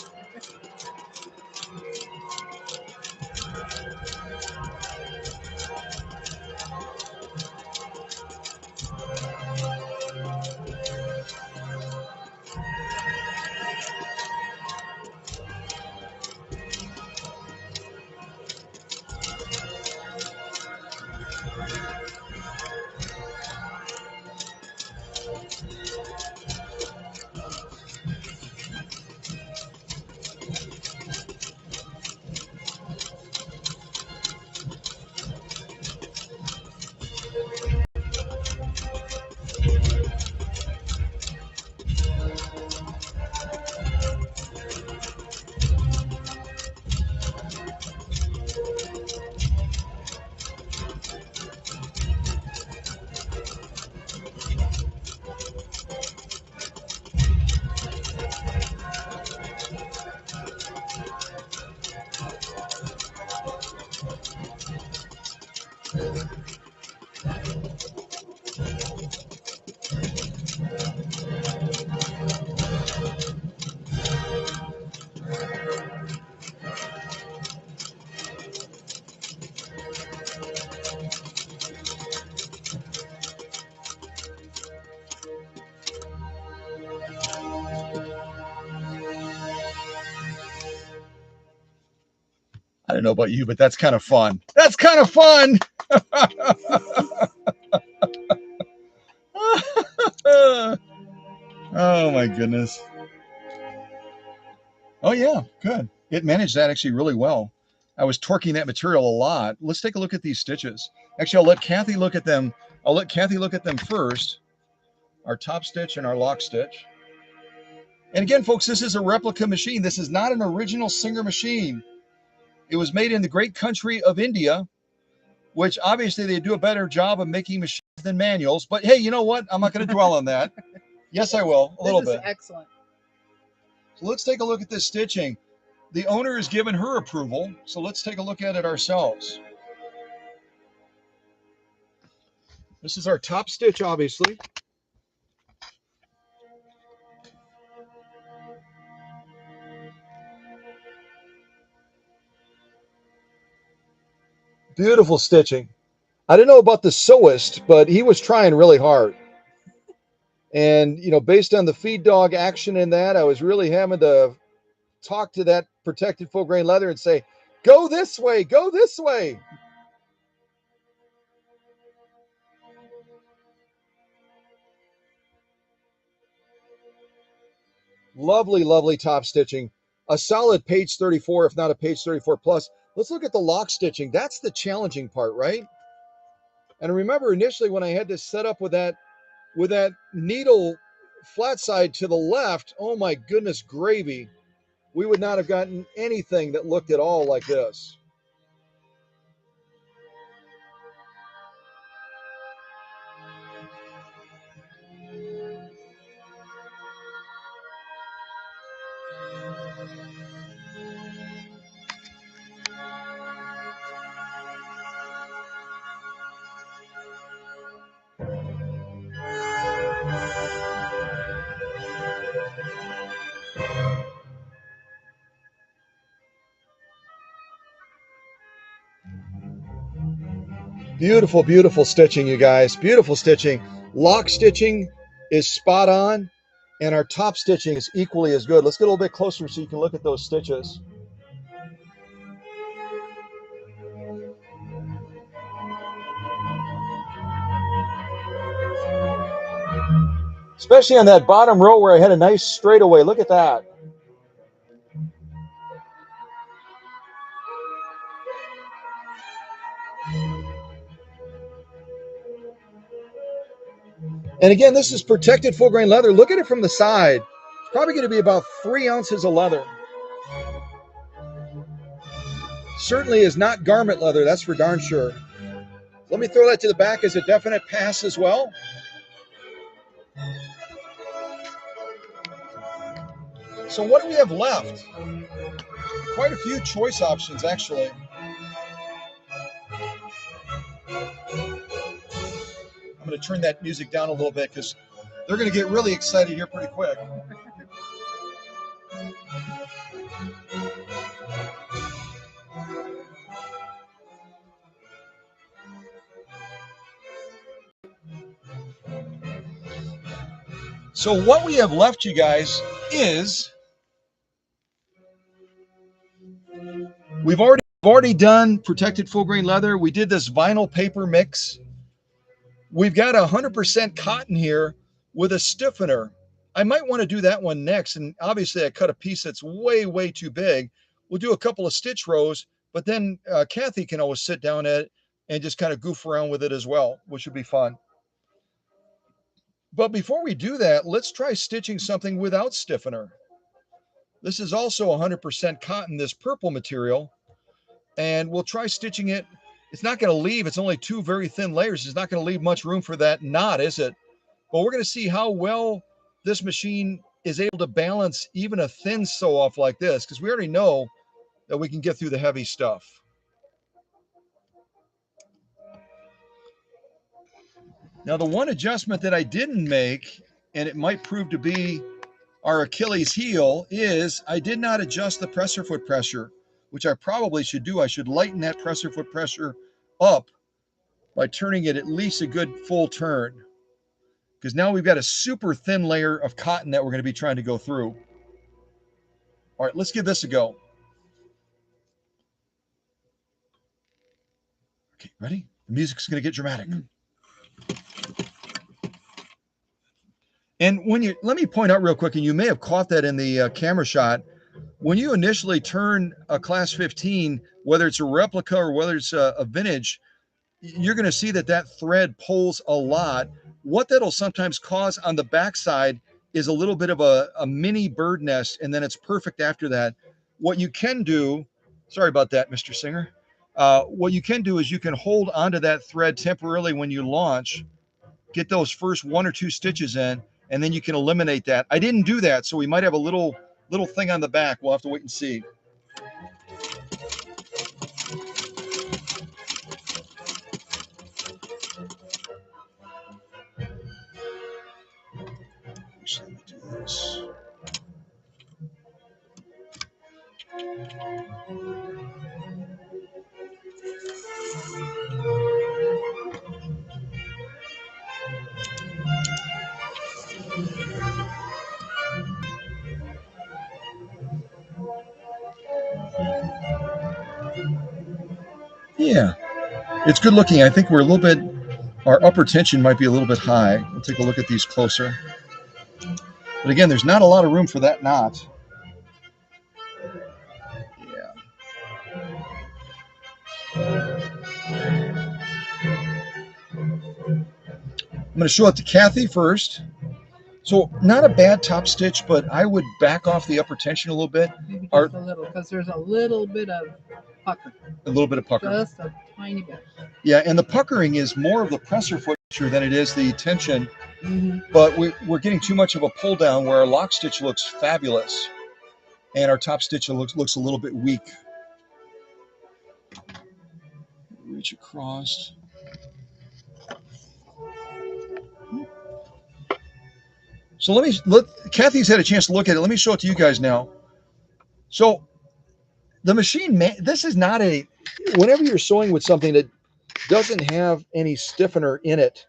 I don't know about you, but that's kind of fun. That's kind of fun. Oh my goodness. Oh yeah, good. It managed that actually really well. I was torquing that material a lot. Let's take a look at these stitches. Actually, I'll let Kathi look at them. I'll let Kathi look at them first. Our top stitch and our lock stitch. And again, folks, this is a replica machine. This is not an original Singer machine. It was made in the great country of India, which obviously they do a better job of making machines than manuals. But hey, you know what? I'm not going to dwell on that. Yes, I will, a little bit. Excellent. So let's take a look at this stitching. The owner has given her approval, so let's take a look at it ourselves. This is our top stitch, obviously. Beautiful stitching. I don't know about the sewist, but he was trying really hard. And, based on the feed dog action in that, I was really having to talk to that protected full grain leather and say, go this way, go this way. Lovely, lovely top stitching. A solid page 34, if not a page 34 plus. Let's look at the lock stitching. That's the challenging part, right? And remember initially when I had this set up with that needle flat side to the left, oh my goodness gravy, we would not have gotten anything that looked at all like this. Beautiful, beautiful stitching, you guys. Beautiful stitching. Lock stitching is spot on, and our top stitching is equally as good. Let's get a little bit closer so you can look at those stitches. Especially on that bottom row where I had a nice straightaway. Look at that. And again, this is protected full grain leather. Look at it from the side. It's probably going to be about 3 ounces of leather. Certainly is not garment leather, that's for darn sure. Let me throw that to the back as a definite pass as well. So what do we have left? Quite a few choice options, actually. I'm going to turn that music down a little bit because they're going to get really excited here pretty quick. So what we have left, you guys, is we've already done protected full grain leather. We did this vinyl paper mix. We've got 100% cotton here with a stiffener. I might want to do that one next. And obviously I cut a piece that's way, way too big. We'll do a couple of stitch rows, but then Kathi can always sit down at it and just kind of goof around with it as well, which would be fun. But before we do that, let's try stitching something without stiffener. This is also 100% cotton, this purple material, and we'll try stitching it. It's not going to leave, it's only 2 very thin layers. It's not going to leave much room for that knot, is it? But we're going to see how well this machine is able to balance even a thin sew off like this, because we already know that we can get through the heavy stuff. Now, the one adjustment that I didn't make, and it might prove to be our Achilles heel, is I did not adjust the presser foot pressure, which I probably should do. I should lighten that presser foot pressure up by turning it at least a good full turn, because now we've got a super thin layer of cotton that we're going to be trying to go through. All right, let's give this a go. Okay, ready? The music's going to get dramatic. And let me point out real quick, and you may have caught that in the camera shot, when you initially turn a Class 15, whether it's a replica or whether it's a vintage, you're going to see that thread pulls a lot. What that'll sometimes cause on the backside is a little bit of a mini bird nest, and then it's perfect after that. What you can do, sorry about that, Mr. Singer. What you can do is you can hold onto that thread temporarily when you launch, get those first 1 or 2 stitches in, and then you can eliminate that. I didn't do that, so we might have a little thing on the back. We'll have to wait and see. Let me do this. Yeah, it's good looking. I think we're a little bit, our upper tension might be a little bit high. We'll take a look at these closer. But again, there's not a lot of room for that knot. Yeah. I'm going to show it to Kathy first. So not a bad top stitch, but I would back off the upper tension a little bit. Maybe just a little, because there's a little bit of pucker. A little bit of pucker. Just a tiny bit. Yeah, and the puckering is more of the presser foot than it is the tension. But we're getting too much of a pull down where our lock stitch looks fabulous and our top stitch looks a little bit weak. Reach across. So Kathy's had a chance to look at it. Let me show it to you guys now. So the machine, this is not whenever you're sewing with something that doesn't have any stiffener in it,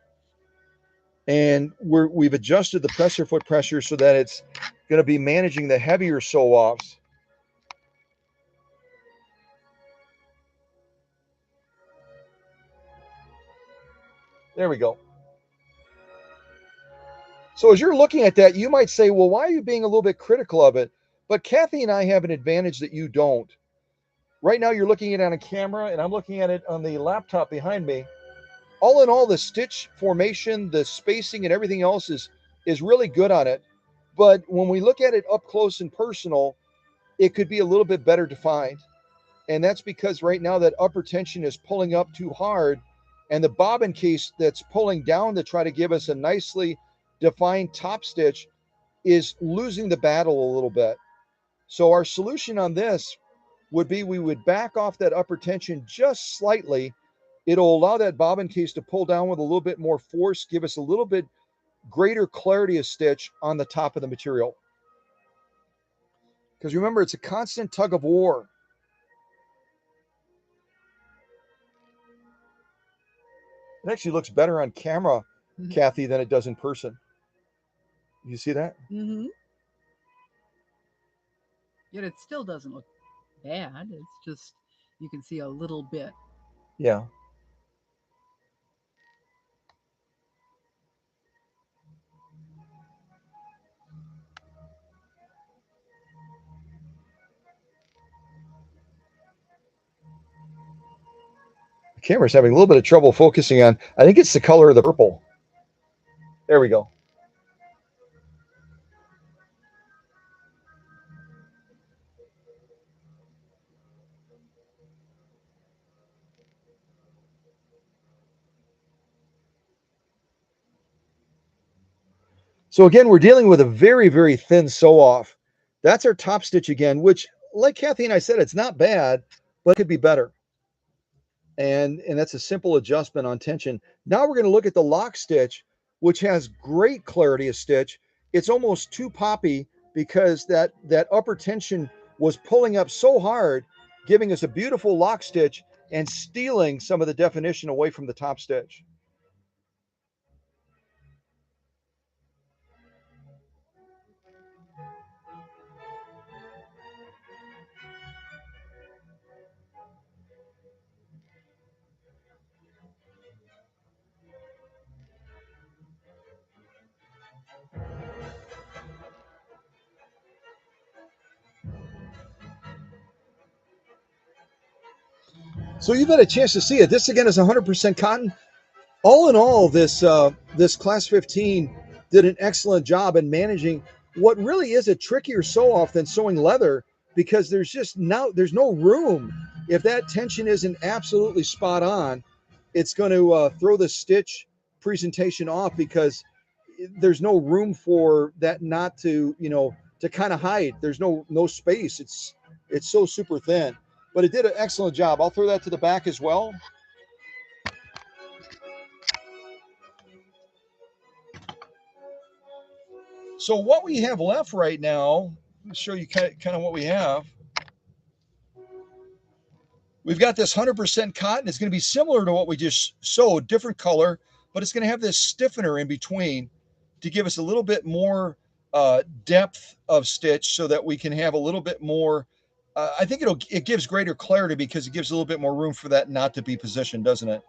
and we've adjusted the presser foot pressure so that it's going to be managing the heavier sew offs. There we go. So as you're looking at that, you might say, well, why are you being a little bit critical of it? But Kathy and I have an advantage that you don't. Right now, you're looking at it on a camera, and I'm looking at it on the laptop behind me. All in all, the stitch formation, the spacing, and everything else is really good on it. But when we look at it up close and personal, it could be a little bit better defined. And that's because right now that upper tension is pulling up too hard, and the bobbin case that's pulling down to try to give us a nicely defined top stitch is losing the battle a little bit. So our solution on this would be we would back off that upper tension just slightly. It'll allow that bobbin case to pull down with a little bit more force, give us a little bit greater clarity of stitch on the top of the material. Because remember, it's a constant tug of war. It actually looks better on camera, Kathy, than it does in person. You see that? Yet it still doesn't look bad. It's just, you can see a little bit. Yeah. The camera's having a little bit of trouble focusing on, I think it's the color of the purple. There we go. So again, we're dealing with a very, very thin sew off. That's our top stitch again, which, like Kathy and I said, it's not bad, but it could be better. And that's a simple adjustment on tension. Now we're going to look at the lock stitch, which has great clarity of stitch. It's almost too poppy because that upper tension was pulling up so hard, giving us a beautiful lock stitch and stealing some of the definition away from the top stitch. So you've had a chance to see it. This again is 100% cotton. All in all, this Class 15 did an excellent job in managing what really is a trickier sew off than sewing leather, because there's no room. If that tension isn't absolutely spot on, it's going to throw the stitch presentation off, because there's no room for that knot to kind of hide. There's no space. It's so super thin. But it did an excellent job. I'll throw that to the back as well. So what we have left right now, I'll show you kind of what we have. We've got this 100% cotton. It's going to be similar to what we just sewed, different color, but it's going to have this stiffener in between to give us a little bit more depth of stitch, so that we can have a little bit more I think it gives greater clarity because it gives a little bit more room for that knot to be positioned, doesn't it?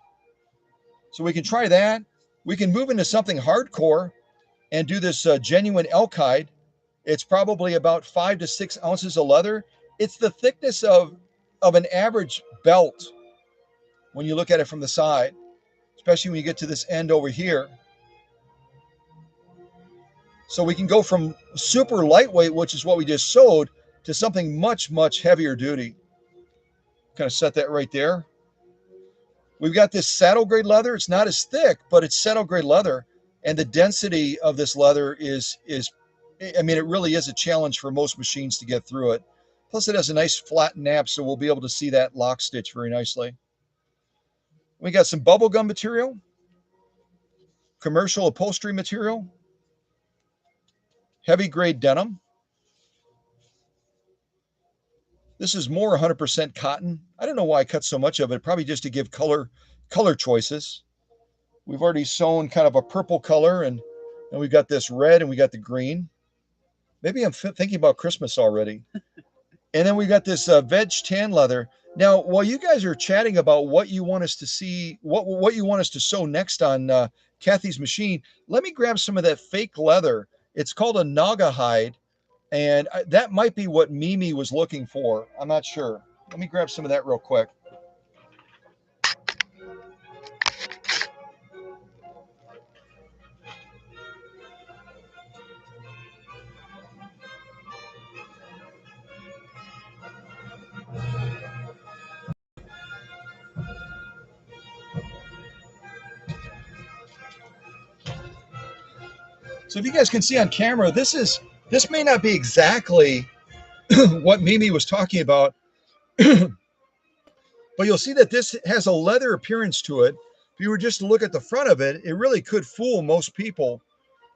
So we can try that. We can move into something hardcore and do this genuine elk hide. It's probably about 5 to 6 ounces of leather. It's the thickness of an average belt when you look at it from the side, especially when you get to this end over here. So we can go from super lightweight, which is what we just sewed, to something much, much heavier duty. Kind of set that right there. We've got this saddle grade leather. It's not as thick, but it's saddle grade leather. And the density of this leather is, I mean, it really is a challenge for most machines to get through it. Plus it has a nice flat nap, so we'll be able to see that lock stitch very nicely. We got some bubblegum material, commercial upholstery material, heavy grade denim. This is more 100% cotton. I don't know why I cut so much of it, probably just to give color choices. We've already sewn kind of a purple color, and we've got this red, and we got the green. Maybe I'm thinking about Christmas already. And then we got this veg tan leather. Now, while you guys are chatting about what you want us to see, what you want us to sew next on Kathy's machine, let me grab some of that fake leather. It's called a naga hide, and that might be what Mimi was looking for. I'm not sure. Let me grab some of that real quick. So if you guys can see on camera, this may not be exactly what Mimi was talking about, but you'll see that this has a leather appearance to it. If you were just to look at the front of it, it really could fool most people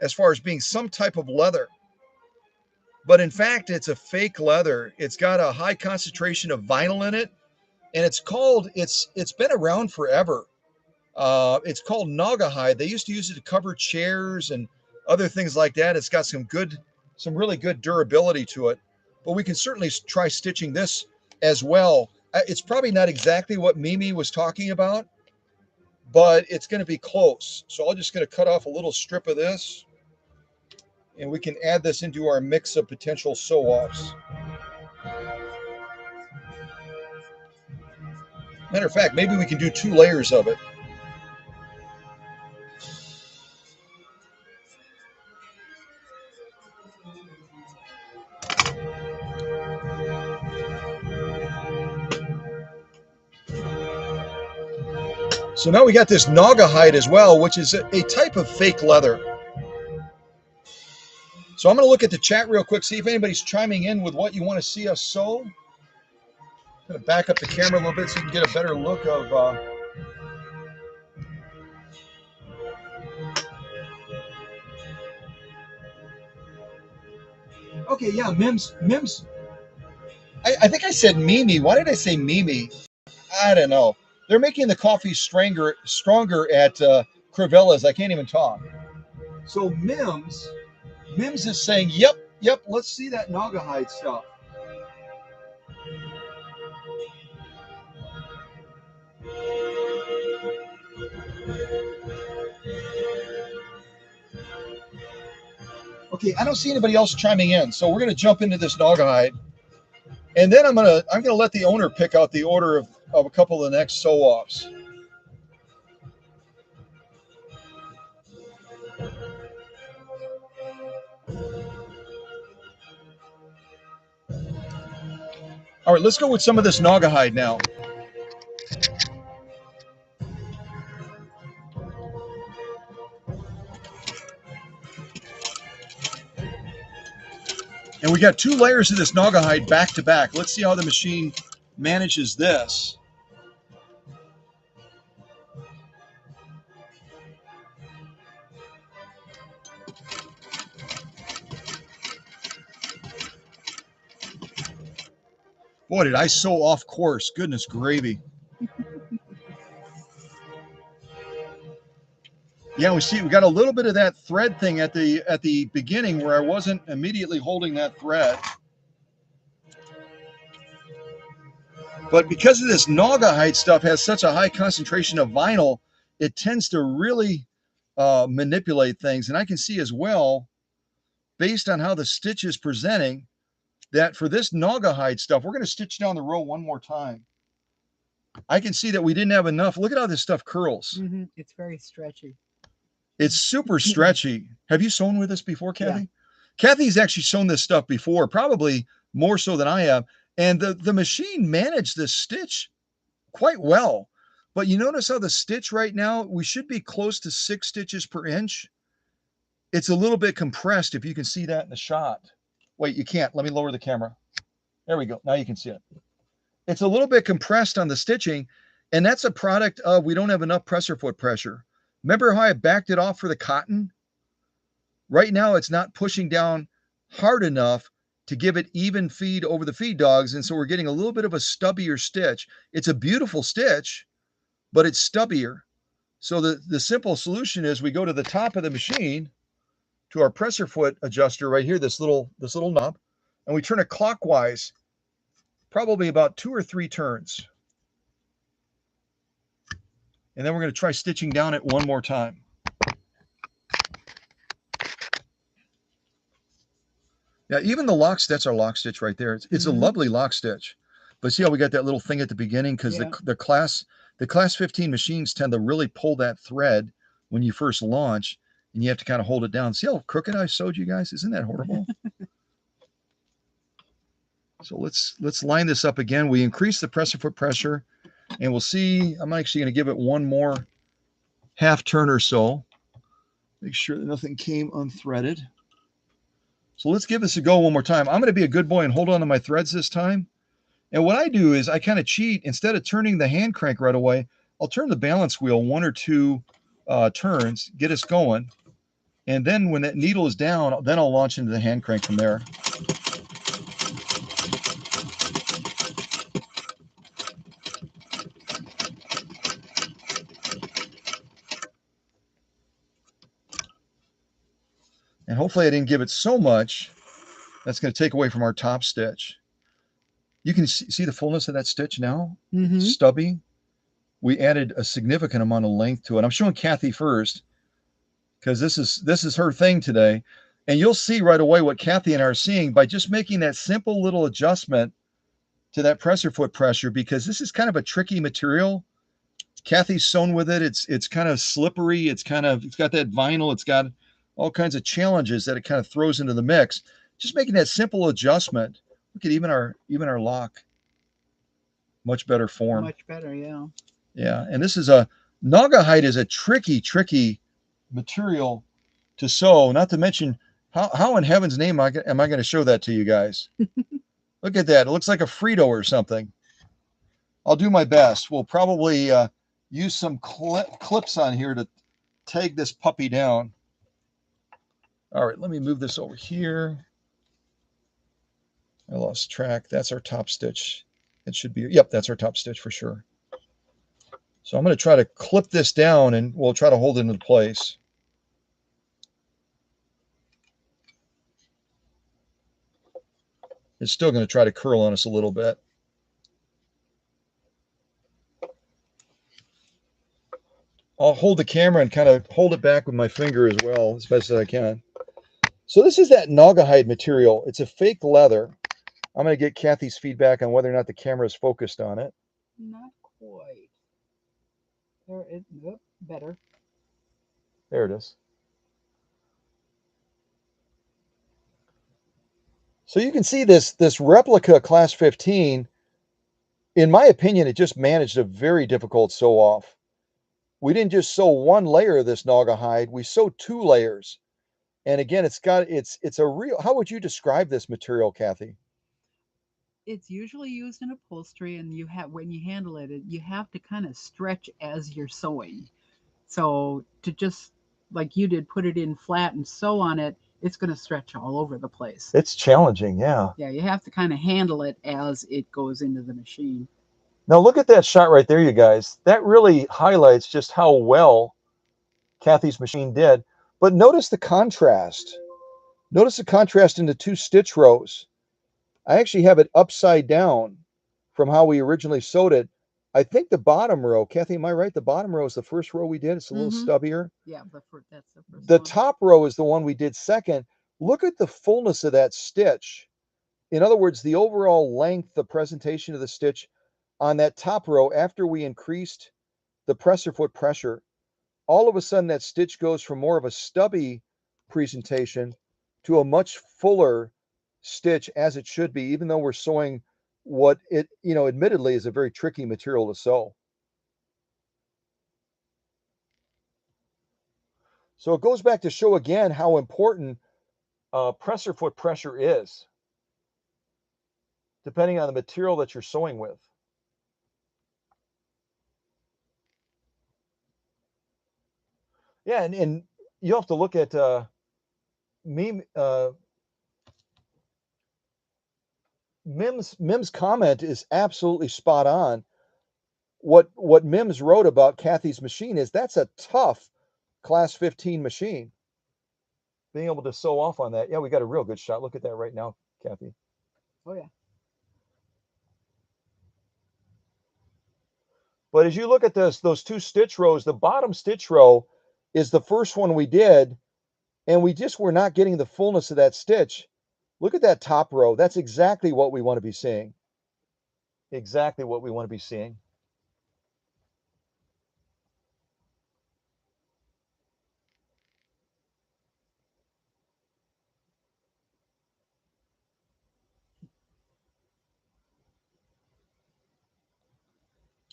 as far as being some type of leather. But in fact, it's a fake leather. It's got a high concentration of vinyl in it, and it's been around forever. It's called naga hide. They used to use it to cover chairs and other things like that. It's got some really good durability to it. But we can certainly try stitching this as well. It's probably not exactly what Mimi was talking about, but it's going to be close. So I'm just going to cut off a little strip of this, and we can add this into our mix of potential sew-offs. Matter of fact, maybe we can do 2 layers of it. So now we got this naga hide as well, which is a type of fake leather. So I'm going to look at the chat real quick, see if anybody's chiming in with what you want to see us sew. I'm going to back up the camera a little bit so you can get a better look of... Okay, yeah, Mims. I think I said Mimi. Why did I say Mimi? I don't know. They're making the coffee stronger at Crivella's. I can't even talk. So Mims is saying, yep, let's see that naga hide stuff. Okay, I don't see anybody else chiming in, so we're going to jump into this naga hide, and then I'm going to let the owner pick out the order of a couple of the next sew-offs. All right, let's go with some of this naga hide now. And we got 2 layers of this naga hide back to back. Let's see how the machine manages this. Boy, did I sew off course. Goodness gravy. Yeah, we got a little bit of that thread thing at the beginning where I wasn't immediately holding that thread. But because of this Naugahyde stuff has such a high concentration of vinyl, it tends to really manipulate things. And I can see as well, based on how the stitch is presenting, that for this Naugahyde stuff, we're going to stitch down the row one more time. I can see that we didn't have enough. Look at how this stuff curls. It's very stretchy. It's super stretchy. Have you sewn with this before, Kathy? Yeah. Kathy's actually sewn this stuff before, probably more so than I have. And the machine managed this stitch quite well. But you notice how the stitch right now, we should be close to 6 stitches per inch. It's a little bit compressed, if you can see that in the shot. Wait, you can't. Let me lower the camera. There we go. Now you can see it. It's a little bit compressed on the stitching, and that's a product of we don't have enough presser foot pressure. Remember how I backed it off for the cotton? Right now, it's not pushing down hard enough to give it even feed over the feed dogs, and so we're getting a little bit of a stubbier stitch. It's a beautiful stitch, but it's stubbier. So the simple solution is we go to the top of the machine, to our presser foot adjuster right here, this little knob, and we turn it clockwise, probably about 2 or 3 turns. And then we're going to try stitching down it one more time. Yeah, even the lock, that's our lock stitch right there. It's a lovely lock stitch. But see how we got that little thing at the beginning? Because the class 15 machines tend to really pull that thread when you first launch, and you have to kind of hold it down. See how crooked I sewed, you guys? Isn't that horrible? So let's line this up again. We increase the presser foot pressure, and we'll see. I'm actually going to give it one more half turn or so. Make sure that nothing came unthreaded. So let's give this a go one more time. I'm going to be a good boy and hold on to my threads this time. And what I do is I kind of cheat. Instead of turning the hand crank right away, I'll turn the balance wheel 1 or 2 turns, get us going. And then when that needle is down, then I'll launch into the hand crank from there. And hopefully I didn't give it so much that's going to take away from our top stitch. You can see the fullness of that stitch now. Stubby. We added a significant amount of length to it. I'm showing Kathy first because this is her thing today. And you'll see right away what Kathy and I are seeing by just making that simple little adjustment to that presser foot pressure, because this is kind of a tricky material. Kathy's sewn with it. It's kind of slippery. It's got that vinyl. It's got all kinds of challenges that it kind of throws into the mix. Just making that simple adjustment. Look at even our lock. Much better form. Much better, yeah. Yeah, and this is Naugahyde is a tricky material to sew. Not to mention, how in heaven's name am I going to show that to you guys? Look at that. It looks like a Frito or something. I'll do my best. We'll probably use some clips on here to tag this puppy down. All right, let me move this over here. I lost track. That's our top stitch. It should be, yep, that's our top stitch for sure. So I'm going to try to clip this down, and we'll try to hold it into place. It's still going to try to curl on us a little bit. I'll hold the camera and kind of hold it back with my finger as well, as best as I can. So this is that Naugahyde material. It's a fake leather. I'm going to get Kathy's feedback on whether or not the camera is focused on it. Not quite. There it is. Better. There it is. So you can see this replica Class 15. In my opinion, it just managed a very difficult sew off. We didn't just sew one layer of this Naugahyde. We sewed 2 layers. And again, it's a real, how would you describe this material, Kathy? It's usually used in upholstery, and when you handle it, you have to kind of stretch as you're sewing. So to just, like you did, put it in flat and sew on it, it's going to stretch all over the place. It's challenging, yeah. Yeah, you have to kind of handle it as it goes into the machine. Now look at that shot right there, you guys. That really highlights just how well Kathy's machine did. But notice the contrast. Notice the contrast in the 2 stitch rows. I actually have it upside down from how we originally sewed it. I think the bottom row, Kathy, am I right? The bottom row is the first row we did. It's a little stubbier. Yeah, that's the first The one. top row is the one we did second. Look at the fullness of that stitch. In other words, the overall length, the presentation of the stitch on that top row after we increased the presser foot pressure, all of a sudden that stitch goes from more of a stubby presentation to a much fuller stitch as it should be, even though we're sewing what it, admittedly is a very tricky material to sew. So it goes back to show again how important presser foot pressure is, depending on the material that you're sewing with. Yeah, and you have to look at Mim's comment is absolutely spot on. What Mims wrote about Kathy's machine is that's a tough class 15 machine. Being able to sew off on that. Yeah, we got a real good shot. Look at that right now, Kathy. Oh yeah. But as you look at those two stitch rows, the bottom stitch row is the first one we did, and we just were not getting the fullness of that stitch. Look at that top row. That's exactly what we want to be seeing. Exactly what we want to be seeing.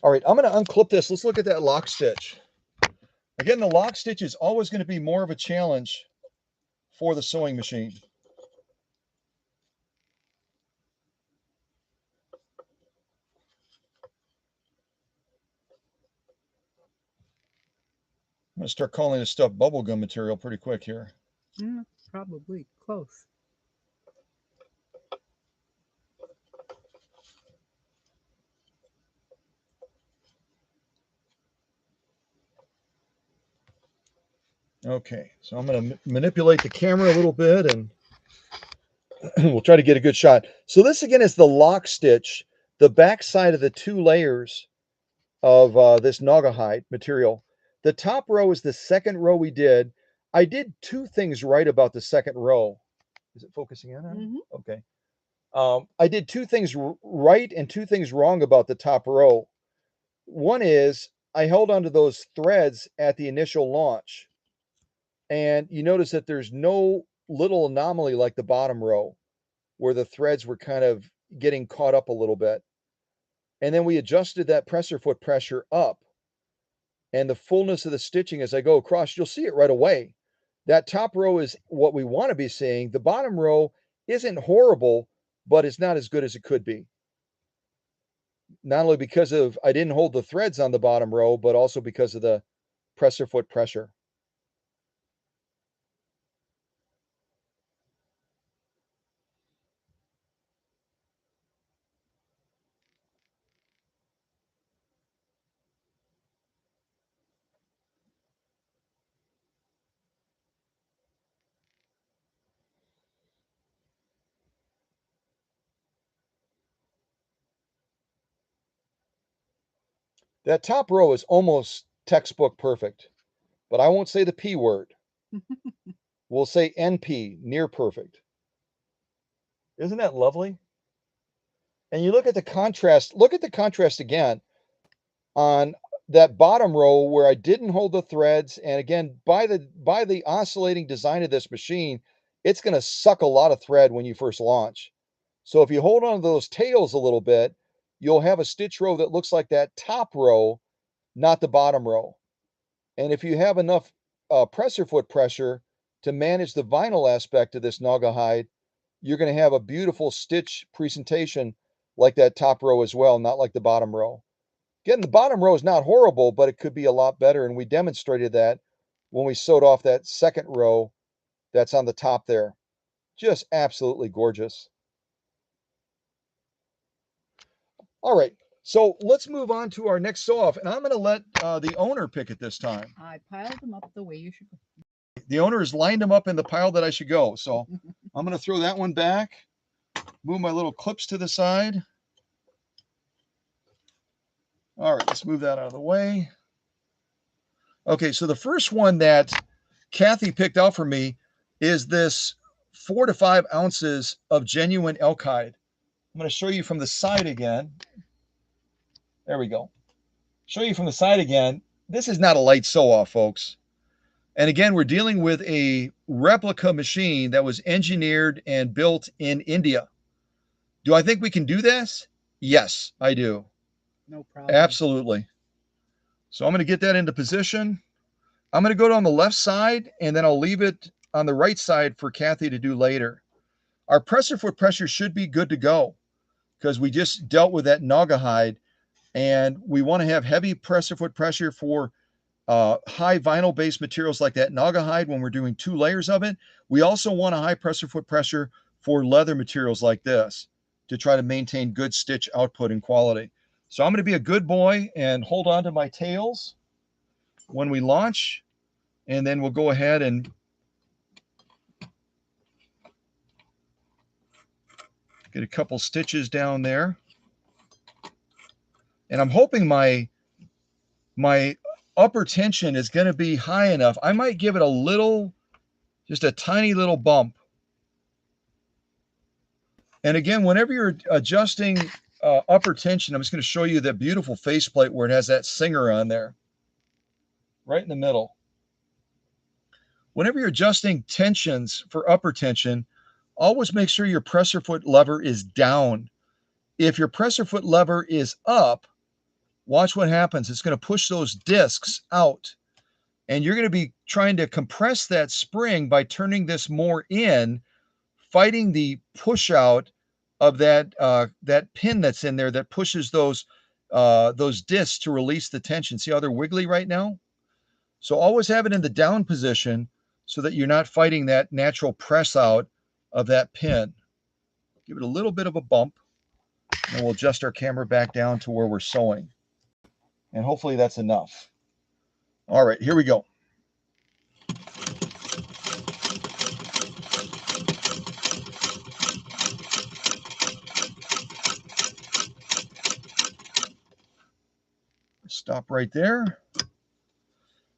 All right, I'm going to unclip this. Let's look at that lock stitch. Again, the lock stitch is always going to be more of a challenge for the sewing machine. I'm going to start calling this stuff bubblegum material pretty quick here. Yeah, probably close. Okay, so I'm going to manipulate the camera a little bit and we'll try to get a good shot. So this again is the lock stitch, the back side of the two layers of this Naugahyde material. The top row is the second row we did. I did two things right about the second row. Is it focusing in on? Mm-hmm. Okay. I did two things right and two things wrong about the top row. One is I held onto those threads at the initial launch. And you notice that there's no little anomaly like the bottom row where the threads were kind of getting caught up a little bit. And then we adjusted that presser foot pressure up and the fullness of the stitching as I go across, you'll see it right away. That top row is what we want to be seeing. The bottom row isn't horrible, but it's not as good as it could be. Not only because of I didn't hold the threads on the bottom row, but also because of the presser foot pressure. That top row is almost textbook perfect, but I won't say the P word. We'll say NP, near perfect. Isn't that lovely? And you look at the contrast again on that bottom row where I didn't hold the threads. And again, by the oscillating design of this machine, it's going to suck a lot of thread when you first launch. So if you hold on to those tails a little bit, you'll have a stitch row that looks like that top row, not the bottom row. And if you have enough presser foot pressure to manage the vinyl aspect of this Naugahyde, you're going to have a beautiful stitch presentation like that top row as well, not like the bottom row. Again, the bottom row is not horrible, but it could be a lot better. And we demonstrated that when we sewed off that second row that's on the top there. Just absolutely gorgeous. All right, so let's move on to our next sew off. And I'm going to let the owner pick it this time. I piled them up the way you should go. The owner has lined them up in the pile that I should go. So I'm going to throw that one back, move my little clips to the side. All right, let's move that out of the way. Okay, so the first one that Kathi picked out for me is this 4 to 5 ounces of genuine elk hide. I'm going to show you from the side again. There we go. Show you from the side again. This is not a light sew-off, folks. And again, we're dealing with a replica machine that was engineered and built in India. Do I think we can do this? Yes, I do. No problem. Absolutely. So I'm going to get that into position. I'm going to go down the left side, and then I'll leave it on the right side for Kathi to do later. Our presser foot pressure should be good to go because we just dealt with that naga hide, and we want to have heavy presser foot pressure for high vinyl-based materials like that naga hide when we're doing 2 layers of it. We also want a high presser foot pressure for leather materials like this to try to maintain good stitch output and quality. So I'm going to be a good boy and hold on to my tails when we launch, and then we'll go ahead and get a couple stitches down there. And I'm hoping my upper tension is going to be high enough. I might give it a little, just a tiny little bump. And again, whenever you're adjusting upper tension, I'm just going to show you that beautiful faceplate where it has that singer on there, right in the middle. Whenever you're adjusting tensions for upper tension, always make sure your presser foot lever is down. If your presser foot lever is up, watch what happens. It's going to push those discs out. And you're going to be trying to compress that spring by turning this more in, fighting the push out of that pin that's in there that pushes those discs to release the tension. See how they're wiggly right now? So always have it in the down position so that you're not fighting that natural press out of that pin. Give it a little bit of a bump, and we'll adjust our camera back down to where we're sewing. And hopefully that's enough. All right, here we go. Stop right there.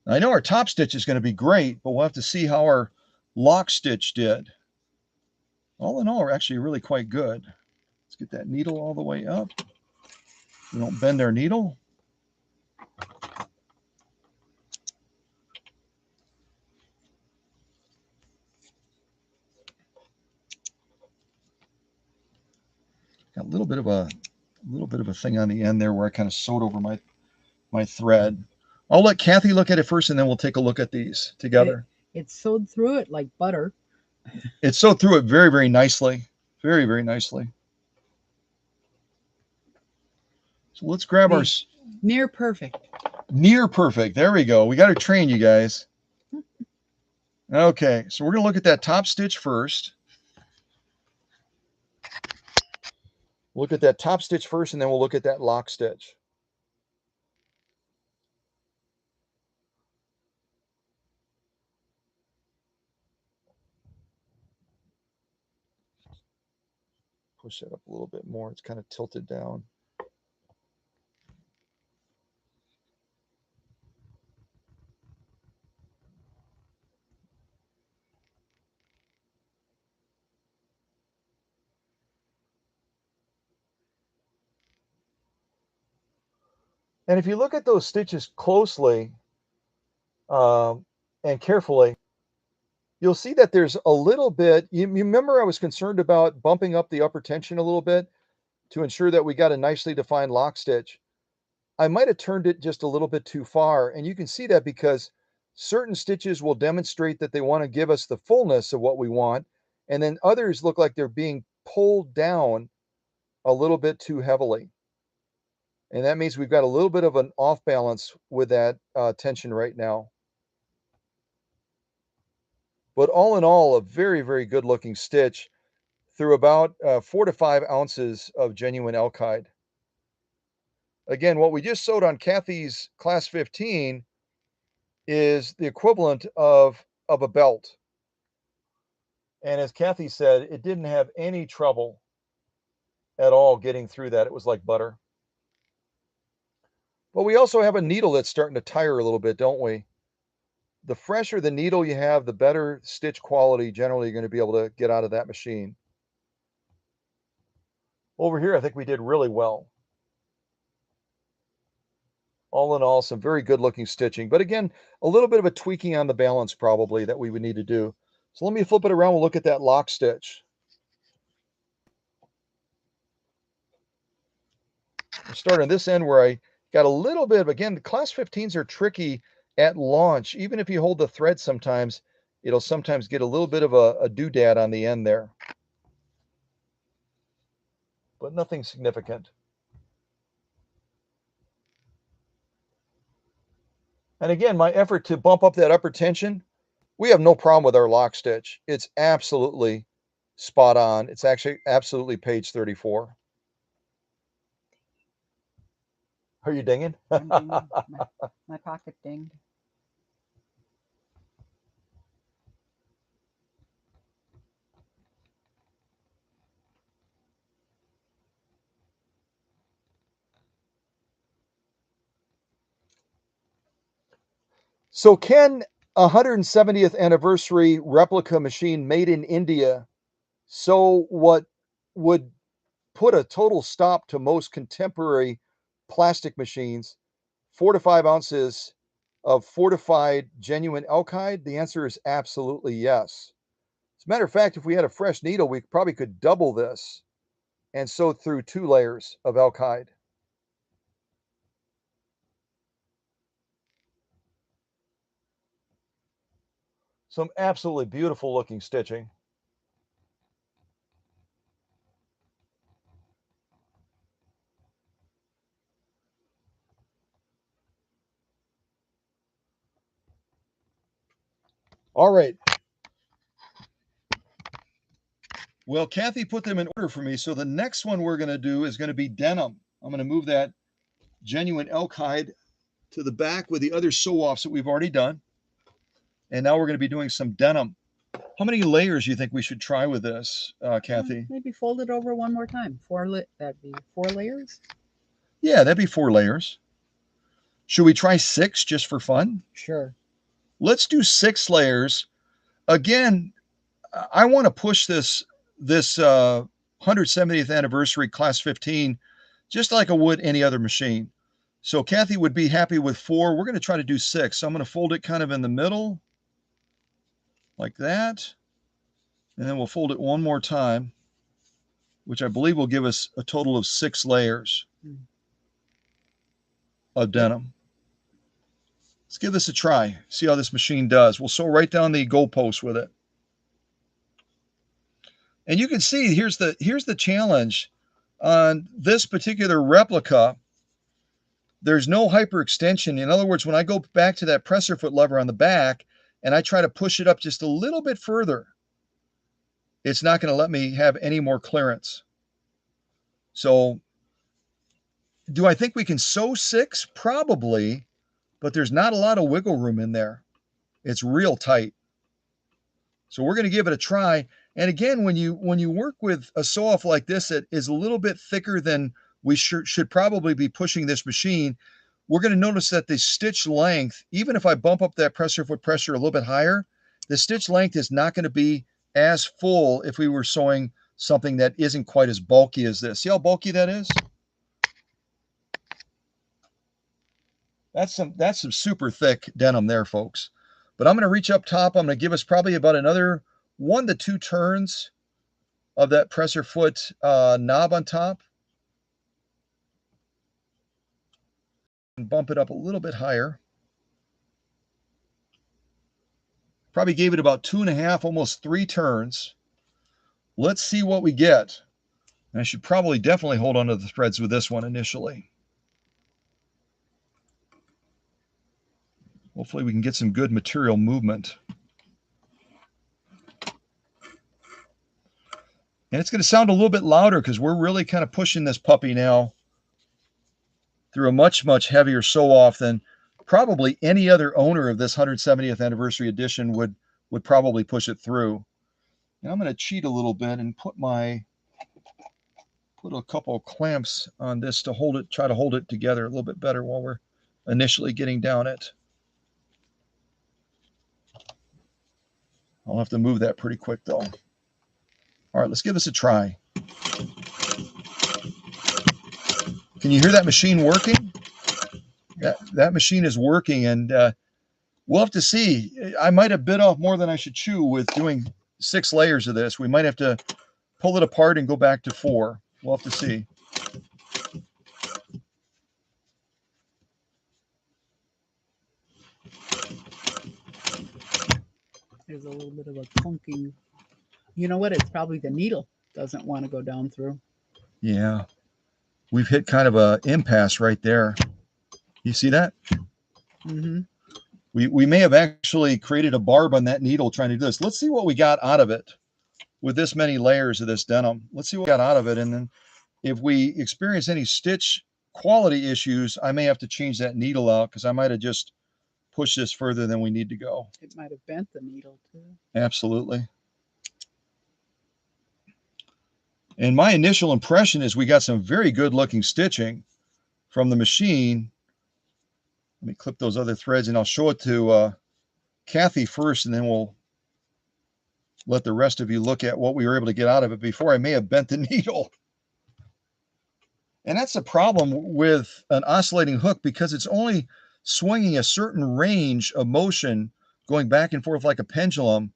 Now, I know our top stitch is going to be great, but we'll have to see how our lock stitch did. All in all, we're actually really quite good. Let's get that needle all the way up. We don't bend our needle. Got a little bit of a thing on the end there where I kind of sewed over my thread. I'll let Kathi look at it first, and then we'll take a look at these together. It sewed through it like butter. It sewed through it very, very nicely. Very, very nicely. So let's grab our... Near perfect. Near perfect. There we go. We got to train you guys. Okay, so we're going to look at that top stitch first. Look at that top stitch first, and then we'll look at that lock stitch. Push that up a little bit more. It's kind of tilted down. And if you look at those stitches closely and carefully, you'll see that there's a little bit, you remember I was concerned about bumping up the upper tension a little bit to ensure that we got a nicely defined lock stitch. I might have turned it just a little bit too far, and you can see that because certain stitches will demonstrate that they want to give us the fullness of what we want, and then others look like they're being pulled down a little bit too heavily. And that means we've got a little bit of an off balance with that tension right now. But all in all, a very, very good looking stitch through about 4 to 5 ounces of genuine elk hide. Again, what we just sewed on Kathy's class 15 is the equivalent of a belt. And as Kathi said, it didn't have any trouble at all getting through that. It was like butter. But we also have a needle that's starting to tire a little bit, don't we? The fresher the needle you have, the better stitch quality generally you're going to be able to get out of that machine. Over here, I think we did really well. All in all, some very good looking stitching. But again, a little bit of a tweaking on the balance probably that we would need to do. So let me flip it around. We'll look at that lock stitch. We'll start on this end where I got a little bit of, again, the class 15s are tricky at launch. Even if you hold the thread sometimes, it'll sometimes get a little bit of a doodad on the end there. But nothing significant. And again, my effort to bump up that upper tension, we have no problem with our lock stitch. It's absolutely spot on. It's actually absolutely page 34. Are you dinging? I'm dinging. My pocket dinged. So can a 170th anniversary replica machine made in India so what would put a total stop to most contemporary plastic machines, 4 to 5 ounces of fortified genuine elk hide? The answer is absolutely yes. As a matter of fact, if we had a fresh needle, we probably could double this and sew through 2 layers of elk hide. Some absolutely beautiful looking stitching. All right. Well, Kathi put them in order for me. So the next one we're going to do is going to be denim. I'm going to move that genuine elk hide to the back with the other sew-offs that we've already done. And now we're going to be doing some denim. How many layers do you think we should try with this, Kathi? Maybe fold it over one more time. That'd be 4 layers. Yeah, that'd be 4 layers. Should we try 6 just for fun? Sure. Let's do 6 layers. Again, I want to push this 170th anniversary class 15 just like I would any other machine. So Kathi would be happy with 4. We're going to try to do 6. So I'm going to fold it kind of in the middle like that. And then we'll fold it one more time, which I believe will give us a total of 6 layers of denim. Let's give this a try. See how this machine does. We'll sew right down the goalpost with it. And you can see here's the challenge on this particular replica. There's no hyperextension. In other words, when I go back to that presser foot lever on the back and I try to push it up just a little bit further, it's not going to let me have any more clearance. So do I think we can sew 6? Probably, but there's not a lot of wiggle room in there. It's real tight. So we're going to give it a try. And again, when you work with a sew-off like this that is a little bit thicker than we should probably be pushing this machine, we're going to notice that the stitch length, even if I bump up that presser foot pressure a little bit higher, the stitch length is not going to be as full if we were sewing something that isn't quite as bulky as this. See how bulky that is? That's some super thick denim there, folks. But I'm going to reach up top. I'm going to give us probably about another 1 to 2 turns of that presser foot knob on top. And bump it up a little bit higher. Probably gave it about 2.5, almost 3 turns. Let's see what we get. And I should probably definitely hold onto the threads with this one initially. Hopefully we can get some good material movement. And it's going to sound a little bit louder because we're really kind of pushing this puppy now through a much, much heavier sew-off than probably any other owner of this 170th anniversary edition would probably push it through. Now I'm going to cheat a little bit and put a couple of clamps on this to hold it, try to hold it together a little bit better while we're initially getting down it. I'll have to move that pretty quick though. All right, let's give this a try. Can you hear that machine working? That machine is working, and we'll have to see. I might have bit off more than I should chew with doing 6 layers of this. We might have to pull it apart and go back to 4. We'll have to see. There's a little bit of a clunking. You know what? It's probably the needle doesn't want to go down through. Yeah. We've hit kind of a impasse right there. You see that? Mm-hmm. We may have actually created a barb on that needle trying to do this. Let's see what we got out of it with this many layers of this denim. Let's see what we got out of it. And then if we experience any stitch quality issues, I may have to change that needle out because I might have just pushed this further than we need to go. It might have bent the needle too. Absolutely. And my initial impression is we got some very good looking stitching from the machine. Let me clip those other threads and I'll show it to Kathi first, and then we'll let the rest of you look at what we were able to get out of it before I may have bent the needle. And that's the problem with an oscillating hook, because it's only swinging a certain range of motion going back and forth like a pendulum.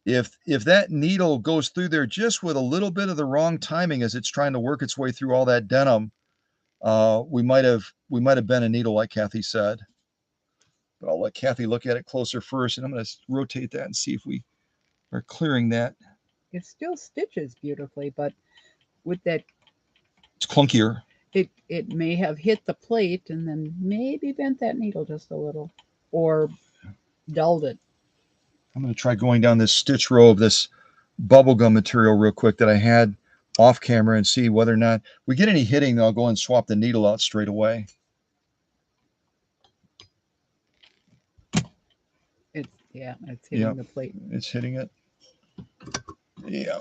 If that needle goes through there just with a little bit of the wrong timing as it's trying to work its way through all that denim, we might have bent a needle like Kathi said. But I'll let Kathi look at it closer first, and I'm going to rotate that and see if we are clearing that. It still stitches beautifully, but with that, it's clunkier. It may have hit the plate and then maybe bent that needle just a little, or dulled it. I'm going to try going down this stitch row of this bubblegum material real quick that I had off camera and see whether or not we get any hitting. I'll go and swap the needle out straight away. It's hitting the plate. It's hitting it. Yeah.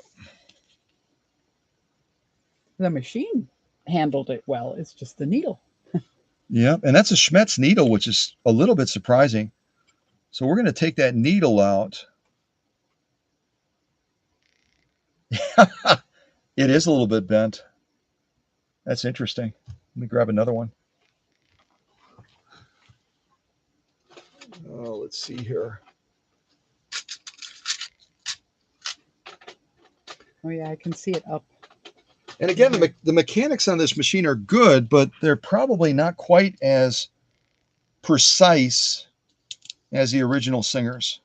The machine handled it well. It's just the needle. Yeah, and that's a Schmetz needle, which is a little bit surprising. So we're going to take that needle out. It is a little bit bent. That's interesting. Let me grab another one. Oh, let's see here. Oh yeah, I can see it up. And again, the mechanics on this machine are good, but they're probably not quite as precise as the original Singers.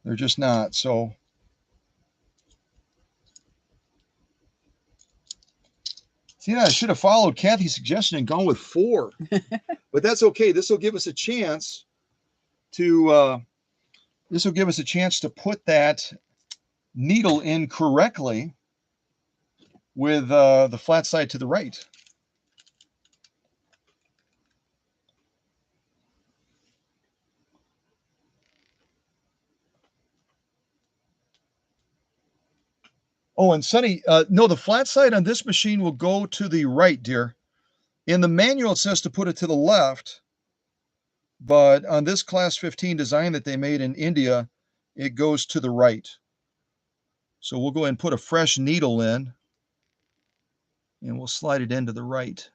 They're just not. So see, I should have followed Kathy's suggestion and gone with 4. But that's okay. This will give us a chance to put that needle in correctly with the flat side to the right. Oh, and Sonny, no, the flat side on this machine will go to the right, dear. In the manual, it says to put it to the left, but on this Class 15 design that they made in India, it goes to the right. So we'll go ahead and put a fresh needle in, and we'll slide it into the right.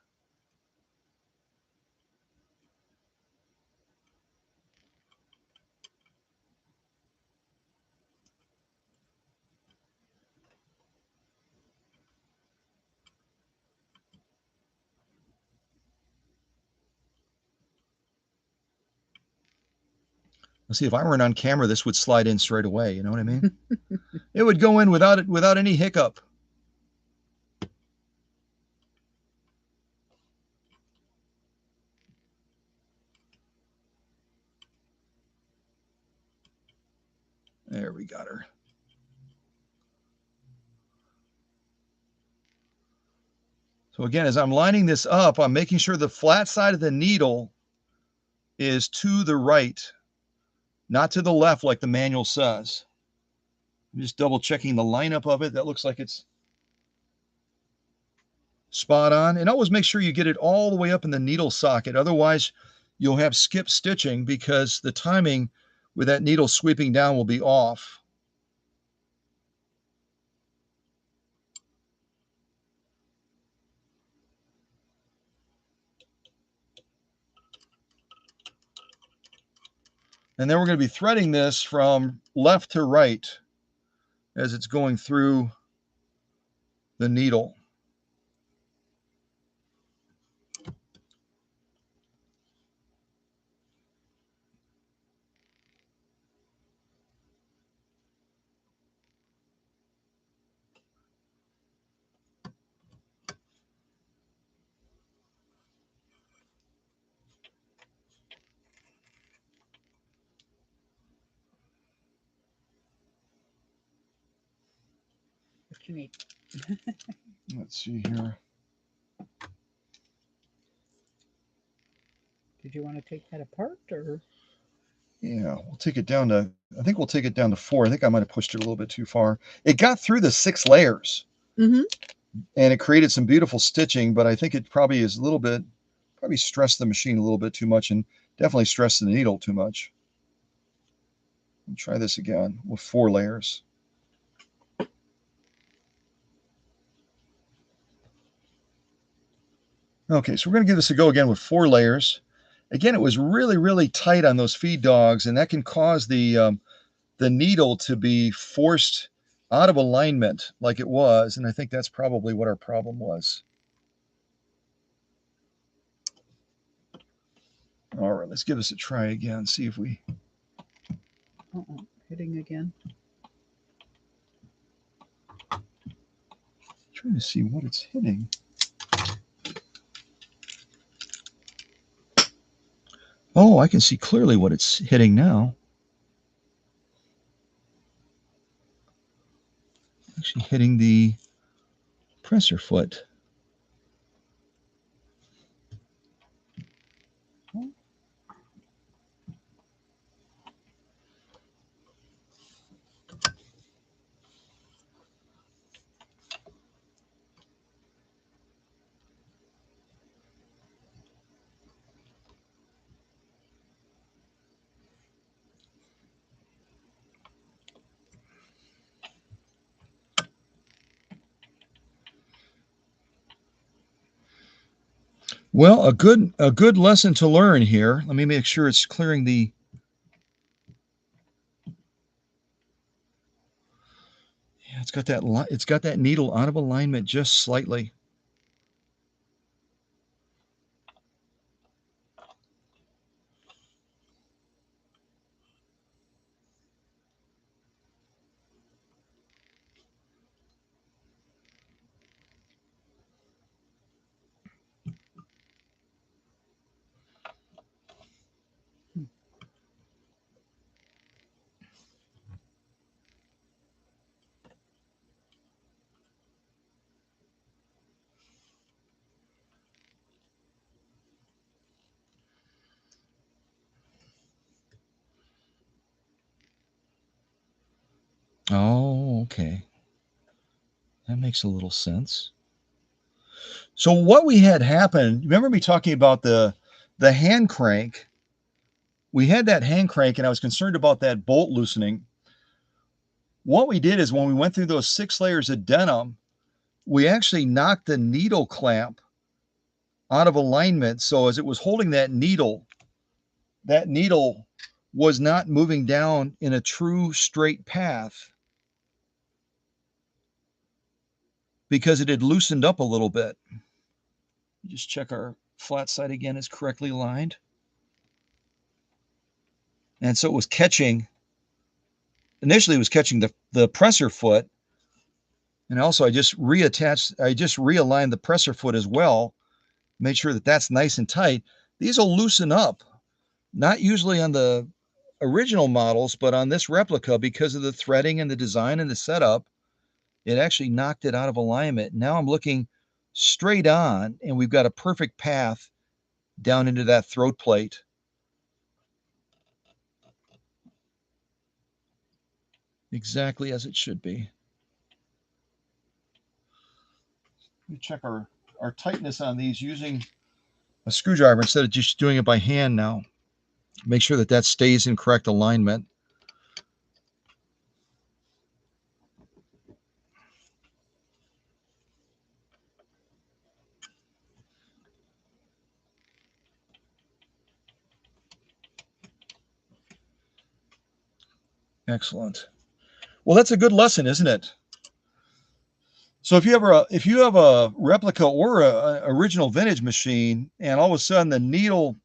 Let's see, if I weren't on camera, this would slide in straight away. You know what I mean? It would go in without any hiccup. There, we got her. So again, as I'm lining this up, I'm making sure the flat side of the needle is to the right, not to the left like the manual says. I'm just double checking the lineup of it. That looks like it's spot on. And always make sure you get it all the way up in the needle socket. Otherwise, you'll have skip stitching because the timing with that needle sweeping down will be off. And then we're going to be threading this from left to right as it's going through the needle. What you need? Let's see here. Did you want to take that apart or? Yeah, we'll take it down to, I think we'll take it down to 4. I think I might have pushed it a little bit too far. It got through the 6 layers. Mm-hmm. And it created some beautiful stitching, but I think it probably is a little bit, probably stressed the machine a little bit too much and definitely stressed the needle too much. We'll try this again with 4 layers. Okay, so we're going to give this a go again with 4 layers. Again, it was really, really tight on those feed dogs, and that can cause the needle to be forced out of alignment like it was, and I think that's probably what our problem was. All right, let's give this a try again, see if we... Hitting again. Trying to see what it's hitting. Oh, I can see clearly what it's hitting now. Actually hitting the presser foot. Well, a good lesson to learn here. Let me make sure it's clearing the... Yeah, it's got that needle out of alignment just slightly. Oh, okay. That makes a little sense. So what we had happen, remember me talking about the hand crank? We had that hand crank and I was concerned about that bolt loosening. What we did is when we went through those 6 layers of denim, we actually knocked the needle clamp out of alignment. So as it was holding that needle was not moving down in a true straight path because it had loosened up a little bit. Just check our flat side again is correctly lined. And so it was catching, initially it was catching the presser foot. And also I just realigned the presser foot as well, made sure that that's nice and tight. These will loosen up, not usually on the original models, but on this replica, because of the threading and the design and the setup, it actually knocked it out of alignment. Now I'm looking straight on and we've got a perfect path down into that throat plate. Exactly as it should be. Let me check our our tightness on these using a screwdriver instead of just doing it by hand now. Make sure that that stays in correct alignment. Excellent. Well, that's a good lesson, isn't it? So if you have a replica or a original vintage machine, and all of a sudden the needle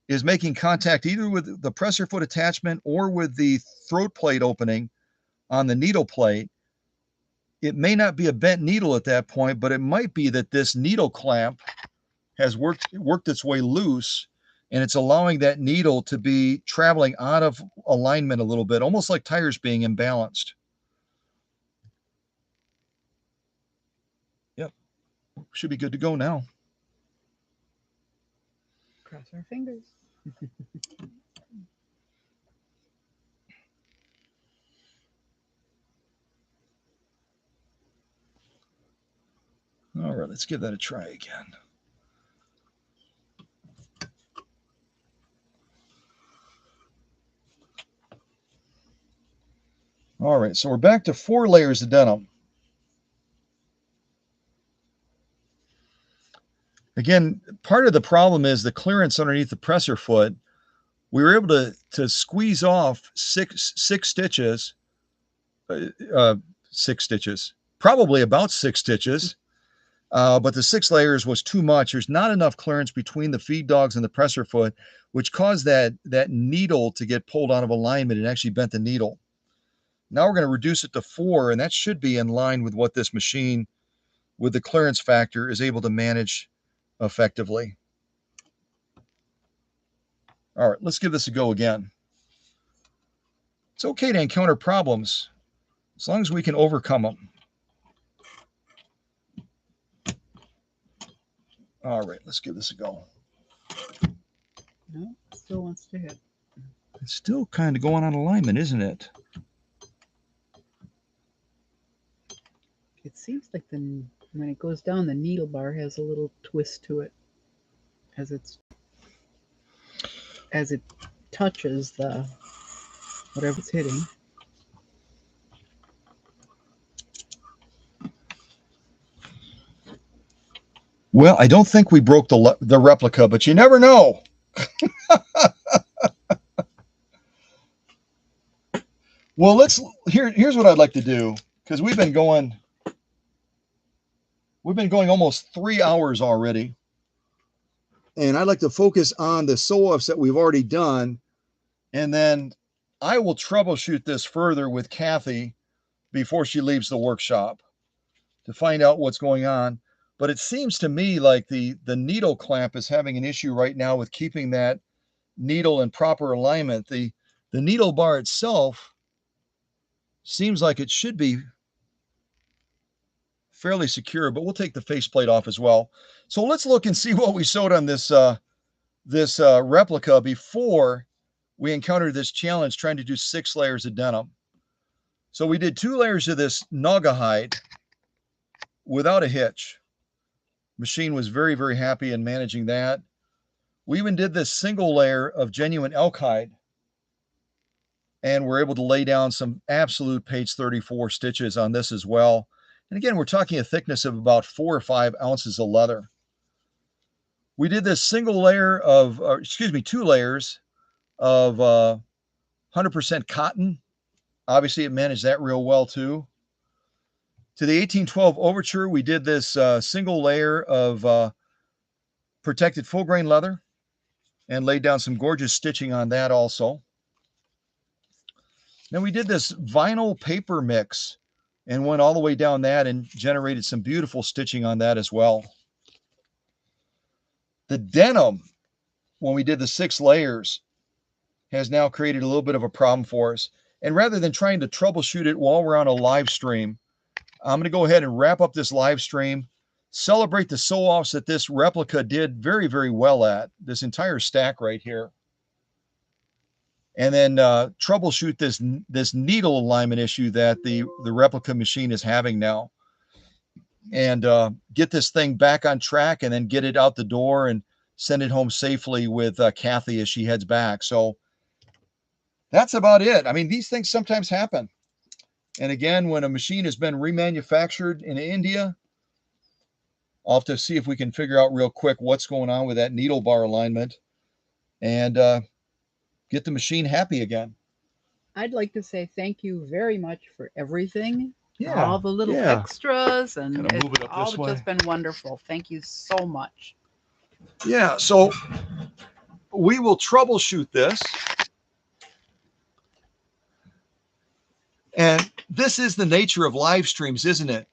is making contact either with the presser foot attachment or with the throat plate opening on the needle plate, it may not be a bent needle at that point, but it might be that this needle clamp has worked its way loose, and it's allowing that needle to be traveling out of alignment a little bit, almost like tires being imbalanced. Yep, should be good to go now. Cross our fingers. All right, let's give that a try again. All right, so we're back to 4 layers of denim. Again, part of the problem is the clearance underneath the presser foot. We were able to squeeze off six stitches, 6 stitches, probably about 6 stitches, but the 6 layers was too much. There's not enough clearance between the feed dogs and the presser foot, which caused that needle to get pulled out of alignment and actually bent the needle. Now we're going to reduce it to 4, and that should be in line with what this machine, with the clearance factor, is able to manage effectively. All right, let's give this a go again. It's okay to encounter problems as long as we can overcome them. All right, let's give this a go. No, still wants to hit. It's still kind of going on alignment, isn't it? It seems like when it goes down, the needle bar has a little twist to it as it touches the whatever it's hitting. Well, I don't think we broke the replica, but you never know. Well, here's what I'd like to do, because we've been going almost 3 hours already. And I'd like to focus on the sew-offs that we've already done. And then I will troubleshoot this further with Kathi before she leaves the workshop to find out what's going on. But it seems to me like the needle clamp is having an issue right now with keeping that needle in proper alignment. The needle bar itself seems like it should be fairly secure, but we'll take the faceplate off as well. So let's look and see what we sewed on this replica before we encountered this challenge trying to do 6 layers of denim. So we did 2 layers of this Naga hide without a hitch. Machine was very, very happy in managing that. We even did this single layer of genuine elk hide, and we're able to lay down some absolute page 34 stitches on this as well. And again, we're talking a thickness of about 4 or 5 ounces of leather. We did this single layer of, 2 layers of 100% cotton. Obviously, it managed that real well too. To the 1812 Overture, we did this single layer of protected full grain leather and laid down some gorgeous stitching on that also. Then we did this vinyl paper mix and went all the way down that and generated some beautiful stitching on that as well. The denim, when we did the 6 layers, has now created a little bit of a problem for us. And rather than trying to troubleshoot it while we're on a live stream, I'm going to go ahead and wrap up this live stream, celebrate the sew-offs that this replica did very, very well at, this entire stack right here, and then troubleshoot this needle alignment issue that the replica machine is having now. and get this thing back on track, and then get it out the door and send it home safely with Kathi as she heads back. So that's about it. I mean, these things sometimes happen. And again, when a machine has been remanufactured in India, I'll have to see if we can figure out real quick what's going on with that needle bar alignment and get the machine happy again. I'd like to say thank you very much for everything. Yeah, All the little yeah. extras, and Kinda move it up all this way. just been wonderful. Thank you so much. Yeah, so we will troubleshoot this. And this is the nature of live streams, isn't it?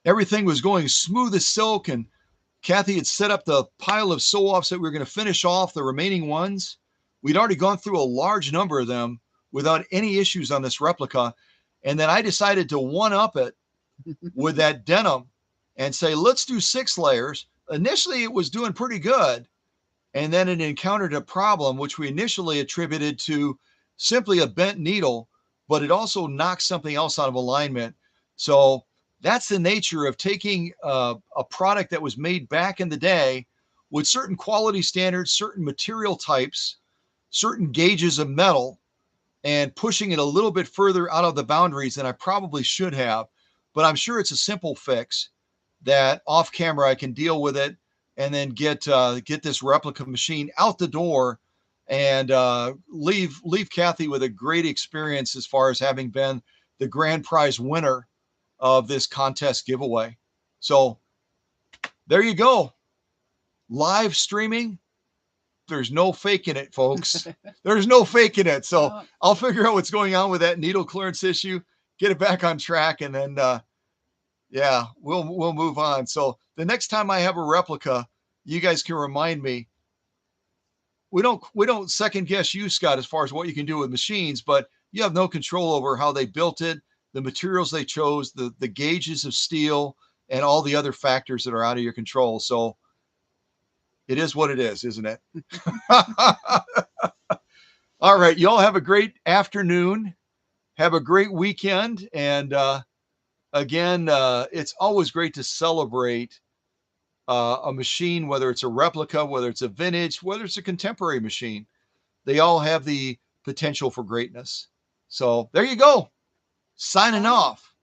Everything was going smooth as silk, and Kathi had set up the pile of sew-offs that we were going to finish off the remaining ones. We'd already gone through a large number of them without any issues on this replica. And then I decided to one-up it with that denim and say, let's do 6 layers. Initially, it was doing pretty good. And then it encountered a problem, which we initially attributed to simply a bent needle, but it also knocked something else out of alignment. So that's the nature of taking a product that was made back in the day with certain quality standards, certain material types, certain gauges of metal, and pushing it a little bit further out of the boundaries than I probably should have. But I'm sure it's a simple fix that off camera I can deal with it and then get this replica machine out the door and leave Kathi with a great experience as far as having been the grand prize winner of this contest giveaway. So there you go. Live streaming. There's no faking it, folks. There's no faking it. So I'll figure out what's going on with that needle clearance issue, get it back on track, and then yeah, we'll move on. So the next time I have a replica, you guys can remind me. We don't second guess you, Scott, as far as what you can do with machines, but you have no control over how they built it, the materials they chose, the gauges of steel, and all the other factors that are out of your control. So it is what it is, isn't it? All right, y'all have a great afternoon. Have a great weekend. And again, it's always great to celebrate a machine, whether it's a replica, whether it's a vintage, whether it's a contemporary machine. They all have the potential for greatness. So there you go. Signing off.